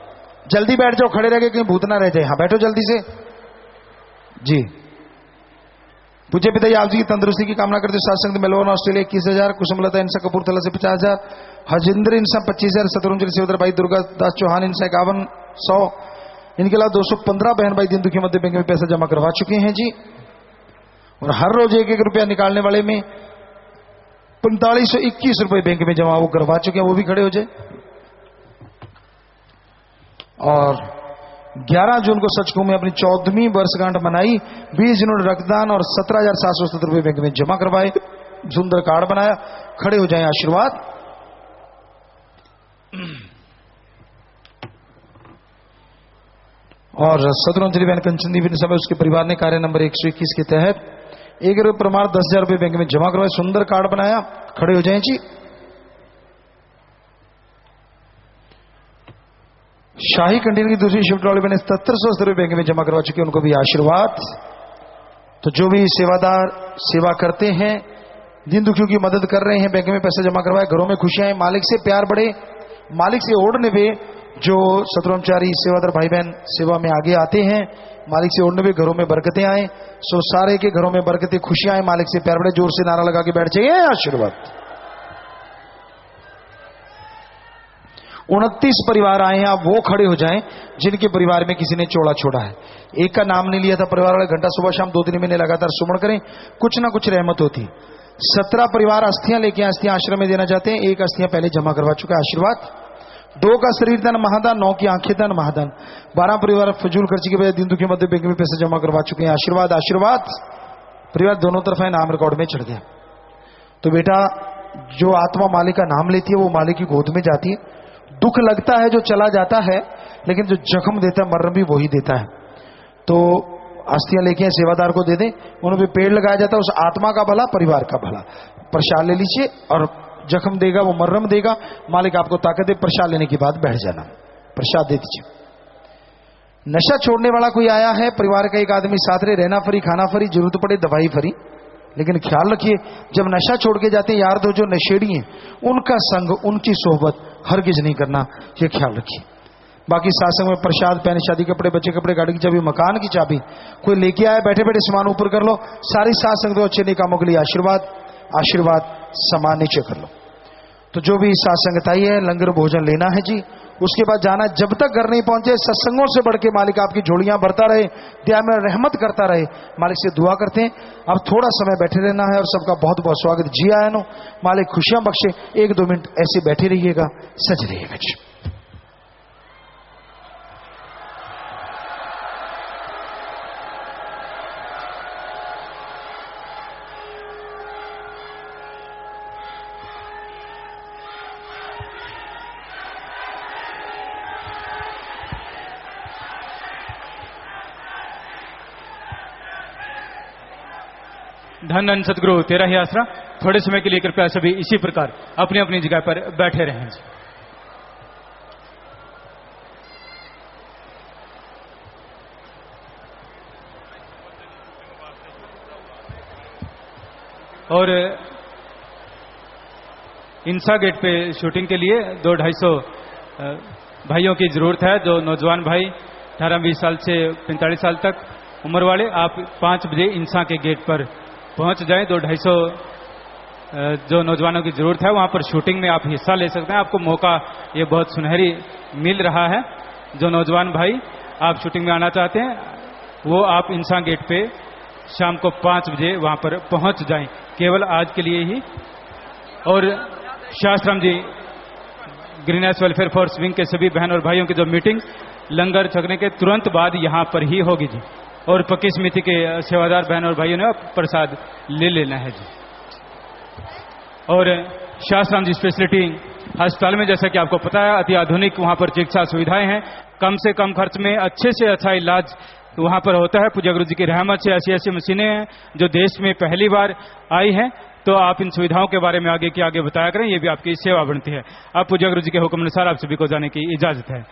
जल्दी बैठ जाओ, खड़े रह के कहीं भूत ना रह जाए। हाँ बैठो जल्दी से जी। पूज्य पिताजी आप जी की तंदुरुस्ती की कामना करते, सात मेलबोर्न ऑस्ट्रेलिया 21,000, कुसुमलता इंसा कपूरथला से 50,000, हजिंद्र इंसा 25,000, शत्रुंजलि सेवदर भाई दुर्गा दास चौहान इंसा 5100। इनके अलावा 215 बहन भाई दिन दुखी मध्य बैंक में पैसा जमा करवा चुके हैं जी। और हर रोज 1-1 रुपया निकालने वाले में 4521 रुपए बैंक में जमा वो करवा चुके हैं, वो भी खड़े हो जाए। और 11 जून को सचखंड में अपनी 14वीं वर्षगांठ मनाई, 20 जिन्होंने रक्तदान और 17,770 रुपए बैंक में जमा करवाए, सुंदर कार्ड बनाया, खड़े हो जाए, आशीर्वाद। और शत्रुंजलि बहन कंचन देवी सब उसके परिवार ने कार्य नंबर 121 के तहत 1 रुपये प्रमाण 10,000 रुपए बैंक में जमा करवाए, सुंदर कार्ड बनाया, खड़े हो जाए जी। शाही कंटेनर की दूसरी शिफ्ट वाले मैंने 7700 रुपए बैंक में जमा करवा चुके, उनको भी आशीर्वाद। तो जो भी सेवादार सेवा करते हैं, दिन दुखियों की मदद कर रहे हैं, बैंक में पैसा जमा करवाए, घरों में खुशियां आए, मालिक से प्यार बढ़े, मालिक से ओढ़ने पे जो सतरमचारी सेवादार भाई बहन सेवा में आगे आते हैं, मालिक से ओढ़ने पे घरों में बरकतें आए, सो सारे के घरों में बरकतें खुशियां आए, मालिक से प्यार बढ़े। जोर से नारा लगा के बैठ जाइए, आशीर्वाद। 29 परिवार आए हैं, आप वो खड़े हो जाएं जिनके परिवार में किसी ने चोला छोड़ा है। एक का नाम नहीं लिया था परिवार वाले, घंटा सुबह शाम 2-3 महीने लगातार सुमन करें, कुछ ना कुछ रहमत होती। 17 परिवार अस्थियां लेके अस्थियां आश्रम में देना चाहते हैं, 1 अस्थियां पहले जमा करवा चुका है, आशीर्वाद। 2 का शरीर दान महादान, 9 की आंखें दान महादान। 12 परिवार फजूल खर्ची के बजाय दिन दुखी मध्य बैंक में पैसे जमा करवा चुके हैं, आशीर्वाद आशीर्वाद। परिवार दोनों तरफ है, नाम रिकॉर्ड में चढ़ गया। तो बेटा जो आत्मा मालिक का नाम लेती है वो मालिक की गोद में जाती है। दुख लगता है जो चला जाता है, लेकिन जो जख्म देता है मर्म भी वही देता है। तो अस्थियां लेके सेवादार को दे दें, उन पे पेड़ लगाया जाता है, उस आत्मा का भला परिवार का भला। प्रसाद ले लीजिए, और जख्म देगा वो मर्रम देगा, मालिक आपको ताकत दे। प्रसाद लेने के बाद बैठ जाना, प्रसाद दे दीजिए। नशा छोड़ने वाला कोई आया है, परिवार का एक आदमी साथ रहे, रहना फ्री, खाना फ्री, जरूरत पड़े दवाई फ्री। लेकिन ख्याल रखिए जब नशा छोड़ के जाते हैं यार दो जो नशेड़ी हैं, उनका संग, उनकी सोहबत हरगिज नहीं करना, ये ख्याल रखिए। बाकी सासंग में प्रसाद, पहने शादी कपड़े, बच्चे कपड़े, गाड़ी की चाबी, मकान की चाबी, कोई लेके आए, बैठे बैठे सामान ऊपर कर लो। सारी सासंग दो अच्छे नहीं कामों के लिए आशीर्वाद आशीर्वाद, सामान नीचे कर लो। तो जो भी सासंगत आई है, लंगर भोजन लेना है जी, उसके बाद जाना। जब तक घर नहीं पहुंचे, सत्संगों से बढ़ के मालिक आपकी झोलियां भरता रहे, दया में रहमत करता रहे, मालिक से दुआ करते हैं। अब थोड़ा समय बैठे रहना है, और सबका बहुत बहुत स्वागत। जी आया नो, मालिक खुशियां बख्शे। 1-2 मिनट ऐसे बैठे रहिएगा, सज रहिएगा जी। धन धन सतगुरु तेरा ही आसरा। थोड़े समय के लिए कृपया सभी इसी प्रकार अपनी अपनी जगह पर बैठे रहें जी। और इंसा गेट पे शूटिंग के लिए 200-250 भाइयों की जरूरत है। जो नौजवान भाई 18-20 साल से 45 साल तक उम्र वाले, आप 5 बजे इंसा के गेट पर पहुंच जाएं। 200-250 जो नौजवानों की जरूरत है, वहां पर शूटिंग में आप हिस्सा ले सकते हैं। आपको मौका ये बहुत सुनहरी मिल रहा है। जो नौजवान भाई आप शूटिंग में आना चाहते हैं, वो आप इंसा गेट पे शाम को 5 बजे वहां पर पहुंच जाएं, केवल आज के लिए ही। और शास्त्राम जी ग्रीनहाउस वेलफेयर फोर्स विंग के सभी बहन और भाइयों की जो मीटिंग लंगर छकने के तुरंत बाद यहां पर ही होगी जी। और पक्की समिति के सेवादार बहन और भाइयों ने प्रसाद ले लेना है जी। और शास्त्राम जी स्पेशलिटी अस्पताल में, जैसा कि आपको पता है, अति आधुनिक वहां पर चिकित्सा सुविधाएं हैं। कम से कम खर्च में अच्छे से अच्छा इलाज वहां पर होता है। पूज्य गुरु जी की रहमत से ऐसी मशीनें हैं जो देश में पहली बार आई हैं। तो आप इन सुविधाओं के बारे में आगे की आगे बताया करें, ये भी आपकी सेवा बनती है। अब पूज्य गुरु जी के हुक्म अनुसार आप सभी को जाने की इजाजत है।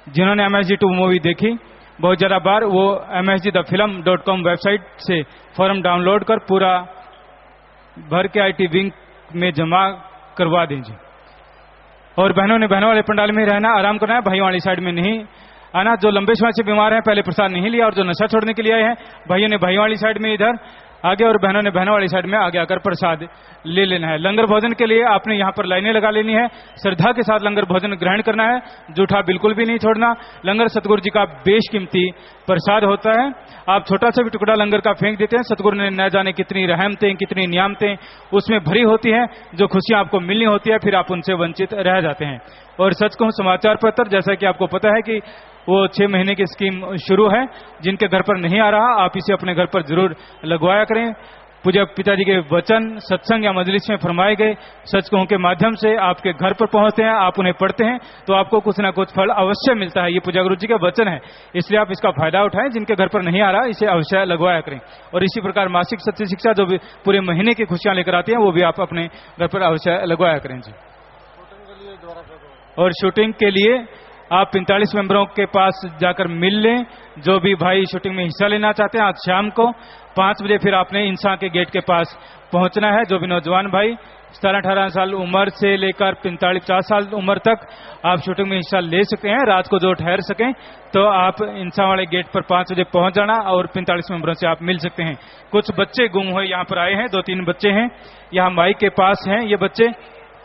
जिन्होंने MSG2 मूवी देखी बहुत ज्यादा बार, वो msgthefilm.com वेबसाइट से फॉर्म डाउनलोड कर पूरा भर के IT विंग में जमा करवा दीजिए। और बहनों ने बहनों वाले पंडाल में रहना, आराम करना है, भाइयों वाली साइड में नहीं आना। जो लंबे समय से बीमार हैं, पहले प्रसाद नहीं लिया और जो नशा छोड़ने के लिए आए हैं, भाइयों ने भाइयों वाली साइड में इधर आगे और बहनों ने बहनों वाली साइड में आगे आकर प्रसाद ले लेना है। लंगर भोजन के लिए आपने यहाँ पर लाइनें लगा लेनी है। श्रद्धा के साथ लंगर भोजन ग्रहण करना है, जूठा बिल्कुल भी नहीं छोड़ना। लंगर सतगुरु जी का बेशकीमती प्रसाद होता है। आप छोटा सा भी टुकड़ा लंगर का फेंक देते हैं, सतगुरु ने न जाने कितनी रहमतें, कितनी नियामतें उसमें भरी होती हैं। जो खुशियां आपको मिलनी होती है, फिर आप उनसे वंचित रह जाते हैं। और सच कहूं, समाचार पत्र, जैसा कि आपको पता है कि वो 6 महीने की स्कीम शुरू है। जिनके घर पर नहीं आ रहा, आप इसे अपने घर पर जरूर लगवाया करें। पूज्य पिताजी के वचन सत्संग या मजलिस में फरमाए गए सच कहूं के माध्यम से आपके घर पर पहुंचते हैं, आप उन्हें पढ़ते हैं, तो आपको कुछ ना कुछ फल अवश्य मिलता है। ये पूज्य गुरु जी के वचन है, इसलिए आप इसका फायदा उठाएं। जिनके घर पर नहीं आ रहा, इसे अवश्य लगवाया करें। और इसी प्रकार मासिक सत्य शिक्षा जो भी पूरे महीने की खुशियां लेकर आती हैं, वो भी आप अपने घर पर अवश्य लगवाया करें जी। और शूटिंग के लिए आप 45 मेंबरों के पास जाकर मिल लें। जो भी भाई शूटिंग में हिस्सा लेना चाहते हैं, आज शाम को 5 बजे फिर आपने इंसा के गेट के पास पहुंचना है। जो भी नौजवान भाई 17-18 साल उम्र से लेकर 45-50 साल उम्र तक आप शूटिंग में हिस्सा ले सकते हैं। रात को जो ठहर सकें, तो आप इंसा वाले गेट पर 5 बजे पहुंच जाना और 45 मेंबरों से आप मिल सकते हैं। कुछ बच्चे गुम हुए यहाँ पर आए हैं, 2-3 बच्चे हैं यहाँ माइक के पास हैं। ये बच्चे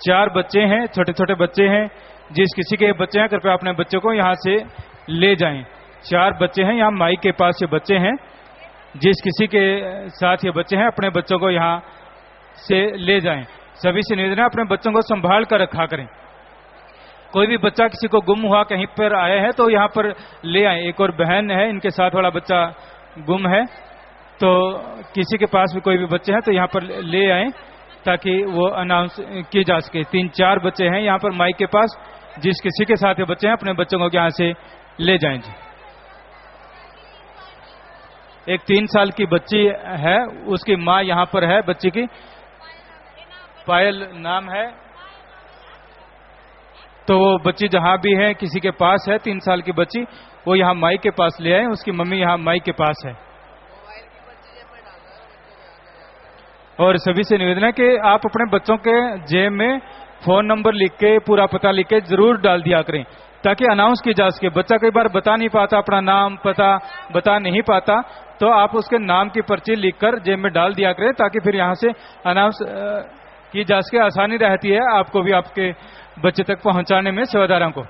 4 बच्चे हैं, छोटे छोटे बच्चे हैं। जिस किसी के बच्चे हैं, कृपया अपने बच्चों को यहाँ से ले जाएं। 4 बच्चे हैं यहाँ माइक के पास, ये बच्चे हैं। जिस किसी के साथ ये बच्चे हैं, अपने बच्चों को यहाँ से ले जाएं। सभी से निवेदन है, अपने बच्चों को संभाल कर रखा करें। कोई भी बच्चा किसी को गुम हुआ कहीं पर आया है, तो यहाँ पर ले आए। एक और बहन है, इनके साथ वाला बच्चा गुम है, तो किसी के पास भी कोई भी बच्चे हैं तो यहाँ पर ले आए, ताकि वो अनाउंस की जा सके। 3-4 बच्चे हैं यहाँ पर माइक के पास। जिस किसी के साथ ये बच्चे हैं, अपने बच्चों को यहाँ से ले जाएं जी। एक 3 साल की बच्ची है, उसकी माँ यहाँ पर है। बच्ची की पायल नाम है। तो वो बच्ची जहां भी है, किसी के पास है 3 साल की बच्ची, वो यहाँ माइक के पास ले आए। उसकी मम्मी यहाँ माइक के पास है। और सभी से निवेदन है कि आप अपने बच्चों के जेब में फोन नंबर लिख के, पूरा पता लिख के जरूर डाल दिया करें, ताकि अनाउंस की जा सके। बच्चा कई बार बता नहीं पाता, अपना नाम पता बता नहीं पाता, तो आप उसके नाम की पर्ची लिखकर जेब में डाल दिया करें, ताकि फिर यहाँ से अनाउंस की जा सके। आसानी रहती है आपको भी आपके बच्चे तक पहुंचाने में, सेवादारों को।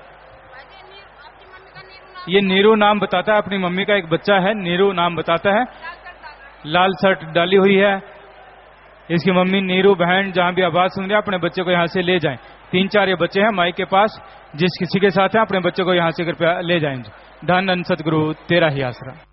ये नीरू नाम बताता है, अपनी मम्मी का एक बच्चा है, नीरू नाम बताता है, लाल शर्ट डाली हुई है। इसकी मम्मी नीरू बहन जहां भी आवाज सुन रही है, अपने बच्चे को यहाँ से ले जाएं। 3-4 ये बच्चे हैं माइक के पास। जिस किसी के साथ हैं, अपने बच्चे को यहाँ से कृपया ले जाएं। धन धन सतगुरु तेरा ही आसरा।